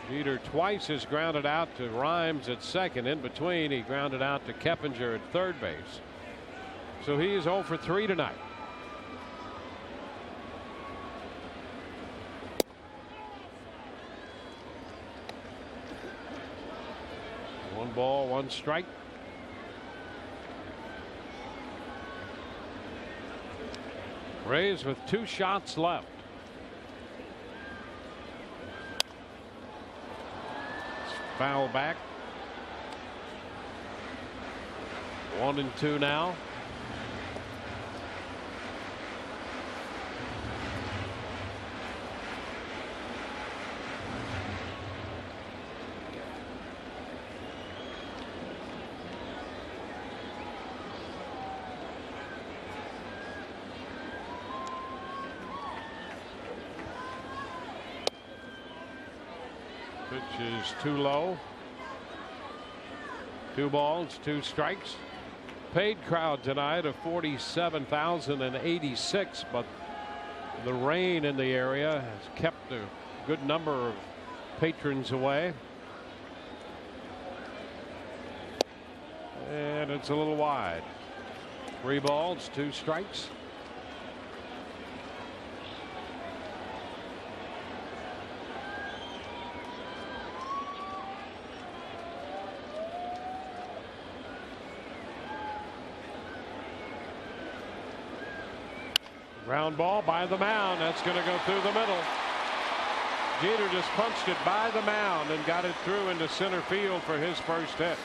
Jeter twice has grounded out to Rhymes at second. In between, he grounded out to Keppinger at third base. So he is 0 for 3 tonight. One ball, one strike. Rays with 2 shots left. Foul back. 1-2 now. Pitch is too low. 2 balls, 2 strikes. Paid crowd tonight of 47,086, but the rain in the area has kept a good number of patrons away. And it's a little wide. 3 balls, 2 strikes. Ground ball by the mound. That's going to go through the middle. Jeter just punched it by the mound and got it through into center field for his first hit.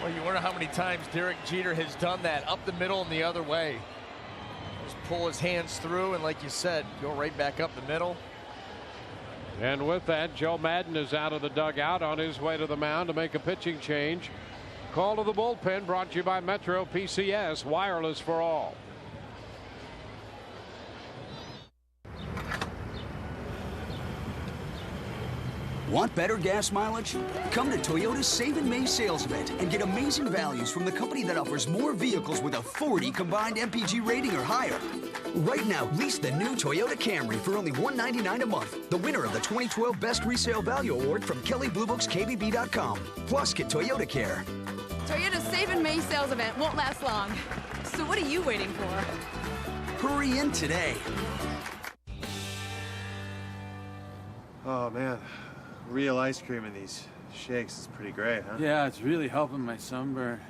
Well, you wonder how many times Derek Jeter has done that, up the middle and the other way. Just pull his hands through and, like you said, go right back up the middle. And with that, Joe Madden is out of the dugout on his way to the mound to make a pitching change. Call to the bullpen brought to you by Metro PCS, wireless for all. Want better gas mileage? Come to Toyota's Save in May sales event and get amazing values from the company that offers more vehicles with a 40 combined MPG rating or higher. Right now, lease the new Toyota Camry for only $199 a month, the winner of the 2012 Best Resale Value Award from Kelley Blue Book's KBB.com. Plus, get Toyota Care. Toyota's Save in May sales event won't last long. So what are you waiting for? Hurry in today. Oh, man. Real ice cream in these shakes is pretty great, huh? Yeah, it's really helping my sunburn.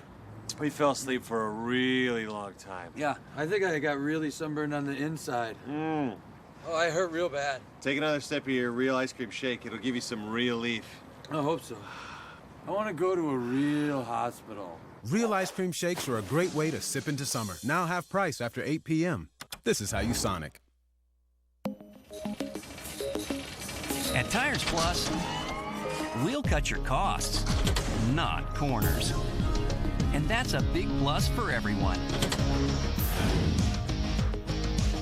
We fell asleep for a really long time. Yeah, I think I got really sunburned on the inside. Oh, I hurt real bad. Take another sip of your real ice cream shake. It'll give you some relief. I hope so. I want to go to a real hospital. Real ice cream shakes are a great way to sip into summer. Now half price after 8 p.m. This is how you Sonic. At Tires Plus, we'll cut your costs, not corners. And that's a big plus for everyone.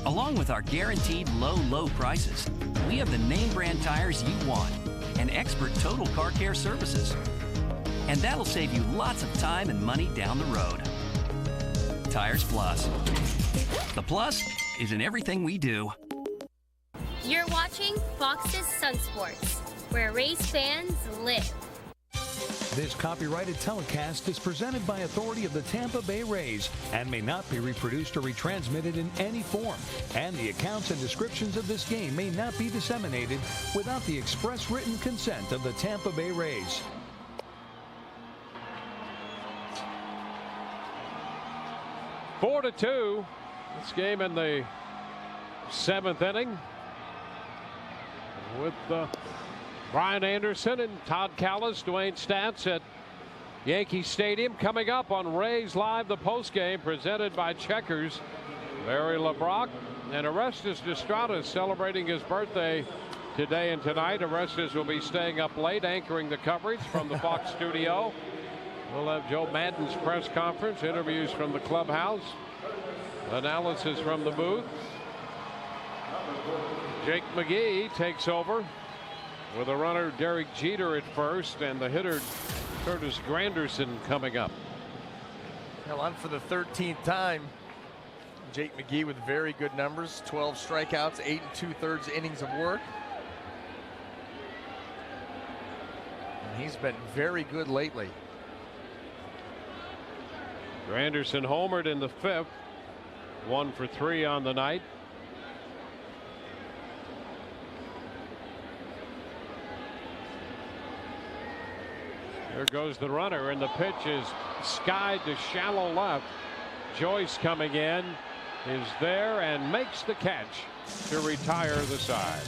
Along with our guaranteed low prices, we have the name brand tires you want and expert total car care services. And that'll save you lots of time and money down the road. Tires Plus. The plus is in everything we do. You're watching Fox's Sun Sports, where Rays fans live. This copyrighted telecast is presented by authority of the Tampa Bay Rays and may not be reproduced or retransmitted in any form. And the accounts and descriptions of this game may not be disseminated without the express written consent of the Tampa Bay Rays. Four to 2. This game in the 7th inning with Brian Anderson and Todd Callis, Dwayne Statz at Yankee Stadium. Coming up on Rays Live, the postgame presented by Checkers. Barry LeBrock and Orestes Destrada celebrating his birthday today and tonight. Orestes will be staying up late anchoring the coverage from the Fox studio. We'll have Joe Maddon's press conference, interviews from the clubhouse, analysis from the booth. Jake McGee takes over with a runner Derek Jeter at first and the hitter Curtis Granderson coming up. Well, on for the 13th time. Jake McGee with very good numbers, 12 strikeouts, 8 2/3 innings of work. And he's been very good lately. Granderson homered in the 5th, 1 for 3 on the night. There goes the runner, and the pitch is skied to shallow left. Joyce coming in is there and makes the catch to retire the side.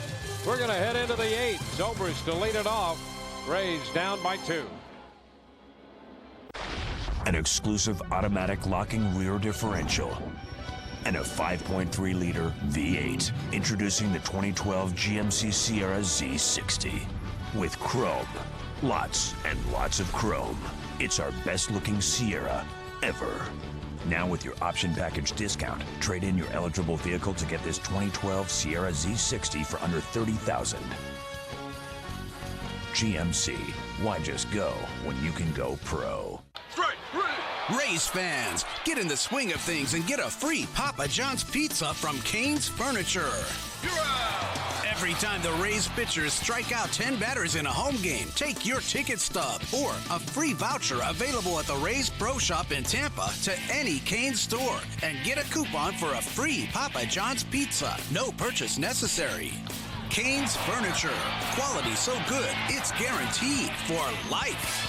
We're going to head into the 8th. Zobrist to lead it off. Rays down by 2. An exclusive automatic locking rear differential and a 5.3-liter V8. Introducing the 2012 GMC Sierra Z60 with chrome. Lots and lots of chrome. It's our best looking Sierra ever. Now with your option package discount, trade in your eligible vehicle to get this 2012 Sierra Z60 for under $30,000. GMC, why just go when you can go pro? Rays fans, get in the swing of things and get a free Papa John's pizza from Cane's Furniture. Every time the Rays pitchers strike out 10 batters in a home game, take your ticket stub or a free voucher available at the Rays Pro Shop in Tampa to any Cane's store and get a coupon for a free Papa John's pizza. No purchase necessary. Cane's Furniture. Quality so good, it's guaranteed for life.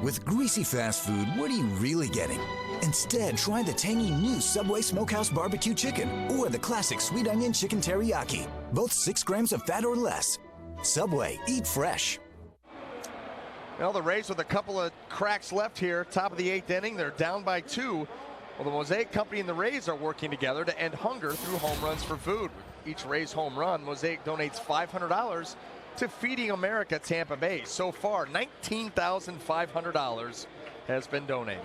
With greasy fast food, what are you really getting? Instead, try the tangy new Subway Smokehouse Barbecue Chicken or the classic Sweet Onion Chicken Teriyaki. Both 6 grams of fat or less. Subway, eat fresh. Well, the Rays with a couple of cracks left here, top of the 8th inning. They're down by 2. Well, the Mosaic Company and the Rays are working together to end hunger through home runs for food. Each Rays home run, Mosaic donates $500 to Feeding America Tampa Bay. So far, $19,500 has been donated.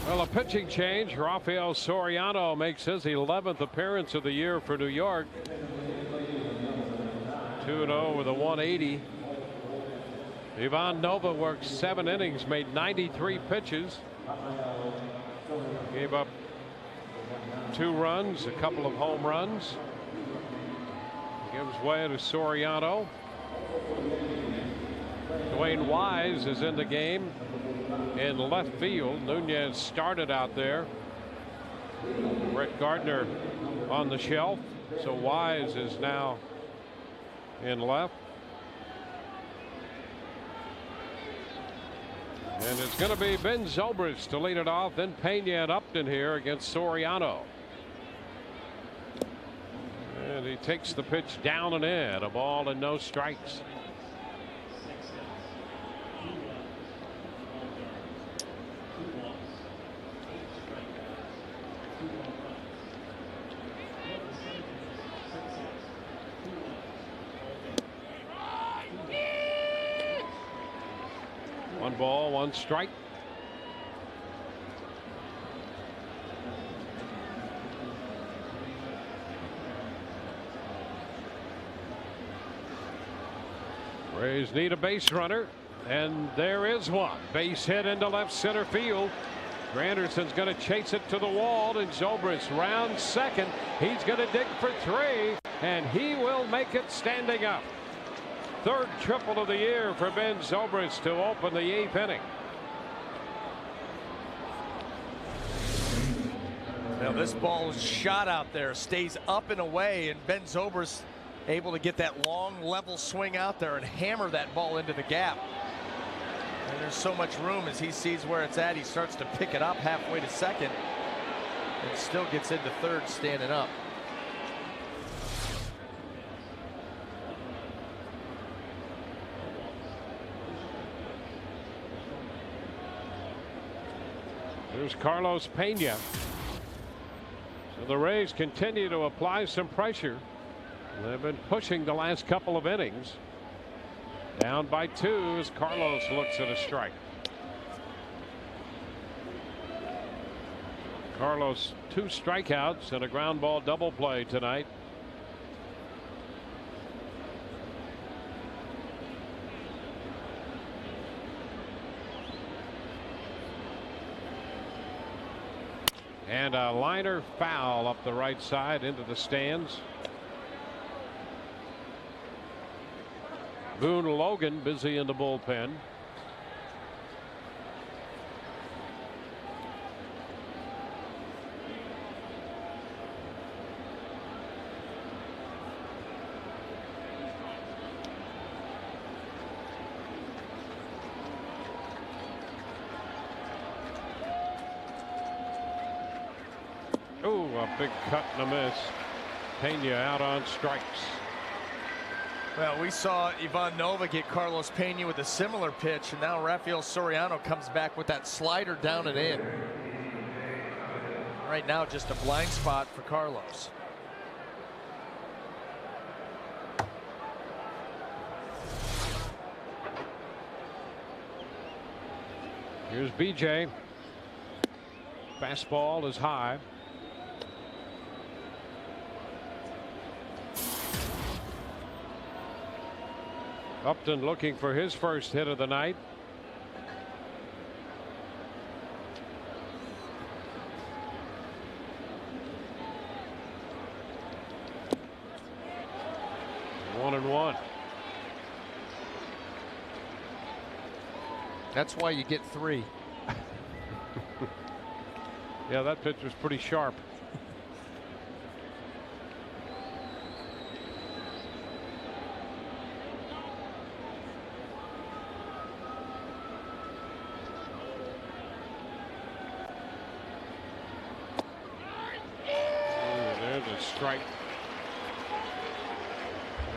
Well, a pitching change. Rafael Soriano makes his 11th appearance of the year for New York. 2-0 with a 180. Ivan Nova worked 7 innings, made 93 pitches. Gave up 2 runs, a couple of home runs. Gives way to Soriano. Dwayne Wise is in the game in left field. Nunez started out there. Brett Gardner on the shelf. So Wise is now in left. And it's going to be Ben Zobrist to lead it off. Then Pena and Upton here against Soriano. And he takes the pitch down and in. A ball and no strikes. 1 ball, 1 strike. Rays need a base runner, and there is one. Base hit into left center field. Granderson's going to chase it to the wall, and Zobrist rounds second. He's going to dig for 3, and he will make it standing up. 3rd triple of the year for Ben Zobrist to open the 8th inning. Now this ball is shot out there, stays up and away, and Ben Zobrist able to get that long level swing out there and hammer that ball into the gap. And there's so much room as he sees where it's at. He starts to pick it up halfway to second and still gets into 3rd standing up. There's Carlos Pena. So the Rays continue to apply some pressure. They've been pushing the last couple of innings. Down by 2 as Carlos looks at a strike. Carlos 2 strikeouts and a ground ball double play tonight. And a liner foul up the right side into the stands. Boone Logan busy in the bullpen. Oh, a big cut and a miss. Pena out on strikes. Well, we saw Ivan Nova get Carlos Pena with a similar pitch, and now Rafael Soriano comes back with that slider down and in. Right now, just a blind spot for Carlos. Here's BJ. Fastball is high. Upton looking for his first hit of the night. One and one. That's why you get 3. Yeah, that pitch was pretty sharp. Strike.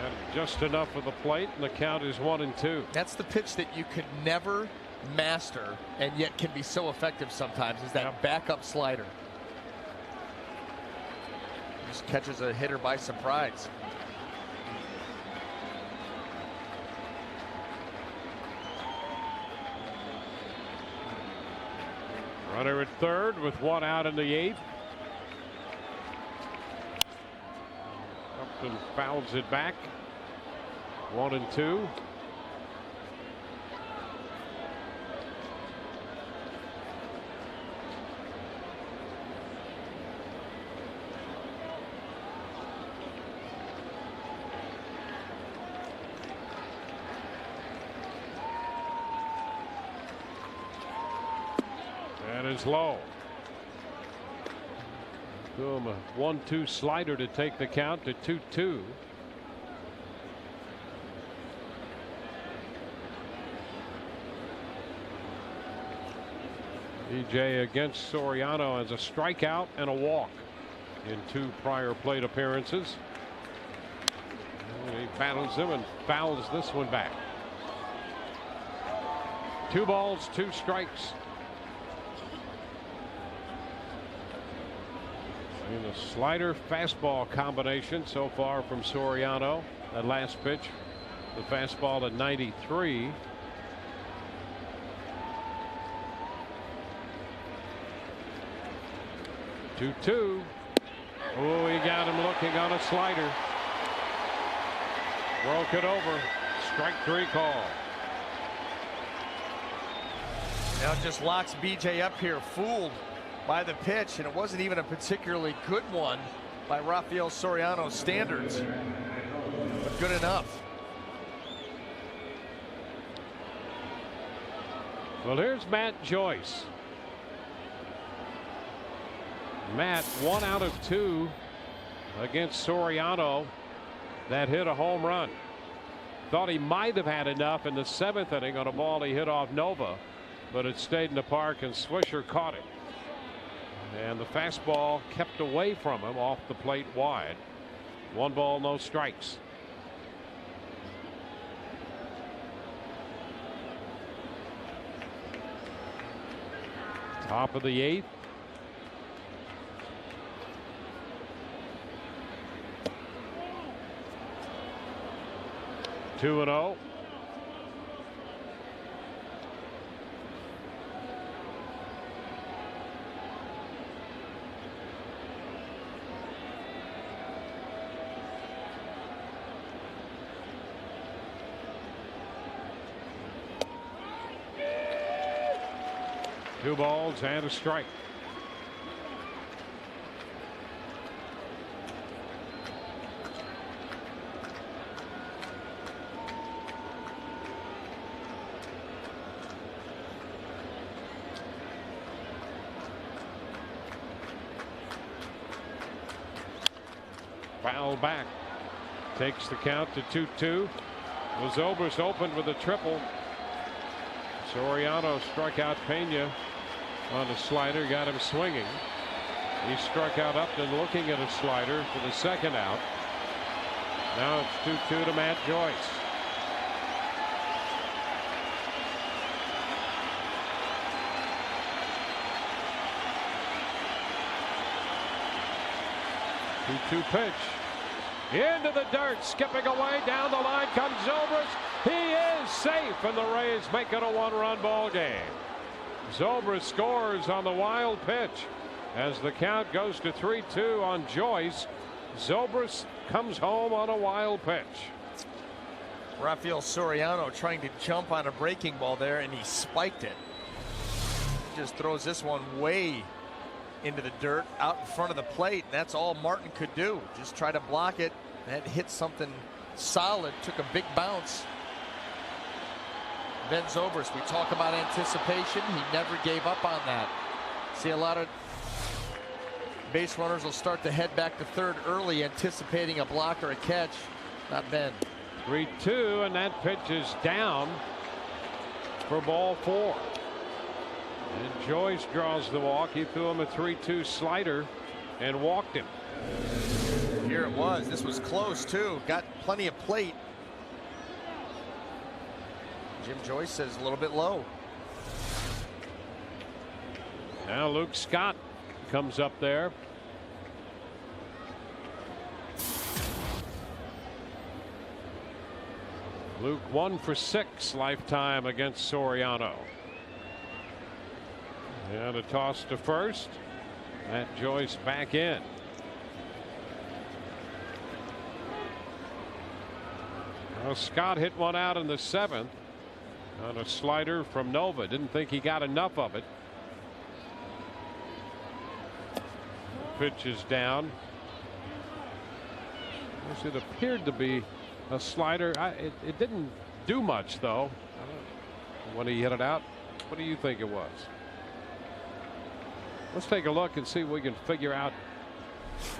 And just enough of the plate, and the count is 1-2. That's the pitch that you could never master and yet can be so effective sometimes, is that backup slider. Just catches a hitter by surprise. Runner at third with 1 out in the 8th. Upton fouls it back. 1-2. That is low. Boom, a 1-2 slider to take the count to 2-2. EJ against Soriano as a strikeout and a walk in 2 prior plate appearances. And he battles him and fouls this one back. 2 balls, 2 strikes. In the slider fastball combination so far from Soriano. That last pitch, the fastball at 93. 2-2. Oh, he got him looking on a slider. Broke it over. Strike 3 call. Now just locks BJ up here, fooled by the pitch, and it wasn't even a particularly good one by Rafael Soriano's standards, but good enough. Well, here's Matt Joyce. Matt 1 out of 2 against Soriano that hit a home run. Thought he might have had enough in the 7th inning on a ball he hit off Nova, but it stayed in the park and Swisher caught it. And the fastball kept away from him off the plate wide. 1 ball, no strikes. Top of the 8th. Two and 0. Two balls and a strike. Foul back. Takes the count to 2-2. Zobrist opened with a triple. Soriano struck out Pena on a slider, got him swinging. He struck out Upton looking at a slider for the 2nd out. Now it's 2-2 to Matt Joyce. Two pitch into the dirt, skipping away down the line comes Zobrist. He is safe, and the Rays make it a 1-run ball game. Zobrist scores on the wild pitch as the count goes to 3-2 on Joyce. Zobrist comes home on a wild pitch. Rafael Soriano trying to jump on a breaking ball there, and he spiked it. Just throws this one way into the dirt out in front of the plate. That's all Martin could do. Just try to block it. That hit something solid. Took a big bounce. Ben Zobrist, we talk about anticipation. He never gave up on that. See, a lot of base runners will start to head back to third early, anticipating a block or a catch. Not Ben. 3-2, and that pitch is down for ball 4. And Joyce draws the walk. He threw him a 3-2 slider and walked him. Here it was. This was close too. Got plenty of plate. Jim Joyce says a little bit low. Now Luke Scott comes up there. Luke 1 for 6 lifetime against Soriano. And a toss to first. Matt Joyce back in. Well, Scott hit one out in the 7th on a slider from Nova. Didn't think he got enough of it. The pitch is down. It appeared to be a slider. It didn't do much though when he hit it out. What do you think it was? Let's take a look and see if we can figure out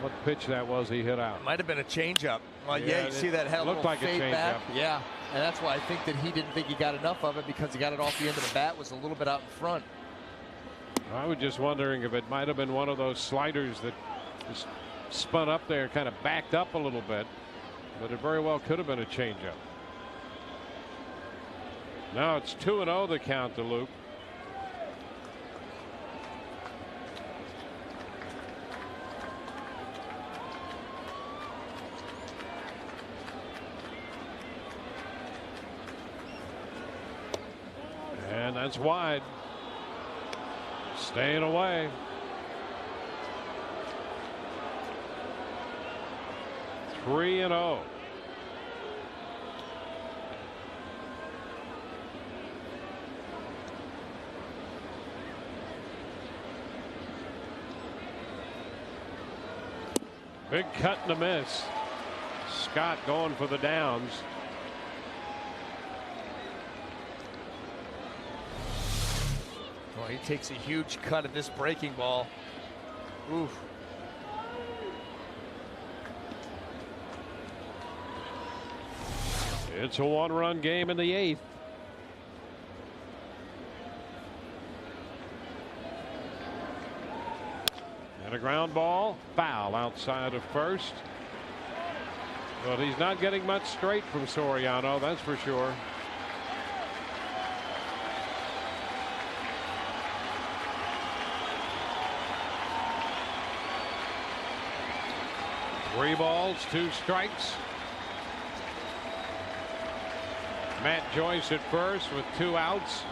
what pitch that was he hit out. Might have been a changeup. Well, yeah, you see that had a looked little like fade a back. changeup. Yeah, and that's why I think that he didn't think he got enough of it, because he got it off the end of the bat, was a little bit out in front. I was just wondering if it might have been one of those sliders that just spun up there and kind of backed up a little bit, but it very well could have been a changeup. Now it's 2-0 the count to Luke. And that's wide. Staying away. 3-0. Big cut and a miss. Scott going for the downs. Well, he takes a huge cut at this breaking ball. Oof. It's a 1-run game in the 8th. And a ground ball, foul outside of first. But he's not getting much straight from Soriano, that's for sure. Three balls, 2 strikes. Matt Joyce at first with 2 outs.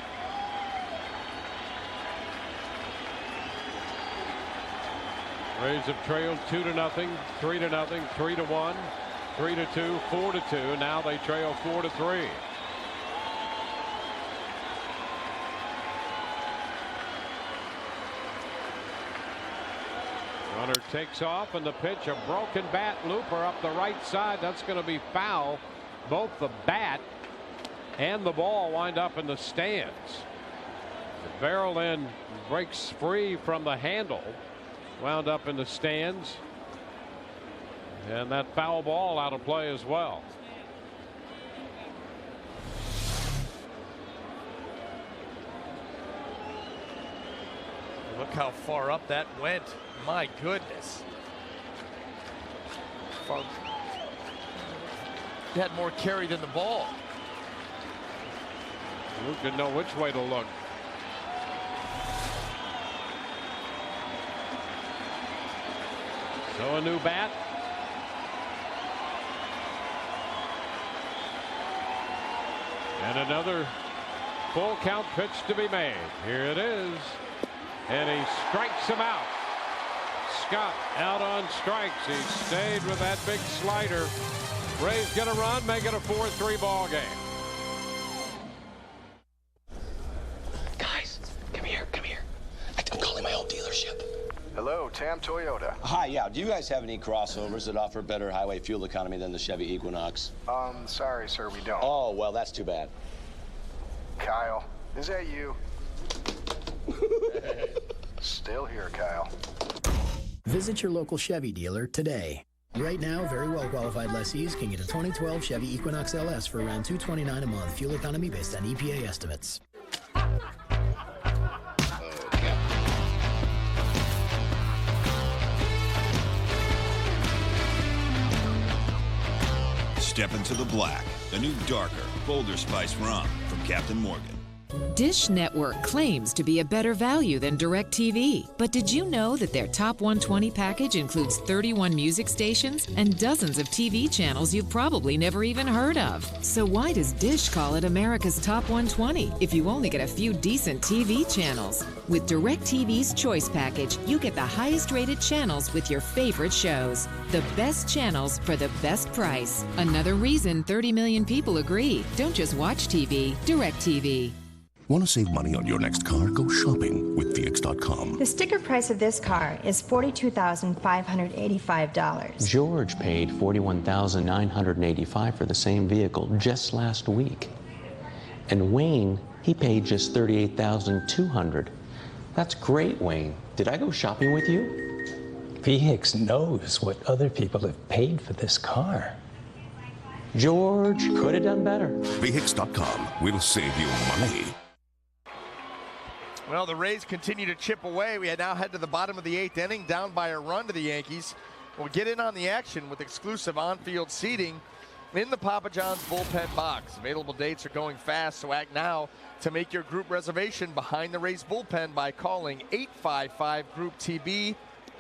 Rays have trailed 2-0, 3-0, 3-1, 3-2, 4-2. Now they trail 4-3. Runner takes off, and the pitch, a broken bat looper up the right side. That's going to be foul. Both the bat and the ball wind up in the stands. The barrel end breaks free from the handle, wound up in the stands, and that foul ball out of play as well. Look how far up that went. My goodness. He had more carry than the ball. Luke didn't know which way to look. So a new bat. And another full count pitch to be made. Here it is. And he strikes him out. Scott out on strikes. He stayed with that big slider. Rays get a run, make it a 4-3 ball game. Guys, come here. I'm calling my old dealership. Hello, Tam Toyota. Hi, yeah. Do you guys have any crossovers that offer better highway fuel economy than the Chevy Equinox? Sorry, sir, we don't. Oh, well, that's too bad. Kyle, is that you? Still here, Kyle. Visit your local Chevy dealer today. Right now, very well qualified lessees can get a 2012 Chevy Equinox LS for around $229 a month, fuel economy based on EPA estimates. Step into the black, the new darker, bolder spice rum from Captain Morgan. Dish Network claims to be a better value than DirecTV. But did you know that their Top 120 package includes 31 music stations and dozens of TV channels you've probably never even heard of? So why does Dish call it America's Top 120 if you only get a few decent TV channels? With DirecTV's Choice Package, you get the highest rated channels with your favorite shows. The best channels for the best price. Another reason 30 million people agree. Don't just watch TV, DirecTV. Want to save money on your next car? Go shopping with VX.com. The sticker price of this car is $42,585. George paid $41,985 for the same vehicle just last week. And Wayne, he paid just $38,200. That's great, Wayne. Did I go shopping with you? VX knows what other people have paid for this car. George could have done better. VX.com will save you money. Well, the Rays continue to chip away. We now head to the bottom of the 8th inning, down by a run to the Yankees. We'll get in on the action with exclusive on-field seating in the Papa John's bullpen box. Available dates are going fast, so act now to make your group reservation behind the Rays bullpen by calling 855-GROUP-TB,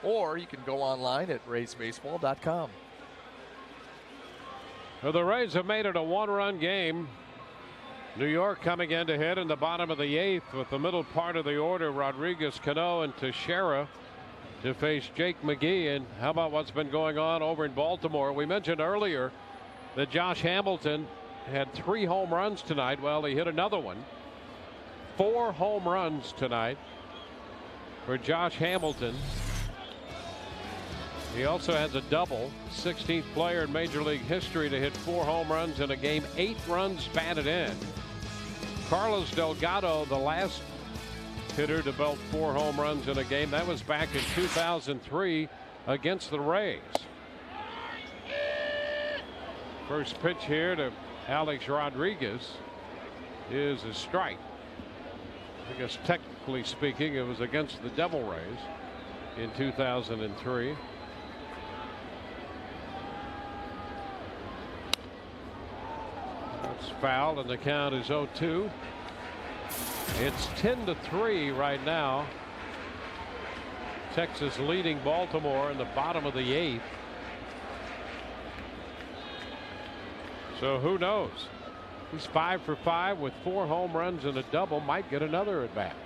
or you can go online at raysbaseball.com. Well, the Rays have made it a 1-run game. New York coming in to hit in the bottom of the 8th with the middle part of the order, Rodriguez, Cano, and Teixeira. to face Jake McGee. And how about what's been going on over in Baltimore? We mentioned earlier that Josh Hamilton had 3 home runs tonight. Well, he hit another one. 4 home runs tonight for Josh Hamilton. He also has a double, 16th player in Major League history to hit 4 home runs in a game, 8 runs batted in. Carlos Delgado, the last hitter to belt 4 home runs in a game. That was back in 2003 against the Rays. First pitch here to Alex Rodriguez is a strike. I guess technically speaking, it was against the Devil Rays in 2003. That's foul, and the count is 0-2. It's 10-3 right now. Texas leading Baltimore in the bottom of the 8th. So who knows? He's 5 for 5 with 4 home runs and a double. Might get another at bat.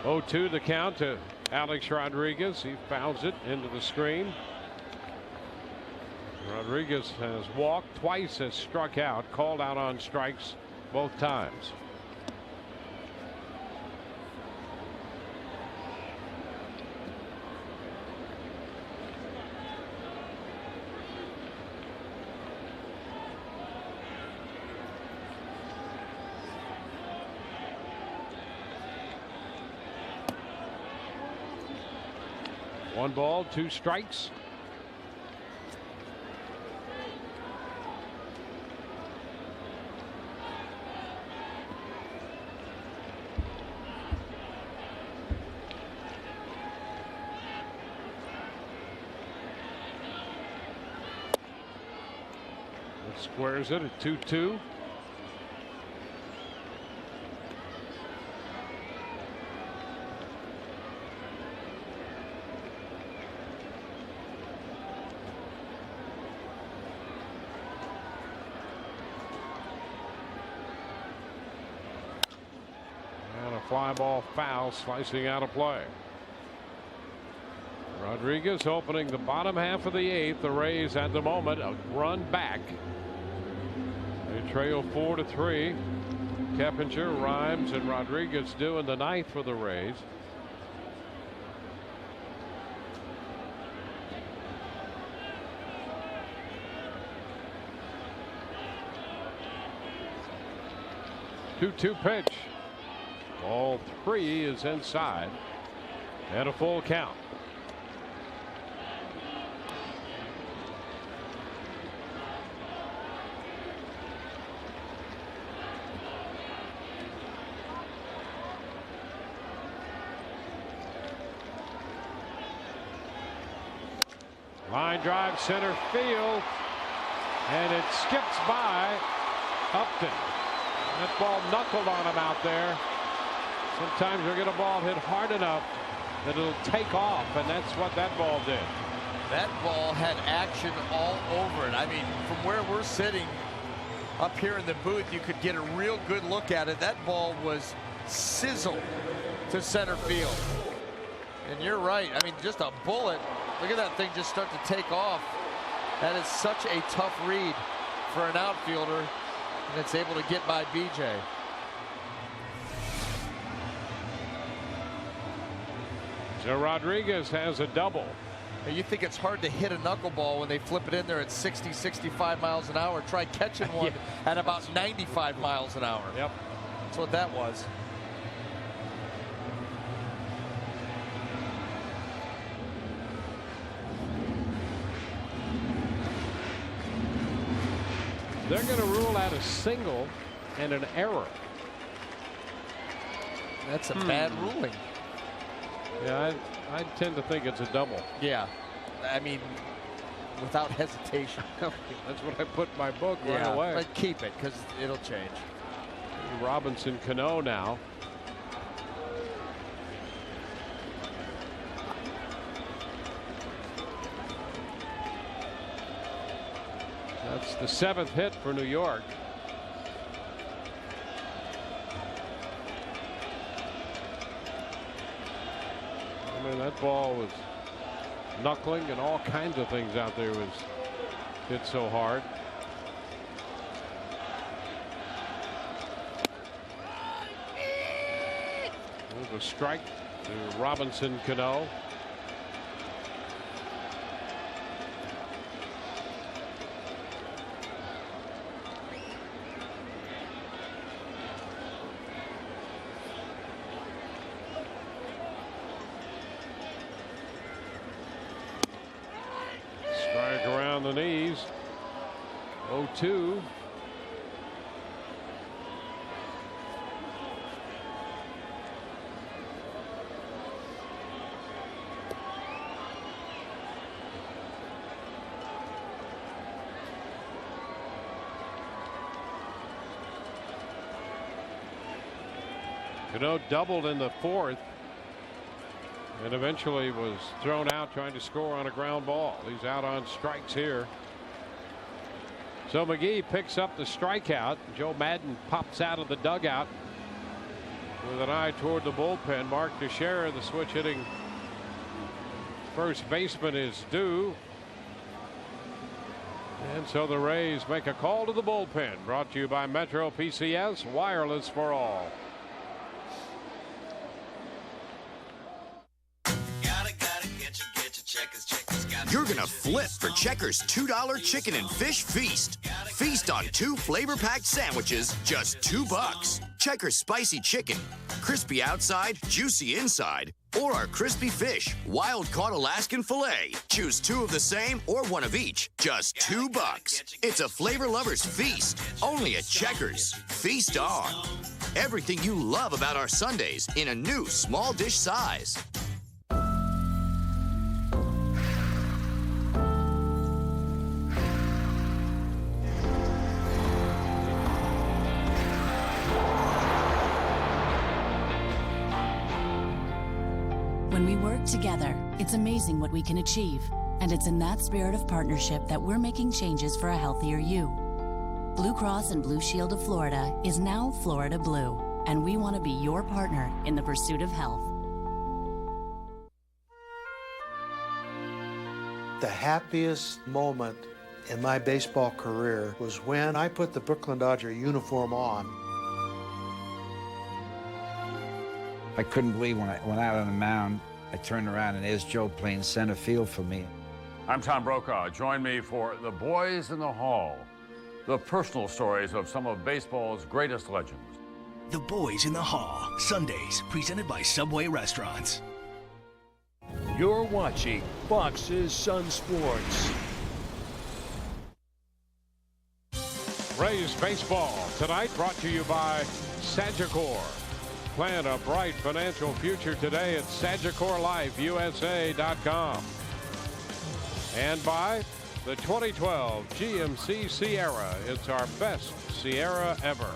Oh, 2 the count to Alex Rodriguez. He fouls it into the screen. Rodriguez has walked twice, has struck out, called out on strikes both times. One ball, 2 strikes. Squares it at 2-2. And a fly ball foul slicing out of play. Rodriguez opening the bottom half of the 8th. The Rays at the moment a run back. They trail 4-3. Keppinger, Rhymes, and Rodriguez due in the 9th for the Rays. Two pitch. Ball 3 is inside. And a full count. Line drive center field, and it skips by Upton. That ball knuckled on him out there. Sometimes you'll get a ball hit hard enough that it'll take off, and that's what that ball did. That ball had action all over it. I mean, from where we're sitting up here in the booth, you could get a real good look at it. That ball was sizzled to center field. And you're right. I mean, just a bullet. Look at that thing just start to take off. That is such a tough read for an outfielder, and it's able to get by BJ. So Rodriguez has a double. You think it's hard to hit a knuckleball when they flip it in there at 60, 65 miles an hour. Try catching one at about 95 miles an hour. Yep. That's what that was. They're going to rule out a single and an error. That's a bad ruling. Yeah, I tend to think it's a double. Yeah, I mean, without hesitation. That's what I put in my book right away. But keep it, because it'll change. Robinson Cano now. That's the 7th hit for New York. was knuckling and all kinds of things out there was hit so hard. There's a strike to Robinson Cano. Strike around the knees. 0-2. Cano doubled in the fourth and eventually was thrown out trying to score on a ground ball. He's out on strikes here. So McGee picks up the strikeout. Joe Madden pops out of the dugout with an eye toward the bullpen. Mark Teixeira, the switch hitting first baseman, is due. And so the Rays make a call to the bullpen. Brought to you by Metro PCS, wireless for all. You're gonna flip for Checkers $2 chicken and fish feast. Feast on 2 flavor-packed sandwiches, just $2. Checkers spicy chicken, crispy outside, juicy inside, or our crispy fish, wild-caught Alaskan filet. Choose 2 of the same or 1 of each, just $2. It's a flavor lover's feast, only at Checkers. Feast on. Everything you love about our Sundays in a new small dish size. When we work together, it's amazing what we can achieve. And it's in that spirit of partnership that we're making changes for a healthier you. Blue Cross and Blue Shield of Florida is now Florida Blue. And we want to be your partner in the pursuit of health. The happiest moment in my baseball career was when I put the Brooklyn Dodger uniform on. I couldn't believe when I went out on the mound, I turned around and there's Joe playing center field for me. I'm Tom Brokaw. Join me for The Boys in the Hall, the personal stories of some of baseball's greatest legends. The Boys in the Hall, Sundays, presented by Subway Restaurants. You're watching Fox's Sun Sports. Rays baseball tonight brought to you by Sagicor. Plan a bright financial future today at SagicorLifeUSA.com. And by the 2012 GMC Sierra. It's our best Sierra ever.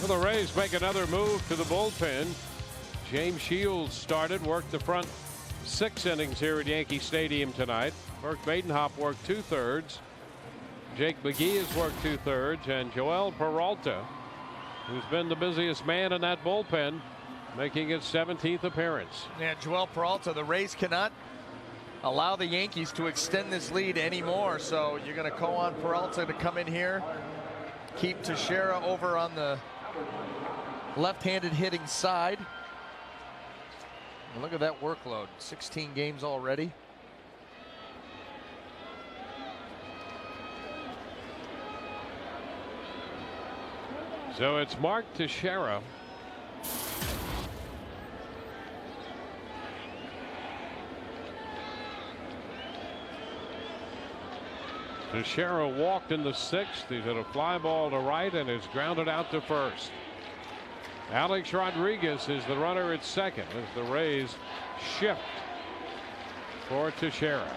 Well, the Rays make another move to the bullpen. James Shields started, worked the front 6 innings here at Yankee Stadium tonight. Burke Badenhop worked 2/3. Jake McGee has worked 2/3, and Joel Peralta, who's been the busiest man in that bullpen, making his 17th appearance. Yeah, Joel Peralta, the Rays cannot allow the Yankees to extend this lead anymore, so you're going to call on Peralta to come in here, keep Teixeira over on the left-handed hitting side. And look at that workload, 16 games already. So it's Mark Teixeira. Teixeira walked in the 6th. He's hit a fly ball to right and is grounded out to first. Alex Rodriguez is the runner at second as the Rays shift for Teixeira.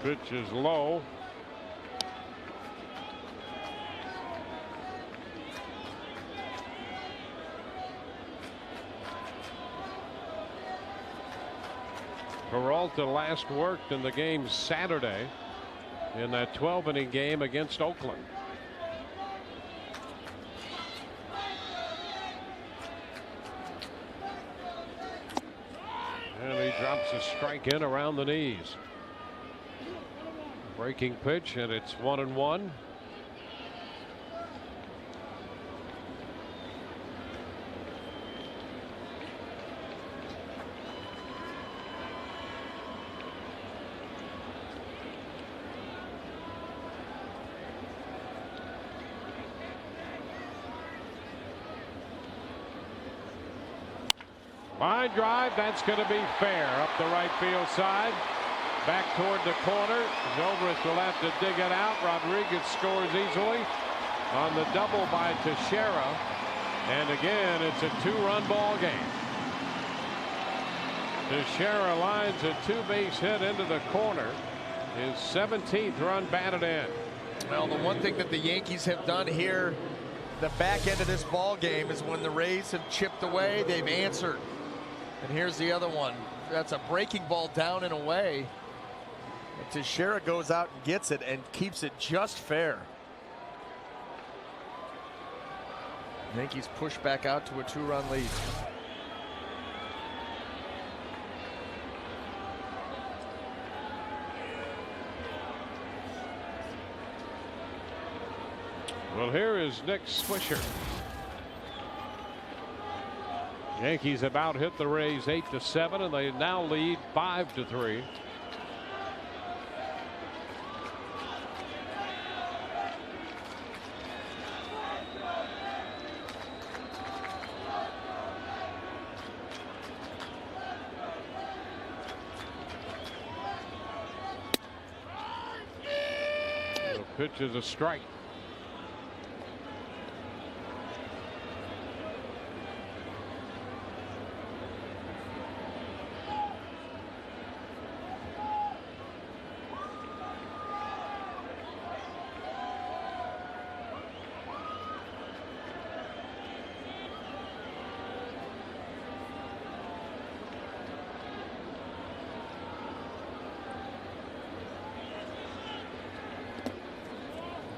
Pitch is low. Peralta last worked in the game Saturday in that 12-inning game against Oakland. And he drops a strike in around the knees. Breaking pitch, and it's 1-1. Line drive, that's going to be fair up the right field side. Back toward the corner. Zobrist will have to dig it out. Rodriguez scores easily on the double by Teixeira. And again, it's a 2-run ball game. Teixeira lines a 2-base hit into the corner. His 17th run batted in. Well, the one thing that the Yankees have done here, the back end of this ball game, is when the Rays have chipped away, they've answered. And here's the other one. That's a breaking ball down and away. And Teixeira goes out and gets it and keeps it just fair. Yankees push back out to a 2-run lead. Well, here is Nick Swisher. Yankees about hit the Rays 8-7, and they now lead 5-3. The pitch is a strike.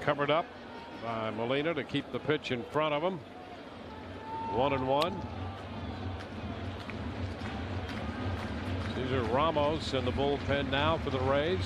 Covered up by Molina to keep the pitch in front of him. 1-1. Cesar Ramos in the bullpen now for the Rays.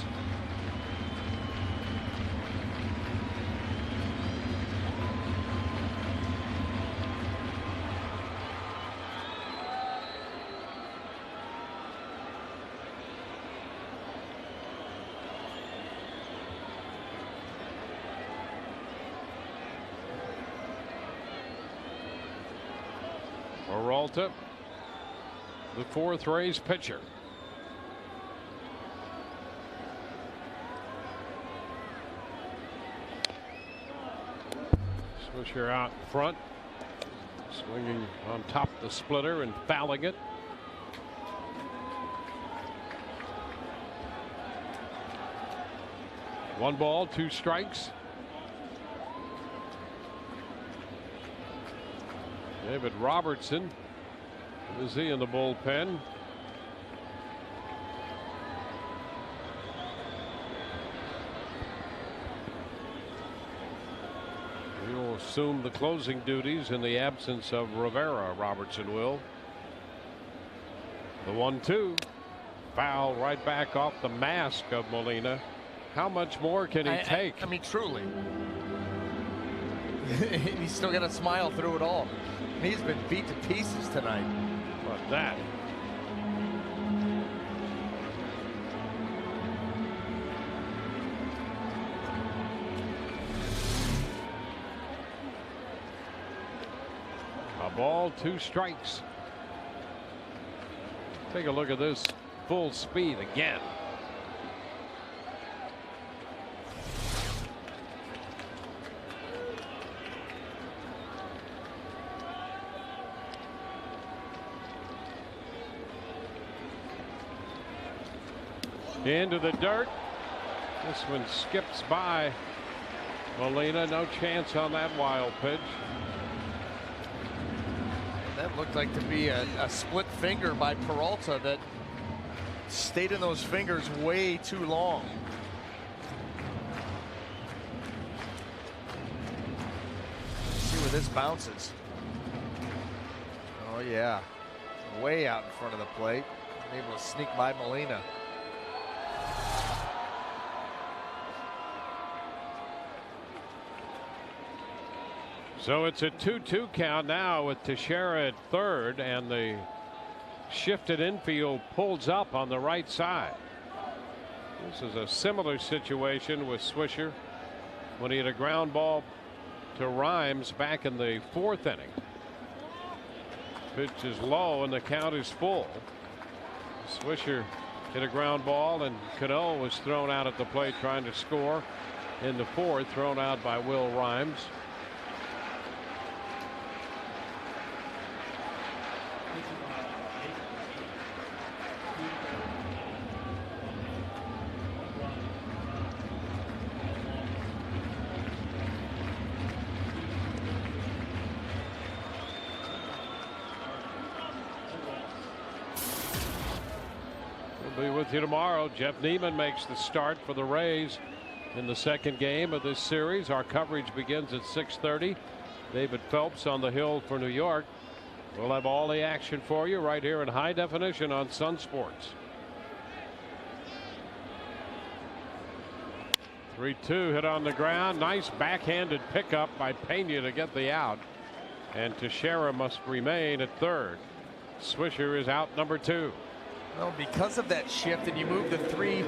Peralta, the 4th Rays pitcher. Swisher out in front, swinging on top of the splitter and fouling it. One ball, 2 strikes. David Robertson, is he in the bullpen? He will assume the closing duties in the absence of Rivera. Robertson will. The 1-2, foul right back off the mask of Molina. How much more can he take? I mean, truly. He's still got a smile through it all. He's been beat to pieces tonight. But that. A ball, 2 strikes. Take a look at this full speed again. Into the dirt. This one skips by Molina. No chance on that wild pitch. That looked like to be a split finger by Peralta that stayed in those fingers way too long. Let's see where this bounces. Oh yeah, way out in front of the plate. Able to sneak by Molina. So it's a 2-2 count now with Teixeira at third, and the shifted infield pulls up on the right side. This is a similar situation with Swisher when he had a ground ball to Rhymes back in the fourth inning. Pitch is low and the count is full. Swisher hit a ground ball, and Cano was thrown out at the plate trying to score in the fourth, thrown out by Will Rhymes. We'll be with you tomorrow. Jeff Neiman makes the start for the Rays in the second game of this series. Our coverage begins at 6:30. David Phelps on the hill for New York. We'll have all the action for you right here in high definition on Sun Sports. 3-2 hit on the ground. Nice backhanded pickup by Pena to get the out. And Teixeira must remain at third. Swisher is out number 2. Well, because of that shift, and you move the 3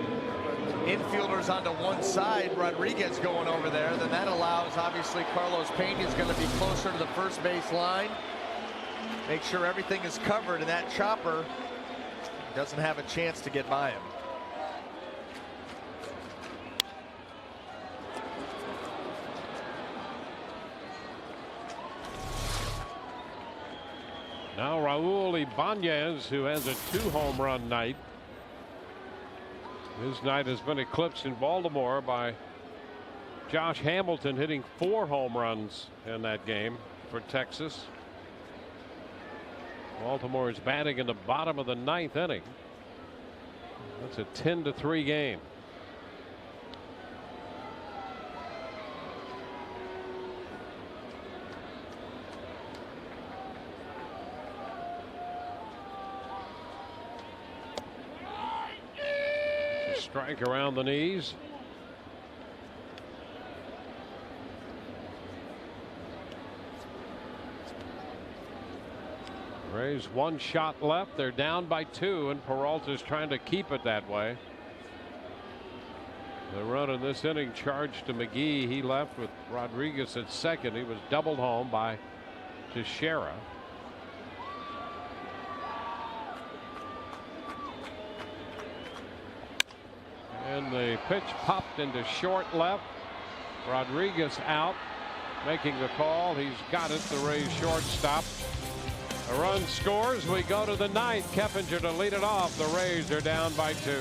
infielders onto one side, Rodriguez going over there, then that allows, obviously, Carlos Pena is going to be closer to the first base line. Make sure everything is covered, and that chopper doesn't have a chance to get by him. Now Raul Ibanez, who has a 2-home run night. His night has been eclipsed in Baltimore by Josh Hamilton hitting 4 home runs in that game for Texas. Baltimore is batting in the bottom of the 9th inning. That's a 10-3 game. Strike around the knees. Rays 1 shot left. They're down by 2, and Peralta's trying to keep it that way. The run in this inning charged to McGee. He left with Rodriguez at second. He was doubled home by Teixeira. And the pitch popped into short left. Rodriguez out, making the call. He's got it, the Rays shortstop. A run scores. We go to the 9th. Keppinger to lead it off. The Rays are down by 2.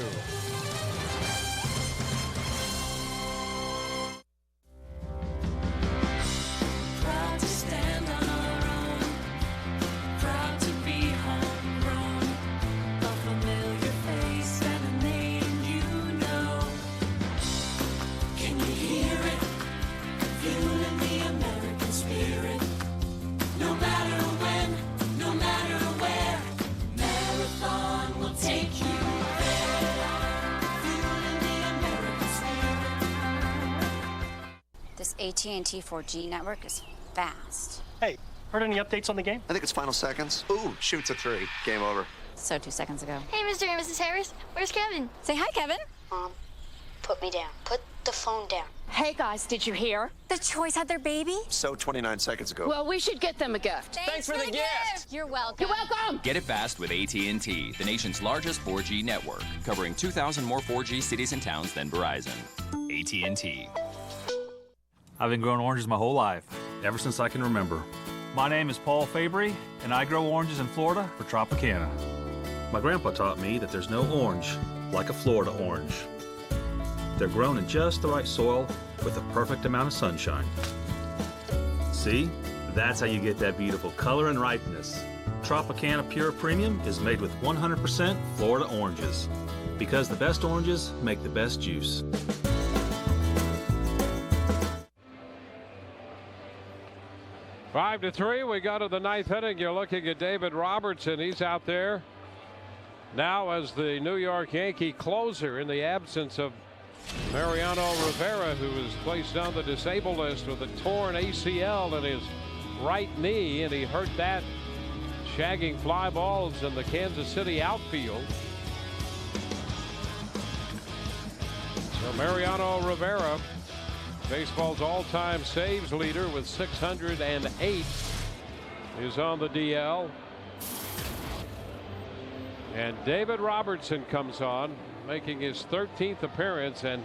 Proud to stand on our own. Proud to be homegrown. A familiar face and a name you know. Can you hear it? Feeling the American spirit. No matter when, no matter where, Marathon will take you there. Feeling the American spirit. This AT&T 4G network is fast. Hey, heard any updates on the game? I think it's final seconds. Ooh, shoots a 3. Game over. So 2 seconds ago. Hey, Mr. and Mrs. Harris, where's Kevin? Say hi, Kevin. Mom, put me down. Put the phone down. Hey guys, did you hear? The Choice had their baby? So 29 seconds ago. Well, we should get them a gift. Thanks for the gift. You're welcome. You're welcome. Get it fast with AT&T, the nation's largest 4G network, covering 2,000 more 4G cities and towns than Verizon. AT&T. I've been growing oranges my whole life, ever since I can remember. My name is Paul Fabry, and I grow oranges in Florida for Tropicana. My grandpa taught me that there's no orange like a Florida orange. They're grown in just the right soil with the perfect amount of sunshine. See? That's how you get that beautiful color and ripeness. Tropicana Pure Premium is made with 100% Florida oranges. Because the best oranges make the best juice. Five to 3, we go to the ninth inning. You're looking at David Robertson. He's out there now as the New York Yankee closer in the absence of Mariano Rivera, who was placed on the disabled list with a torn ACL in his right knee, and he hurt that shagging fly balls in the Kansas City outfield. So Mariano Rivera, baseball's all-time saves leader with 608, is on the DL. And David Robertson comes on, making his 13th appearance, and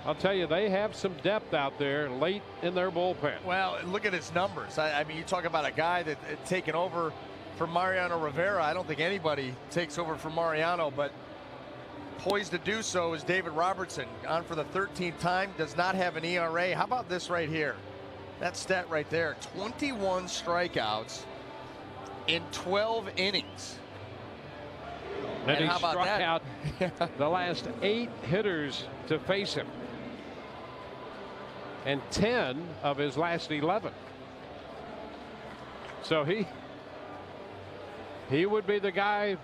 I'll tell you, they have some depth out there late in their bullpen. Well, look at his numbers. I mean, you talk about a guy that taken over for Mariano Rivera. I don't think anybody takes over for Mariano, but poised to do so is David Robertson, on for the 13th time, does not have an ERA. How about this right here? That stat right there, 21 strikeouts in 12 innings. And he struck out the last 8 hitters to face him, and 10 of his last 11. So he would be the guy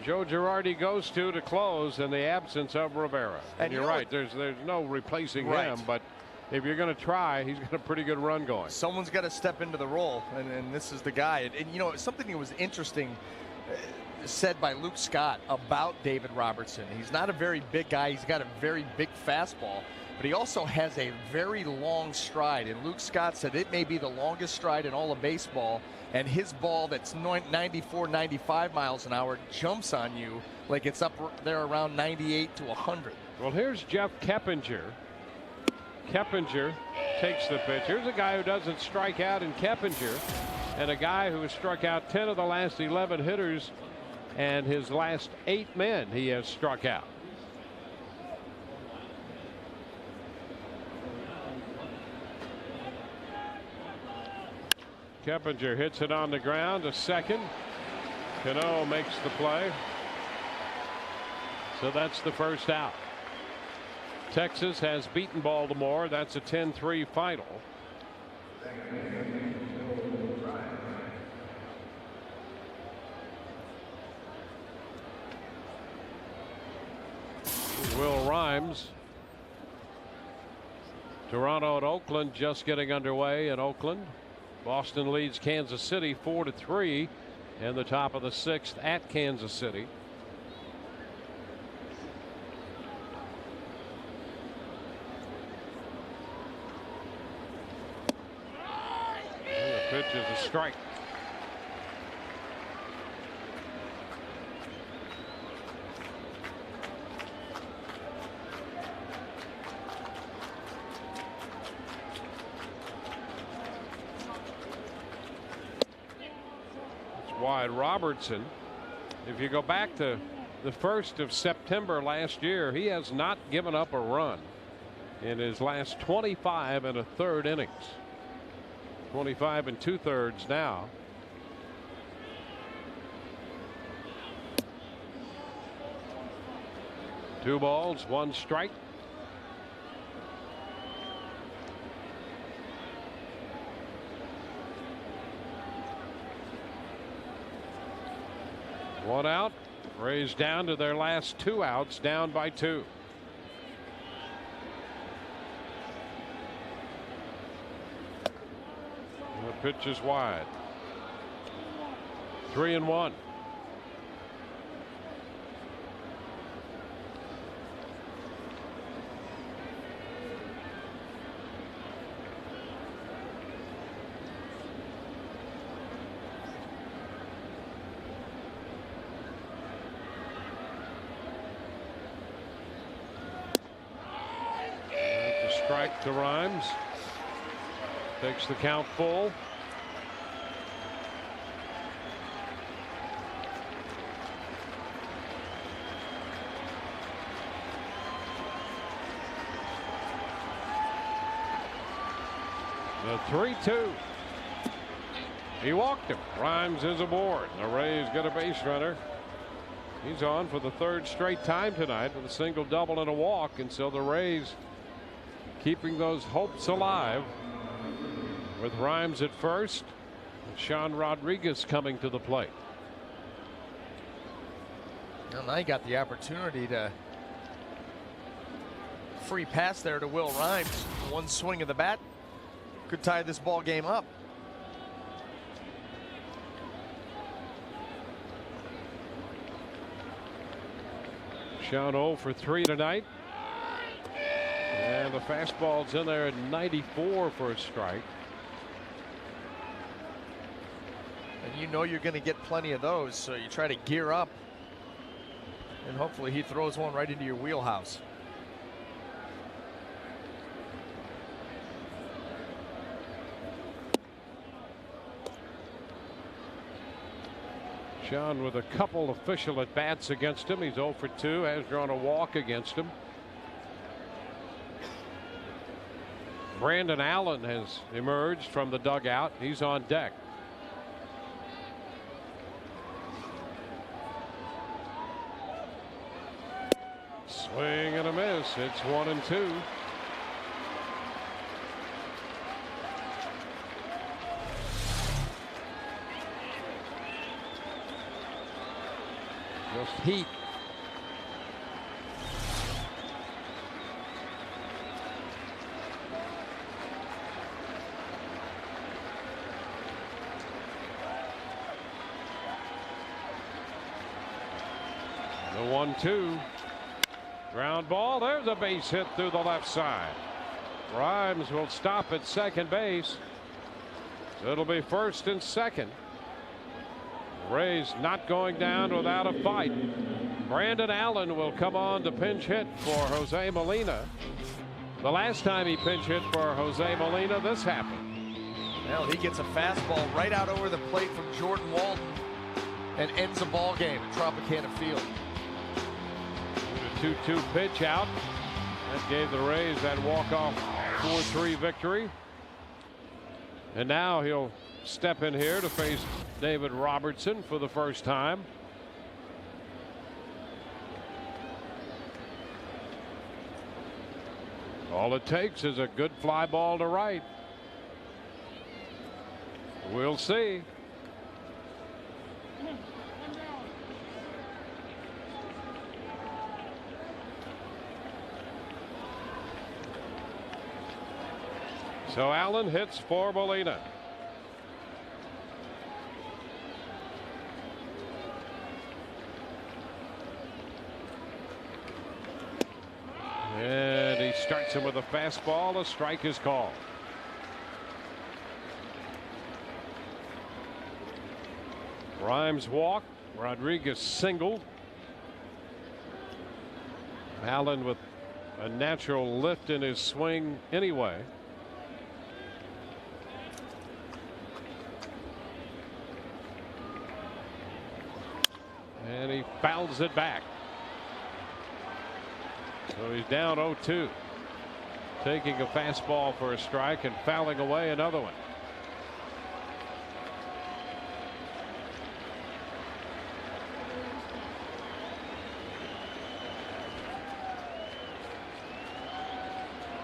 Joe Girardi goes to close in the absence of Rivera. And you're right, there's no replacing him, but if you're going to try, he's got a pretty good run going. Someone's got to step into the role, and this is the guy. And you know, something that was interesting said by Luke Scott about David Robertson. He's not a very big guy. He's got a very big fastball, but he also has a very long stride. And Luke Scott said it may be the longest stride in all of baseball. And his ball that's 94, 95 miles an hour jumps on you like it's up there around 98 to 100. Well, here's Jeff Keppinger. Keppinger takes the pitch. Here's a guy who doesn't strike out in Keppinger, and a guy who has struck out 10 of the last 11 hitters, and his last 8 men he has struck out. Keppinger hits it on the ground to second. Cano makes the play. So that's the first out. Texas has beaten Baltimore. That's a 10-3 final. Will Rhymes. Toronto and Oakland just getting underway in Oakland. Boston leads Kansas City 4-3 in the top of the 6th at Kansas City. And the pitch is a strike. Wide. Robertson, if you go back to the 1st of September last year, he has not given up a run in his last 25 1/3 innings. 25 2/3 now. Two balls, one strike. One out. Rays down to their last 2 outs, down by 2. The pitch is wide. 3-1. Strike to Rhymes. Takes the count full. The 3-2. He walked him. Rhymes is aboard. The Rays get a base runner. He's on for the third straight time tonight with a single, double, and a walk, and so the Rays keeping those hopes alive with Rhymes at first. Sean Rodriguez coming to the plate. Well, now he got the opportunity to free pass there to Will Rhymes. One swing of the bat could tie this ball game up. Sean 0 for 3 tonight. And the fastball's in there at 94 for a strike. And you know you're going to get plenty of those, so you try to gear up. And hopefully he throws one right into your wheelhouse. Sean with a couple official at bats against him. He's 0 for 2, has drawn a walk against him. Brandon Allen has emerged from the dugout. He's on deck. Swing and a miss. It's 1-2. Just heat. The 1-2. Ground ball. There's a base hit through the left side. Rhymes will stop at second base. It'll be first and second. Rays not going down without a fight. Brandon Allen will come on to pinch hit for Jose Molina. The last time he pinch hit for Jose Molina, this happened. Well, he gets a fastball right out over the plate from Jordan Walden and ends the ball game at Tropicana Field. The 2-2 pitch out. That gave the Rays that walk-off 4-3 victory. And now he'll step in here to face David Robertson for the first time. All it takes is a good fly ball to right. We'll see. So Allen hits for Molina. And he strikes him with a fastball. A strike is called. Rhymes walked. Rodriguez singled. Allen with a natural lift in his swing anyway. And he fouls it back. So he's down 0-2. Taking a fastball for a strike and fouling away another one.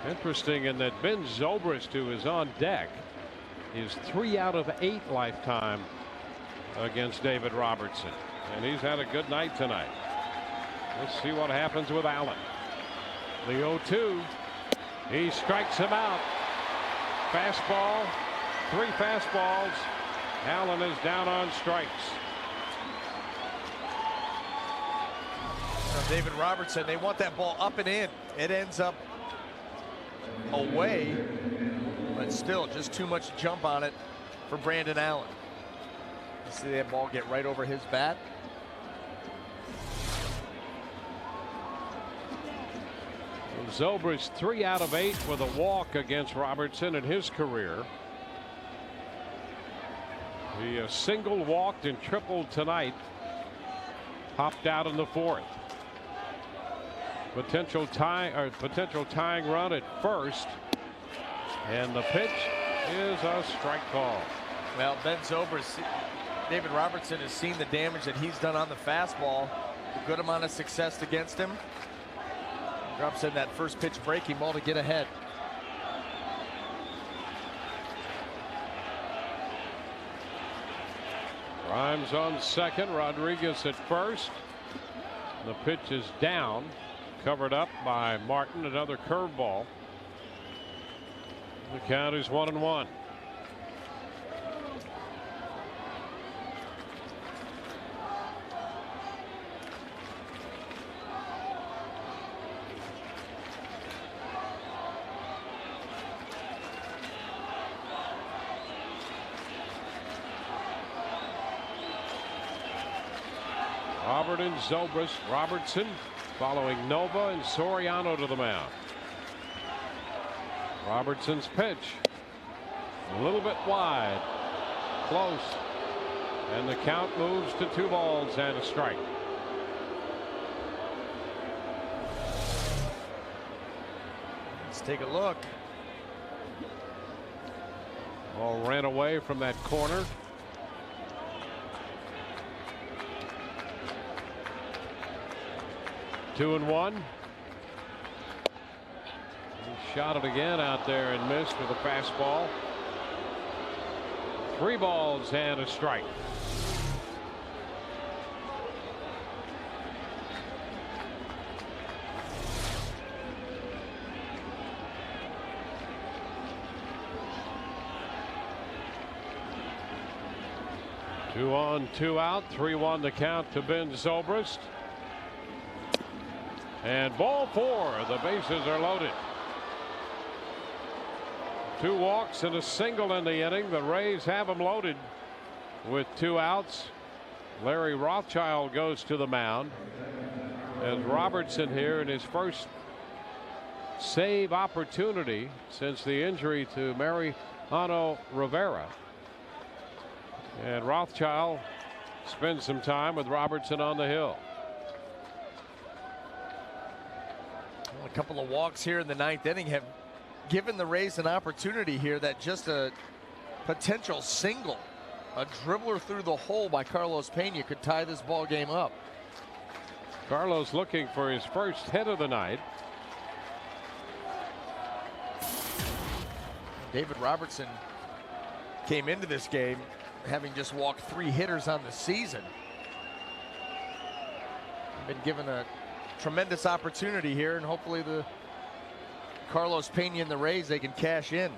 Interesting in that Ben Zobrist, who is on deck, is 3 out of 8 lifetime against David Robertson. And he's had a good night tonight. Let's see what happens with Allen. The 0-2. He strikes him out. Fastball. 3 fastballs. Allen is down on strikes. Now David Robertson, they want that ball up and in. It ends up away, but still just too much jump on it for Brandon Allen. You see that ball get right over his bat. Zobrist 3 out of 8 with a walk against Robertson in his career. He single, walked, and tripled tonight. Popped out in the 4th. Potential tying run at first, and the pitch is a strike call. Well, Ben Zobrist, David Robertson has seen the damage that he's done on the fastball. a good amount of success against him. Drops in that first pitch breaking ball to get ahead. Grimes on second, Rodriguez at first. The pitch is down, covered up by Martin. Another curveball. The count is 1-1. Robert and Zobrist. Robertson following Nova and Soriano to the mound. Robertson's pitch a little bit wide, close, and the count moves to 2 balls and a strike. Let's take a look. Ball ran away from that corner. Two and one. He shot it again out there and missed with a fastball. 3 balls and a strike. Two on, 2 out, 3-1 the count to Ben Zobrist. And ball 4. The bases are loaded. 2 walks and a single in the inning. The Rays have them loaded with 2 outs. Larry Rothschild goes to the mound as Robertson here in his first save opportunity since the injury to Mariano Rivera. And Rothschild spends some time with Robertson on the hill. Well, a couple of walks here in the 9th inning have given the Rays an opportunity here that just a potential single, a dribbler through the hole by Carlos Pena could tie this ball game up. Carlos looking for his first hit of the night. David Robertson came into this game having just walked 3 hitters on the season. Been given a tremendous opportunity here, and hopefully the Carlos Pena and the Rays, they can cash in.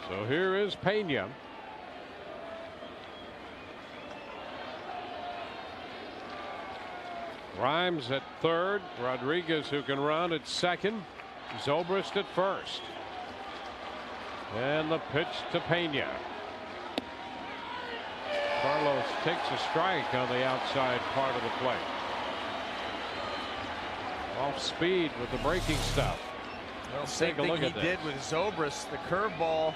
So here is Pena. Grimes at third. Rodriguez, who can run, at second. Zobrist at first. And the pitch to Pena. Carlos takes a strike on the outside part of the plate. Off speed with the breaking stuff. Well, same thing he did with Zobrist, the curveball.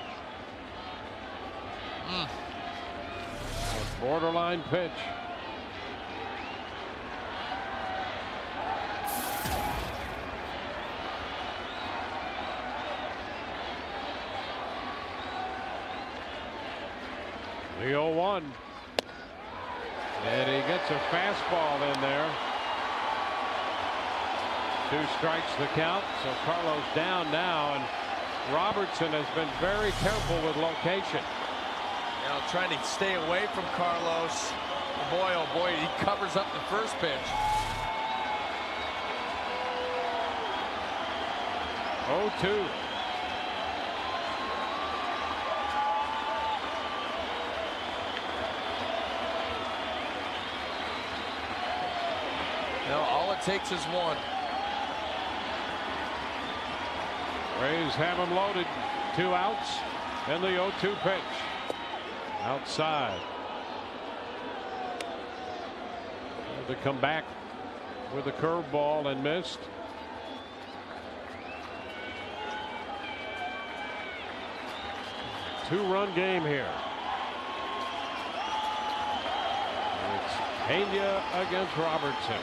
Borderline pitch. The 0-1. And he gets a fastball in there. 2 strikes the count, so Carlos down now, and Robertson has been very careful with location. You know, trying to stay away from Carlos. Boy, oh boy, he covers up the first pitch. 0-2. No, all it takes is one. Rays have him loaded. 2 outs and the 0-2 pitch. Outside. To come back with a curveball and missed. Two-run game here. It's Pena against Robertson.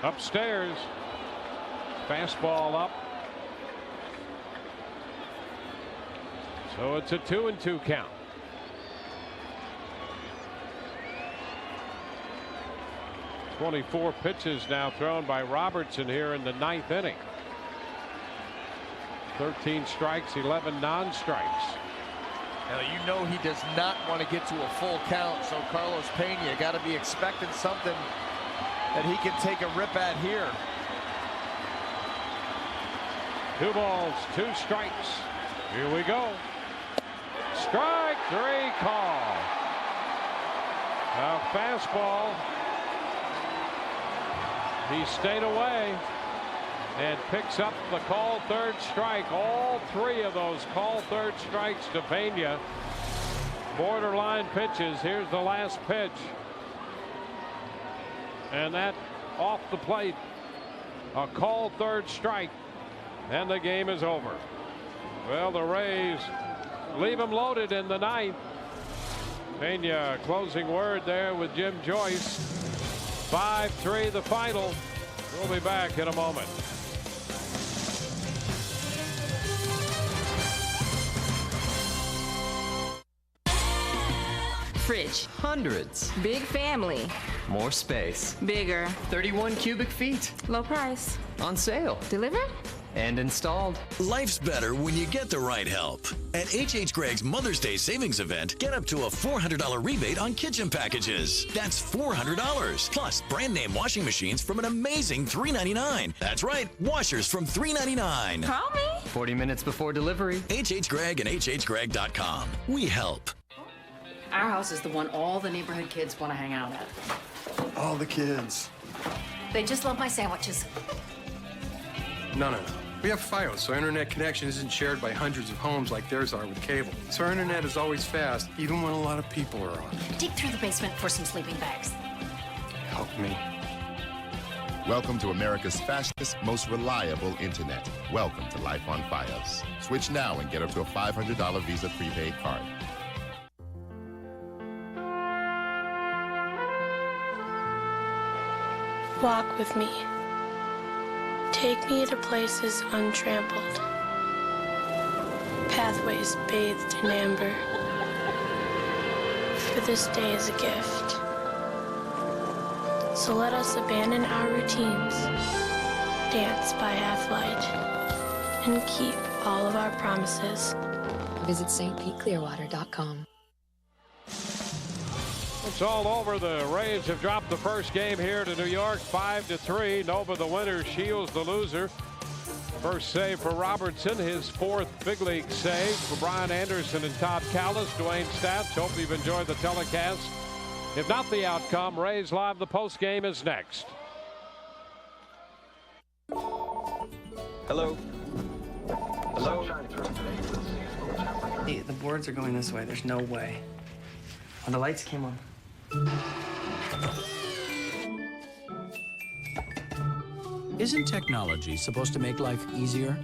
Upstairs. Fastball up. So it's a 2-2 count. .24 pitches now thrown by Robertson here in the 9th inning. 13 strikes, 11 non-strikes. Now you know he does not want to get to a full count, so Carlos Pena got to be expecting something that he can take a rip at here. 2 balls, 2 strikes. Here we go. Strike 3 call. Now fastball. He stayed away and picks up the called 3rd strike. All 3 of those called 3rd strikes to Pena. Borderline pitches. Here's the last pitch. And that off the plate. A called 3rd strike. And the game is over. Well, the Rays leave him loaded in the 9th. Pena closing word there with Jim Joyce. 5-3 the final. We'll be back in a moment. Fridge. Hundreds. Big family. More space. Bigger. 31 cubic feet. Low price. On sale. Delivered? And installed. Life's better when you get the right help. At H.H. Gregg's Mother's Day Savings Event, get up to a $400 rebate on kitchen packages. That's $400. Plus, brand name washing machines from an amazing $3.99. That's right, washers from $3.99. Call me. 40 minutes before delivery. H.H. Gregg and hhgregg.com. We help. Our house is the one all the neighborhood kids want to hang out at. All the kids. They just love my sandwiches. No. We have Fios, so internet connection isn't shared by hundreds of homes like theirs are with cable. So our internet is always fast, even when a lot of people are on. Dig through the basement for some sleeping bags. Help me. Welcome to America's fastest, most reliable internet. Welcome to Life on Fios. Switch now and get up to a $500 Visa prepaid card. Walk with me. Take me to places untrampled. Pathways bathed in amber. For this day is a gift. So let us abandon our routines, dance by half light, and keep all of our promises. Visit stpclearwater.com. It's all over. The Rays have dropped the first game here to New York, 5-3. Nova the winner, Shields the loser. First save for Robertson, his 4th big league save. For Brian Anderson and Todd Callis, Dwayne Stats. Hope you've enjoyed the telecast. If not the outcome, Rays Live, the post game is next. Hello. Hello. Hey, the boards are going this way. There's no way. Oh, the lights came on. Isn't technology supposed to make life easier?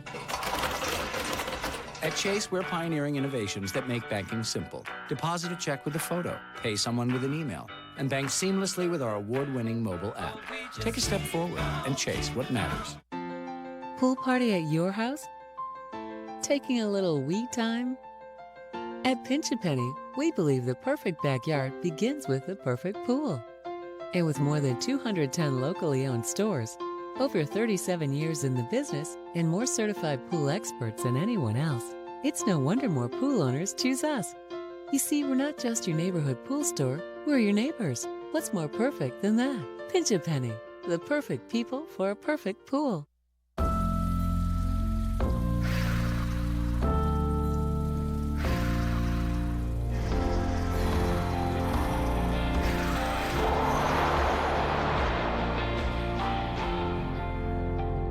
At Chase, we're pioneering innovations that make banking simple. Deposit a check with a photo, pay someone with an email, and bank seamlessly with our award-winning mobile app. Take a step forward and chase what matters. Pool party at your house? Taking a little we time? At Pinch A Penny, we believe the perfect backyard begins with the perfect pool. And with more than 210 locally owned stores, over 37 years in the business, and more certified pool experts than anyone else, it's no wonder more pool owners choose us. You see, we're not just your neighborhood pool store, we're your neighbors. What's more perfect than that? Pinch A Penny, the perfect people for a perfect pool.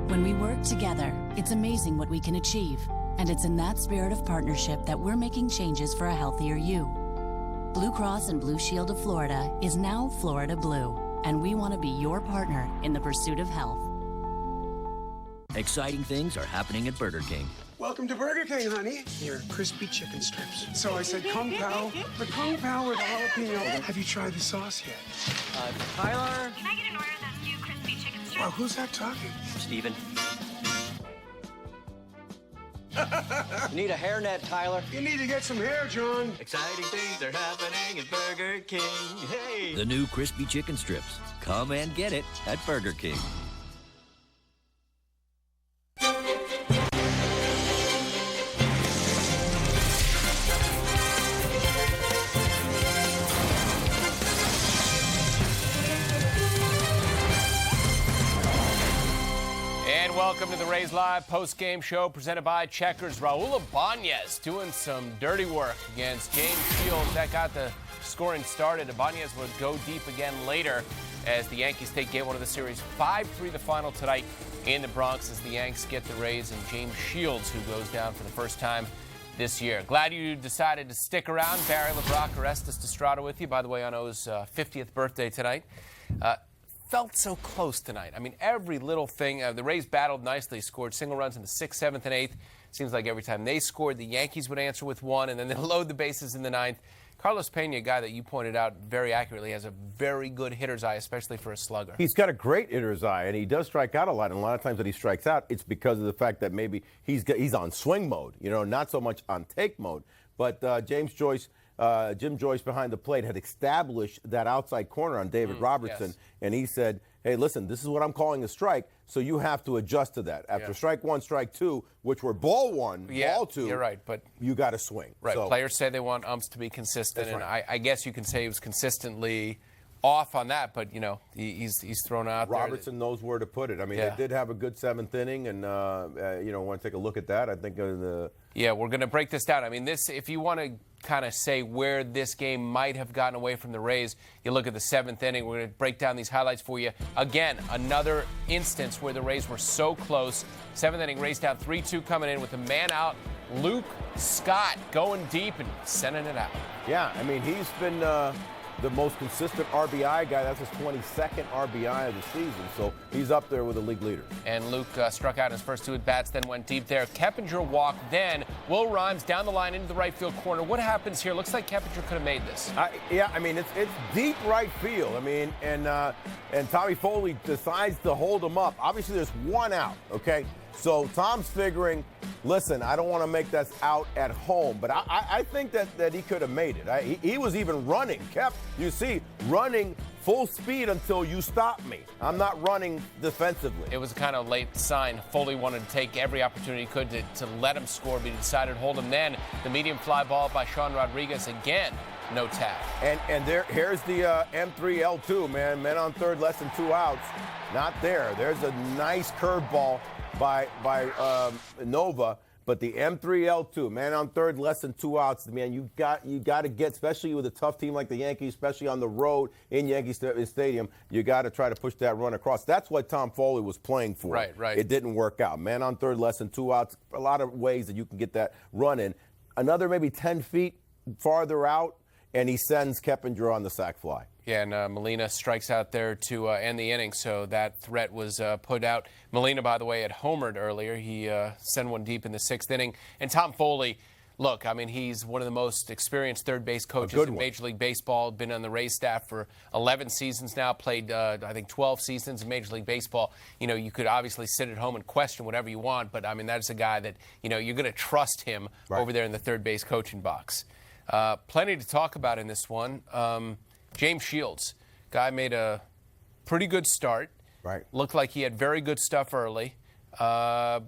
When we work together, it's amazing what we can achieve. And it's in that spirit of partnership that we're making changes for a healthier you. Blue Cross and Blue Shield of Florida is now Florida Blue, and we want to be your partner in the pursuit of health. Exciting things are happening at Burger King. Welcome to Burger King, honey. Here, crispy chicken strips. So I said Kung Pao, the Kung Pao with jalapeno. Have you tried the sauce yet? Tyler? Can I get an order of those new crispy chicken strips? Wow, who's that talking? Steven. You need a hairnet, Tyler. You need to get some hair, John. Exciting things are happening at Burger King. Hey! The new crispy chicken strips. Come and get it at Burger King. And welcome to the Rays Live post-game show presented by Checkers. Raul Ibanez doing some dirty work against James Shields. That got the scoring started. Ibanez would go deep again later as the Yankees take game one of the series. 5-3 the final tonight in the Bronx as the Yanks get the Rays and James Shields, who goes down for the first time this year. Glad you decided to stick around. Barry LeBrock, Orestes Destrada with you. By the way, on O's 50th birthday tonight. Felt so close tonight. I mean, every little thing. The Rays battled nicely, scored single runs in the 6th, 7th, and 8th. Seems like every time they scored, the Yankees would answer with one, and then they'd load the bases in the 9th. Carlos Pena, a guy that you pointed out very accurately, has a very good hitter's eye, especially for a slugger. He's got a great hitter's eye, and he does strike out a lot. And a lot of times that he strikes out, it's because of the fact that maybe he's on swing mode, not so much on take mode. But Jim Joyce behind the plate had established that outside corner on David Robertson, yes. And he said, hey, listen, this is what I'm calling a strike, so you have to adjust to that. After strike one, strike two, which were ball one, ball two, you're right, but you got to swing. Right, so, players say they want umps to be consistent, and right. I guess you can say he was consistently off on that, but, he's thrown out Robertson knows where to put it. I mean, they did have a good 7th inning, and, want to take a look at that. I think Yeah, we're going to break this down. I mean, if you want to kind of say where this game might have gotten away from the Rays, you look at the 7th inning. We're going to break down these highlights for you. Again, another instance where the Rays were so close. 7th inning, Rays down 3-2 coming in with a man out. Luke Scott going deep and sending it out. Yeah, I mean, he's been the most consistent RBI guy. That's his 22nd RBI of the season, so he's up there with the league leader. And Luke struck out his first 2 at-bats, then went deep there. Keppinger walked, then Will Rhymes down the line into the right field corner. What happens here? Looks like Keppinger could have made this. I mean, it's deep right field. I mean, and Tommy Foley decides to hold him up. Obviously, there's one out, okay? So Tom's figuring, listen, I don't want to make that out at home, but I think that he could have made it. He was even running, running full speed until you stop me. I'm not running defensively. It was a kind of late sign. Foley wanted to take every opportunity he could to let him score, but he decided to hold him. Then the medium fly ball by Sean Rodriguez again. No tag. And here's the M3L2, man. Men on third, less than 2 outs. Not there. There's a nice curveball by Nova, but the M3L2, man on third, less than 2 outs. Man, you got to get, especially with a tough team like the Yankees, especially on the road in Yankee Stadium, you got to try to push that run across. That's what Tom Foley was playing for. Right. It didn't work out. Man on third, less than 2 outs. A lot of ways that you can get that run in. Another maybe 10 feet farther out, and he sends Keppinger on the sac fly. Yeah, and Molina strikes out there to end the inning, so that threat was put out. Molina, by the way, had homered earlier. He sent one deep in the 6th inning. And Tom Foley, look, I mean, he's one of the most experienced third base coaches in Major League Baseball. Been on the Rays staff for 11 seasons now, played, I think, 12 seasons in Major League Baseball. You could obviously sit at home and question whatever you want, but, I mean, that's a guy that, you're going to trust him over there in the third base coaching box. Plenty to talk about in this one. James Shields, guy made a pretty good start. Right. Looked like he had very good stuff early. I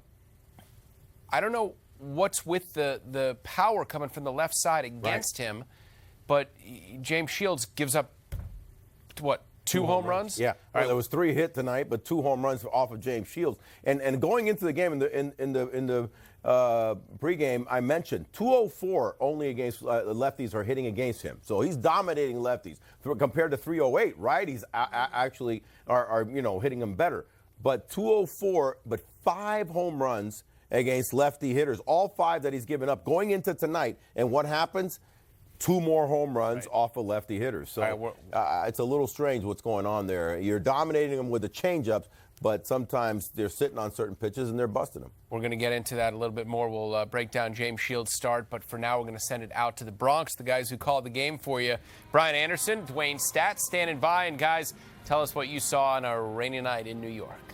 don't know what's with the power coming from the left side against him, but James Shields gives up, what, two home runs? Yeah. Well, there was 3 hit tonight, but 2 home runs off of James Shields. And going into the game in the pregame, I mentioned 204 only against lefties are hitting against him. So he's dominating lefties compared to 308, right? He's actually are hitting them better. But 204, but 5 home runs against lefty hitters, all 5 that he's given up going into tonight. And what happens? 2 more home runs off of lefty hitters. So it's a little strange what's going on there. You're dominating them with the changeups, but sometimes they're sitting on certain pitches and they're busting them. We're going to get into that a little bit more. We'll break down James Shields' start, but for now we're going to send it out to the Bronx, the guys who called the game for you. Brian Anderson, Dwayne Stats standing by, and guys, Tell us what you saw on a rainy night in New York.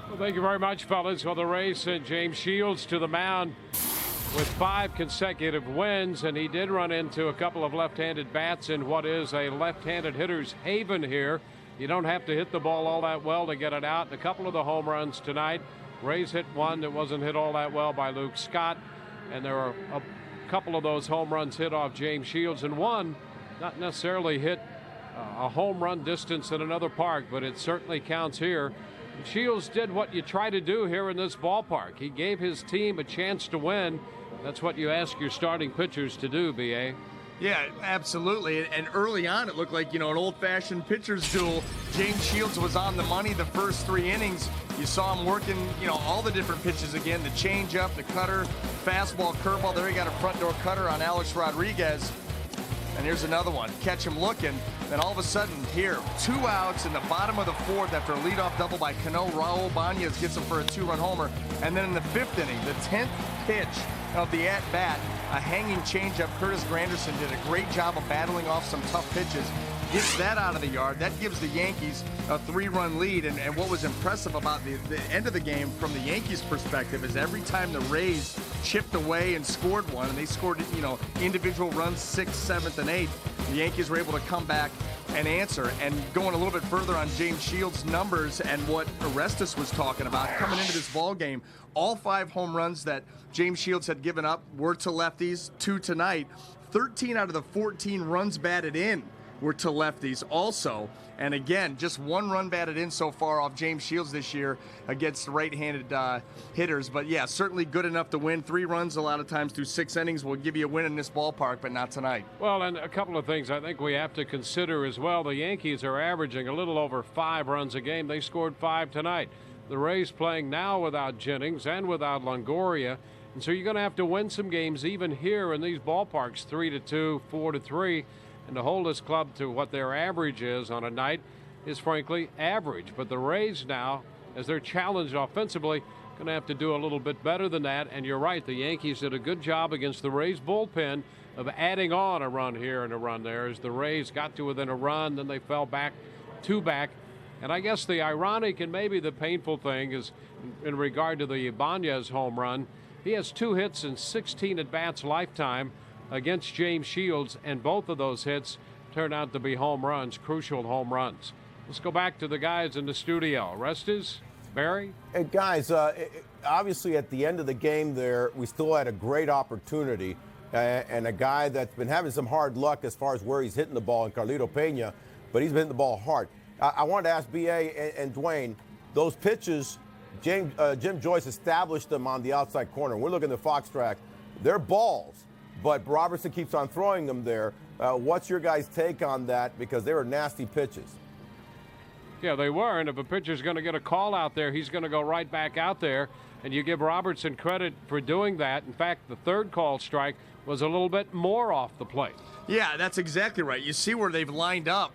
Well, thank you very much, fellas. Well, the Rays sent James Shields to the mound with 5 consecutive wins, and he did run into a couple of left-handed bats in what is a left-handed hitter's haven here. You don't have to hit the ball all that well to get it out. And a couple of the home runs tonight, Rays hit one that wasn't hit all that well by Luke Scott, and there are a couple of those home runs hit off James Shields, and one not necessarily hit a home run distance in another park, but it certainly counts here. Shields did what you try to do here in this ballpark. He gave his team a chance to win. That's what you ask your starting pitchers to do, B.A. Yeah, absolutely. And early on, it looked like, an old-fashioned pitcher's duel. James Shields was on the money the first 3 innings. You saw him working, all the different pitches again, the changeup, the cutter, fastball, curveball. There he got a front-door cutter on Alex Rodriguez. And here's another one. Catch him looking. Then all of a sudden, here, 2 outs in the bottom of the 4th after a leadoff double by Cano. Raul Bañez gets him for a 2-run homer. And then in the 5th inning, the 10th pitch of the at-bat, a hanging changeup. Curtis Granderson did a great job of battling off some tough pitches. Gets that out of the yard. That gives the Yankees a 3-run lead. And what was impressive about the end of the game from the Yankees' perspective is every time the Rays chipped away and scored one, and they scored, individual runs 6th, 7th, and 8th, the Yankees were able to come back and answer. And going a little bit further on James Shields' numbers and what Orestes was talking about, coming into this ball game, all 5 home runs that James Shields had given up were to lefties, 2 tonight. 13 out of the 14 runs batted in were to lefties also. And again, just 1 run batted in so far off James Shields this year against right-handed hitters. But yeah, certainly good enough to win. 3 runs a lot of times through 6 innings will give you a win in this ballpark, but not tonight. Well, and a couple of things I think we have to consider as well. The Yankees are averaging a little over 5 runs a game. They scored 5 tonight. The Rays playing now without Jennings and without Longoria. And so you're going to have to win some games even here in these ballparks, 3-2, 4-3. And to hold this club to what their average is on a night is frankly average. But the Rays now, as they're challenged offensively, going to have to do a little bit better than that. And you're right, the Yankees did a good job against the Rays bullpen of adding on a run here and a run there. As the Rays got to within a run, then they fell back, 2 back. And I guess the ironic and maybe the painful thing is in regard to the Bañez home run, he has 2 hits in 16 at-bats lifetime against James Shields, and both of those hits turned out to be home runs, crucial home runs. Let's go back to the guys in the studio. Orestes, Barry? Hey, guys, obviously at the end of the game there, we still had a great opportunity, and a guy that's been having some hard luck as far as where he's hitting the ball in Carlito Pena, but he's been hitting the ball hard. I wanted to ask B.A. and Dwayne, those pitches, Jim Joyce established them on the outside corner. We're looking at the Fox track. They're balls. But Robertson keeps on throwing them there. What's your guys' take on that? Because they were nasty pitches. Yeah, they were. And if a pitcher's going to get a call out there, he's going to go right back out there. And you give Robertson credit for doing that. In fact, the 3rd call strike was a little bit more off the plate. Yeah, that's exactly right. You see where they've lined up.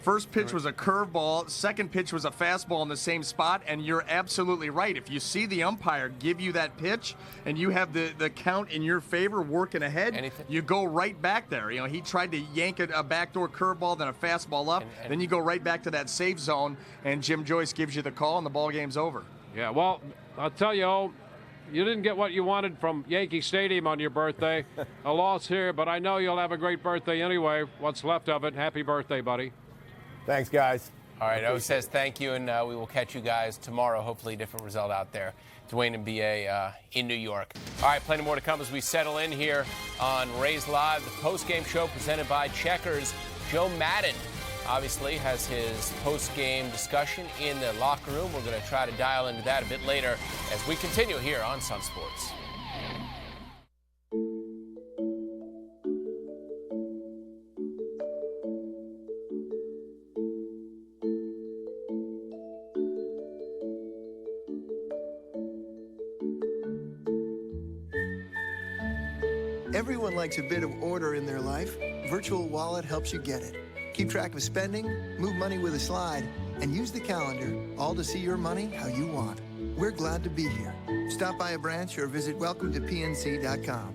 First pitch was a curveball. 2nd pitch was a fastball in the same spot. And you're absolutely right. If you see the umpire give you that pitch and you have the count in your favor working ahead, you go right back there. He tried to yank a backdoor curveball, then a fastball up. Then you go right back to that safe zone, and Jim Joyce gives you the call, and the ball game's over. Yeah, well, I'll tell you, you didn't get what you wanted from Yankee Stadium on your birthday. A loss here, but I know you'll have a great birthday anyway. What's left of it. Happy birthday, buddy. Thanks, guys. All right, O says thank you, and we will catch you guys tomorrow. Hopefully a different result out there. Dwayne and B.A. In New York. All right, plenty more to come as we settle in here on Rays Live, the post-game show presented by Checkers. Joe Madden obviously has his post-game discussion in the locker room. We're going to try to dial into that a bit later as we continue here on Sun Sports. Everyone likes a bit of order in their life. Virtual Wallet helps you get it. Keep track of spending, move money with a slide, and use the calendar, all to see your money how you want. We're glad to be here. Stop by a branch or visit welcometopnc.com.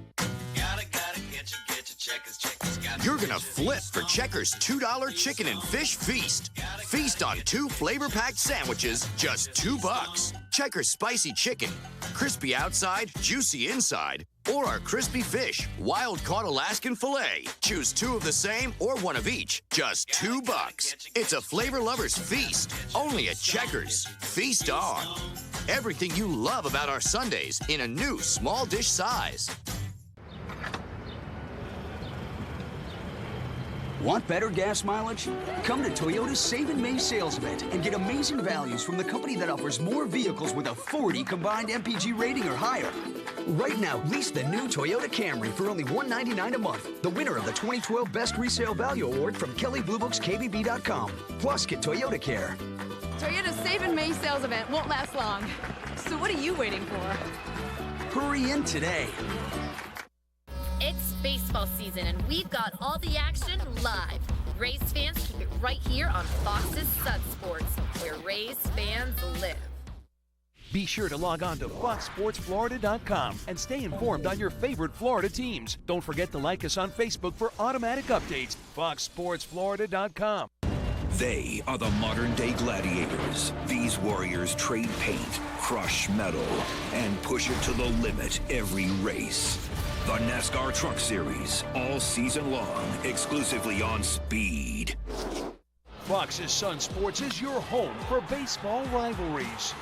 Gotta get your Checkers, Checkers, You're gonna flip for Checkers' $2 chicken and fish feast. Feast on 2 flavor-packed sandwiches, just $2. Checkers spicy chicken, crispy outside, juicy inside, or our crispy fish, wild-caught Alaskan filet. Choose 2 of the same or 1 of each, just $2. It's a flavor lover's feast, only at Checkers. Feast on. Everything you love about our Sundays in a new small dish size. Want better gas mileage? Come to Toyota's Save in May sales event and get amazing values from the company that offers more vehicles with a 40 combined MPG rating or higher. Right now, lease the new Toyota Camry for only $199 a month, the winner of the 2012 Best Resale Value Award from Kelley Blue Book's KBB.com. Plus, get Toyota Care. Toyota's Save in May sales event won't last long. So what are you waiting for? Hurry in today. It's baseball season, and we've got all the action live. Rays fans keep it right here on Fox's Sun Sports, where Rays fans live. Be sure to log on to foxsportsflorida.com and stay informed on your favorite Florida teams. Don't forget to like us on Facebook for automatic updates. foxsportsflorida.com. They are the modern-day gladiators. These warriors trade paint, crush metal, and push it to the limit every race. The NASCAR Truck Series, all season long, exclusively on Speed. Fox's Sun Sports is your home for baseball rivalries.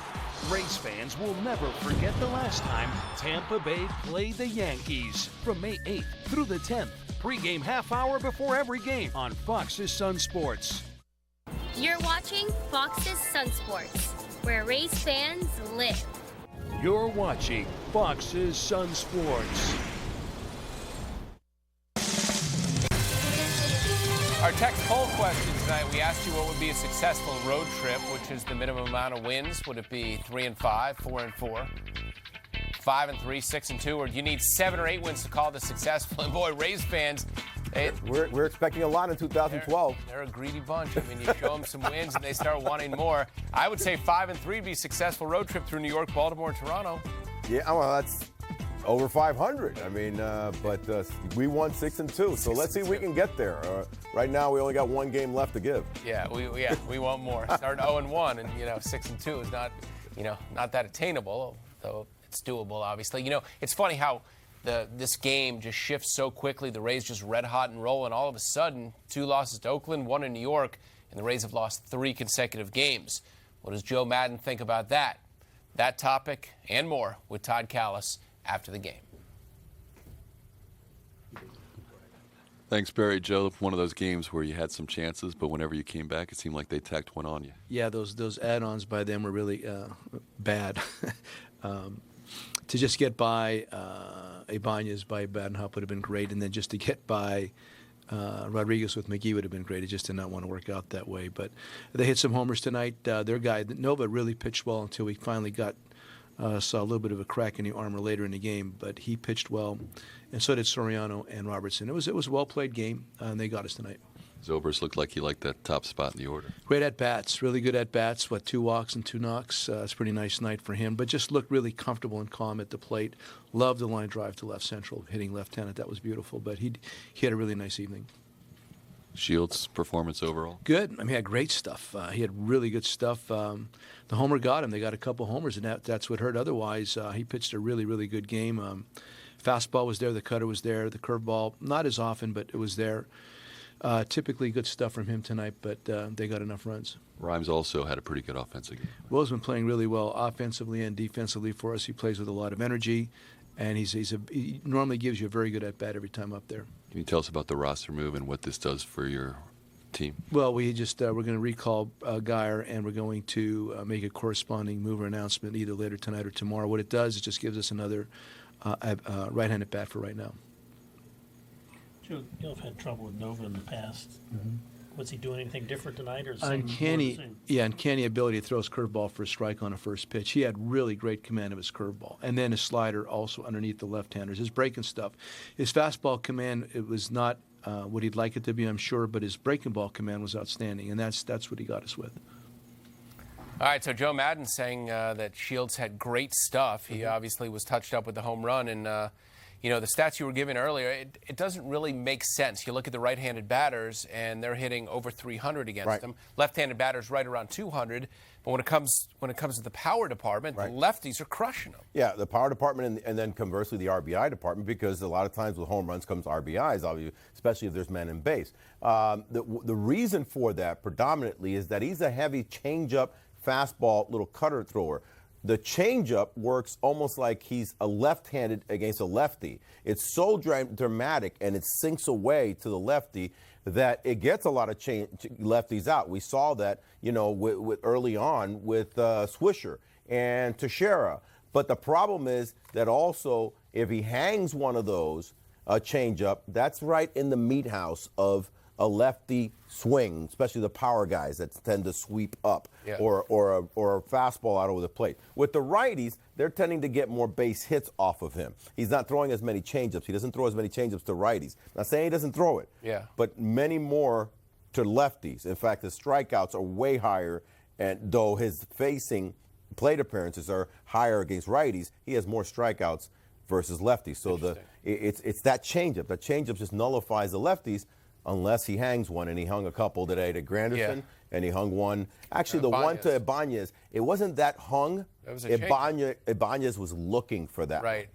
Rays fans will never forget the last time Tampa Bay played the Yankees. From May 8th through the 10th, pregame half hour before every game on Fox's Sun Sports. You're watching Fox's Sun Sports, where Rays fans live. You're watching Fox's Sun Sports. Our text poll question tonight, we asked you what would be a successful road trip, which is the minimum amount of wins. Would it be 3-5, 4-4, 5-3, 6-2, or do you need 7 or 8 wins to call this successful? And boy, Rays fans, we're expecting a lot in 2012. They're a greedy bunch. I mean, you show them some wins and they start wanting more. I would say 5-3 would be a successful road trip through New York, Baltimore, and Toronto. Yeah, well, that's over 500. I mean, but we won 6-2, so let's see if we can get there. Right now, we only got 1 game left to give. Yeah, we want more. Start 0-1, and 6-2 is not that attainable, though it's doable, obviously. It's funny how this game just shifts so quickly. The Rays just red hot and rolling. All of a sudden, 2 losses to Oakland, 1 in New York, and the Rays have lost 3 consecutive games. What does Joe Madden think about that? That topic and more with Todd Callis after the game. Thanks, Barry. Joe, one of those games where you had some chances, but whenever you came back, it seemed like they tacked one on you. Yeah, those add-ons by them were really bad. To just get by Ibanez by Badenhop would have been great, and then just to get by Rodriguez with McGee would have been great. It just did not want to work out that way. But they hit some homers tonight. Their guy, Nova, really pitched well until we finally saw a little bit of a crack in the armor later in the game, but he pitched well, and so did Soriano and Robertson. It was a well-played game, and they got us tonight. Zobrist looked like he liked that top spot in the order. Great at-bats, really good at-bats, 2 walks and 2 knocks. It's a pretty nice night for him, but just looked really comfortable and calm at the plate. Loved the line drive to left central, hitting left-handed. That was beautiful, but he had a really nice evening. Shields' performance overall? Good. I mean, he had great stuff. He had really good stuff. The homer got him. They got a couple homers, and that's what hurt. Otherwise, he pitched a really, really good game. Fastball was there. The cutter was there. The curveball, not as often, but it was there. Typically good stuff from him tonight, but they got enough runs. Rhymes also had a pretty good offensive game. Will's been playing really well offensively and defensively for us. He plays with a lot of energy, and he normally gives you a very good at-bat every time up there. Can you tell us about the roster move and what this does for your team? Well, we just we're going to recall Geyer, and we're going to make a corresponding move or announcement either later tonight or tomorrow. What it does is just gives us another right-handed bat for right now. Joe, you've had trouble with Nova in the past. Mm-hmm. Was he doing anything different tonight, or uncanny ability to throw his curveball for a strike on a first pitch. He had really great command of his curveball, and then his slider also underneath the left-handers. His breaking stuff, his fastball command, it was not what he'd like it to be, I'm sure, but his breaking ball command was outstanding, and that's what he got us with. All right, so Joe Madden saying that Shields had great stuff. He obviously was touched up with the home run, and the stats you were given earlier, it doesn't really make sense. You look at the right-handed batters, and they're hitting over 300 against them. Left-handed batters right around 200. But when it comes to the power department, the lefties are crushing them. Yeah, the power department and then conversely the RBI department, because a lot of times with home runs comes RBIs, obviously, especially if there's men in base. The reason for that predominantly is that he's a heavy changeup, fastball, little cutter thrower. The changeup works almost like he's a left-handed against a lefty. It's so dramatic and it sinks away to the lefty that it gets a lot of lefties out. We saw that, with early on with Swisher and Teixeira. But the problem is that also if he hangs one of those, a changeup, that's right in the meat house of a lefty swing, especially the power guys that tend to sweep up, or a fastball out over the plate. With the righties, they're tending to get more base hits off of him. He's not throwing as many changeups. He doesn't throw as many changeups to righties. Not saying he doesn't throw it, but many more to lefties. In fact, his strikeouts are way higher, and though his facing plate appearances are higher against righties, he has more strikeouts versus lefties. So it's that changeup. That changeup just nullifies the lefties, unless he hangs one, and he hung a couple today to Granderson, and he hung one. Actually, the one to Ibanez, it wasn't that hung. That was a Ibanez was looking for that. Right.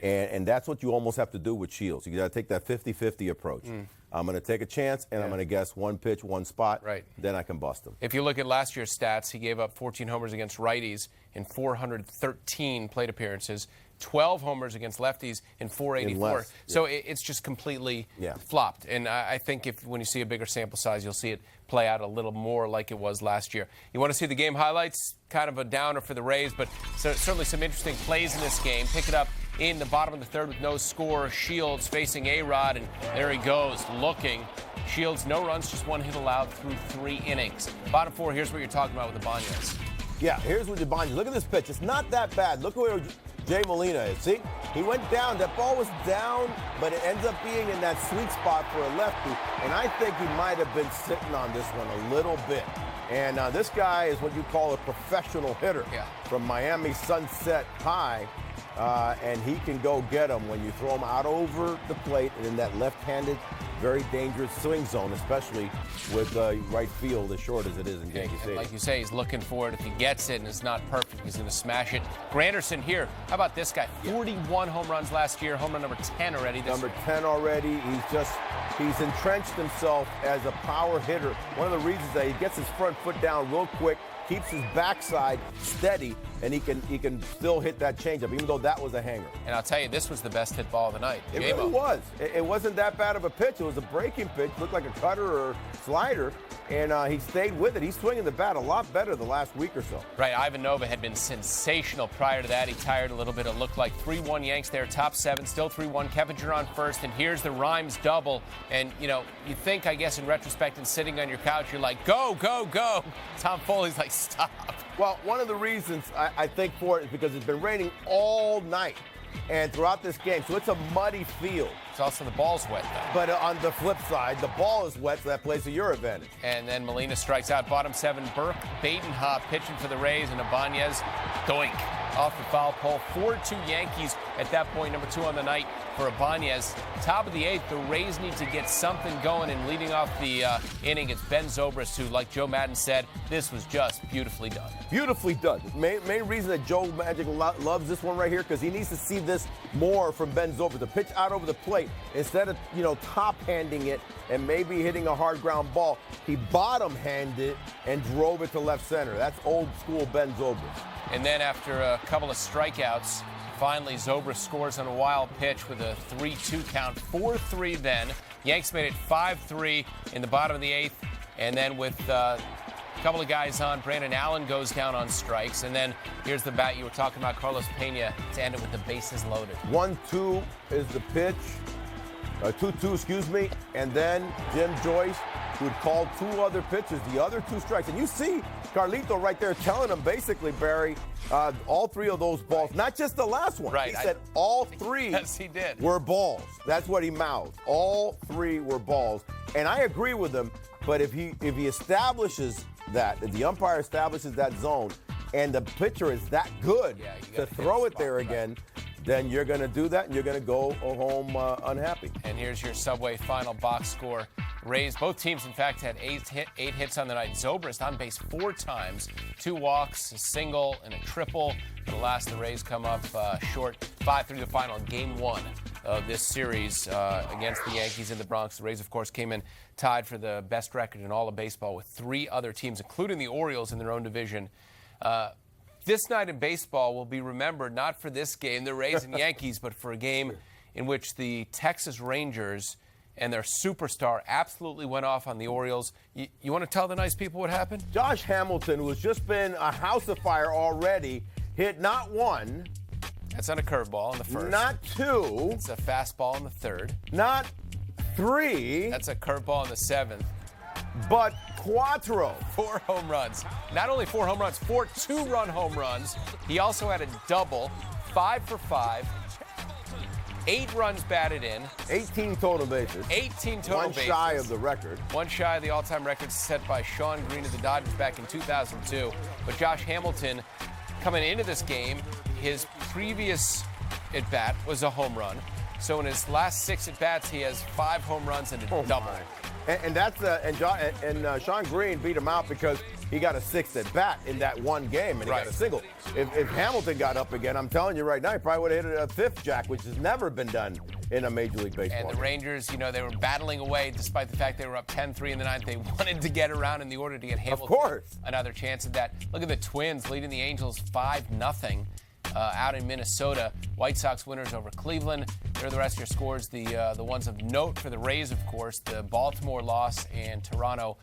And that's what you almost have to do with Shields. You got to take that 50-50 approach. I'm going to take a chance, and I'm going to guess one pitch, one spot. Then I can bust him. If you look at last year's stats, he gave up 14 homers against righties in 413 plate appearances. 12 homers against lefties in 484. So it's just completely flopped. And I think when you see a bigger sample size, you'll see it play out a little more like it was last year. You want to see the game highlights? Kind of a downer for the Rays, but certainly some interesting plays in this game. Pick it up in the bottom of the third with no score. Shields facing A-Rod, and there he goes, looking. Shields, no runs, just one hit allowed through 3 innings. Bottom 4, here's what you're talking about with Ibanez. Yeah, here's what Ibanez. Look at this pitch. It's not that bad. Look where Jay Molina is. See? He went down. That ball was down, but it ends up being in that sweet spot for a lefty. And I think he might have been sitting on this one a little bit. And this guy is what you call a professional hitter from Miami Sunset High. And he can go get him when you throw him out over the plate and in that left-handed, very dangerous swing zone, especially with right field as short as it is in Yankee Stadium. Like you say, he's looking for it. If he gets it and it's not perfect, he's going to smash it. Granderson here. How about this guy? 41 home runs last year. Home run number 10 already. Number 10 already. He's entrenched himself as a power hitter. One of the reasons that he gets his front foot down real quick, keeps his backside steady, and he can still hit that changeup, even though that was a hanger. And I'll tell you, this was the best hit ball of the night. It really was. It wasn't that bad of a pitch. It was a breaking pitch, looked like a cutter or slider, and he stayed with it. He's swinging the bat a lot better the last week or so. Right, Ivan Nova had been sensational prior to that. He tired a little bit. It looked like 3-1 Yanks there, top 7, still 3-1. Keppinger on first, and here's the Rhymes double. And, you think, I guess, in retrospect and sitting on your couch, you're like, go, go, go. Tom Foley's like, stop. Well, one of the reasons I think for it is because it's been raining all night and throughout this game, so it's a muddy field. It's also the ball's wet, though. But on the flip side, the ball is wet, so that plays to your advantage. And then Molina strikes out. Bottom 7, Burke Badenhop pitching for the Rays, and Ibanez, doink, off the foul pole. 4-2 Yankees at that point, number 2 on the night for Ibanez. Top of the 8th, the Rays need to get something going, and leading off the inning, it's Ben Zobrist, who, like Joe Madden said, this was just beautifully done. Beautifully done. Main reason that Joe Magic loves this one right here, because he needs to see this more from Ben Zobrist. The pitch out over the plate, instead of, top-handing it and maybe hitting a hard ground ball, he bottom-handed and drove it to left center. That's old-school Ben Zobrist. And then after a couple of strikeouts, finally Zobrist scores on a wild pitch with a 3-2 count. 4-3 then. Yanks made it 5-3 in the bottom of the 8th. And then with a couple of guys on, Brandon Allen goes down on strikes. And then here's the bat you were talking about, Carlos Pena, to end it with the bases loaded. 1-2 is the pitch. 2-2, excuse me. And then Jim Joyce, who had called 2 other pitches, the other 2 strikes. And you see Carlito right there telling him basically, Barry, all 3 of those balls, not just the last one. Right. He said all 3 yes, he did. were balls. That's what he mouthed. All 3 were balls. And I agree with him, but if he establishes that, if the umpire establishes that zone, and the pitcher is that good to throw it there again, then you're going to do that and you're going to go home unhappy. And here's your Subway final box score. Rays, both teams, in fact, had eight hits on the night. Zobrist on base 4 times, 2 walks, a single, and a triple. But alas, the Rays come up short 5-3 the final in Game 1 of this series against the Yankees in the Bronx. The Rays, of course, came in tied for the best record in all of baseball with 3 other teams, including the Orioles in their own division. This night in baseball will be remembered not for this game, the Rays and Yankees, but for a game in which the Texas Rangers and their superstar absolutely went off on the Orioles. You want to tell the nice people what happened? Josh Hamilton, who's just been a house of fire already, hit not 1. That's on a curveball in the first. Not 2. It's a fastball in the third. Not 3. That's a curveball in the 7th. But 4. 4 home runs. Not only 4 home runs, 4 2-run home runs. He also had a double, 5 for 5. 8 runs batted in. 18 total bases. 18 total bases. One shy of the record. One shy of the all-time record set by Sean Green of the Dodgers back in 2002. But Josh Hamilton, coming into this game, his previous at-bat was a home run. So in his last 6 at-bats, he has 5 home runs and a double. And that's Sean Green beat him out because he got a 6th at bat in that one game, and he got a single. If Hamilton got up again, I'm telling you right now, he probably would have hit a 5th jack, which has never been done in a Major League Baseball. And the Rangers, they were battling away despite the fact they were up 10-3 in the ninth. They wanted to get around in the order to get Hamilton another chance at that. Look at the Twins leading the Angels 5-0. Out in Minnesota. White Sox winners over Cleveland. There are the rest of your scores. The ones of note for the Rays, of course, the Baltimore loss and Toronto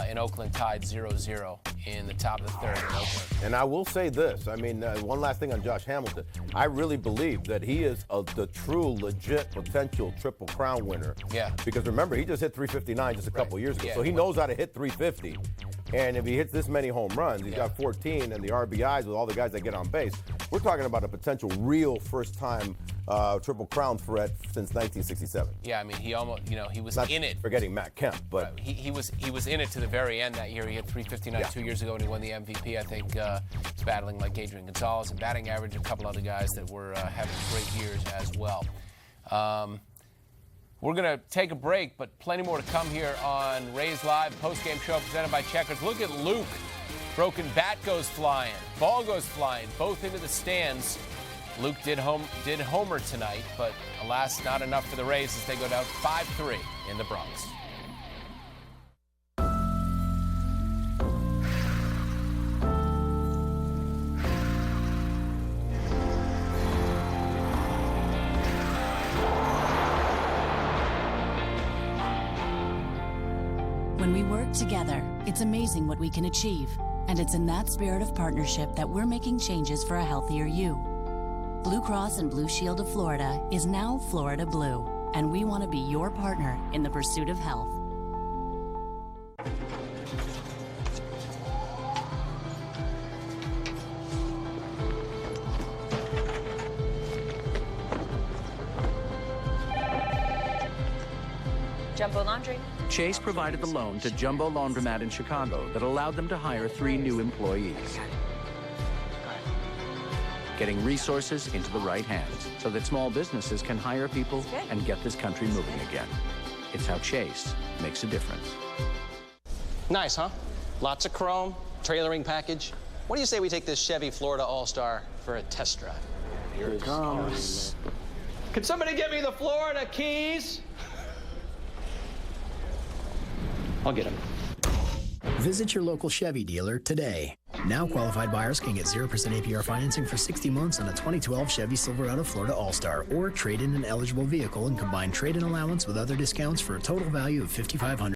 in Oakland tied 0-0 in the top of the third in Oakland. And I will say this. I mean, one last thing on Josh Hamilton. I really believe that he is the true, legit, potential Triple Crown winner. Yeah. Because remember, he just hit 359 just a couple years ago. So he knows how to hit 350. And if he hits this many home runs, he's got 14 and the RBIs with all the guys that get on base. We're talking about a potential real first-time Triple Crown threat since 1967. Yeah, I mean, he almost, he was in it. Forgetting Matt Kemp, but he was in it to the very end that year. He had 359 2 years ago, and he won the MVP. I think he's battling like Adrian Gonzalez and batting average, a couple other guys that were having great years as well. We're going to take a break, but plenty more to come here on Rays Live, post-game show presented by Checkers. Look at Luke. Broken bat goes flying. Ball goes flying, both into the stands. Luke did homer tonight, but alas, not enough for the Rays as they go down 5-3 in the Bronx. When we work together, it's amazing what we can achieve. And it's in that spirit of partnership that we're making changes for a healthier you. Blue Cross and Blue Shield of Florida is now Florida Blue, and we want to be your partner in the pursuit of health. Jumbo Laundry. Chase provided the loan to Jumbo Laundromat in Chicago that allowed them to hire 3 new employees. Getting resources into the right hands so that small businesses can hire people and get this country moving again. It's how Chase makes a difference. Nice, huh? Lots of chrome, trailering package. What do you say we take this Chevy Florida All-Star for a test drive? Here it comes. Could somebody get me the Florida keys? I'll get him. Visit your local Chevy dealer today. Now qualified buyers can get 0% APR financing for 60 months on a 2012 Chevy Silverado Florida All-Star, or trade in an eligible vehicle and combine trade-in allowance with other discounts for a total value of $5,500.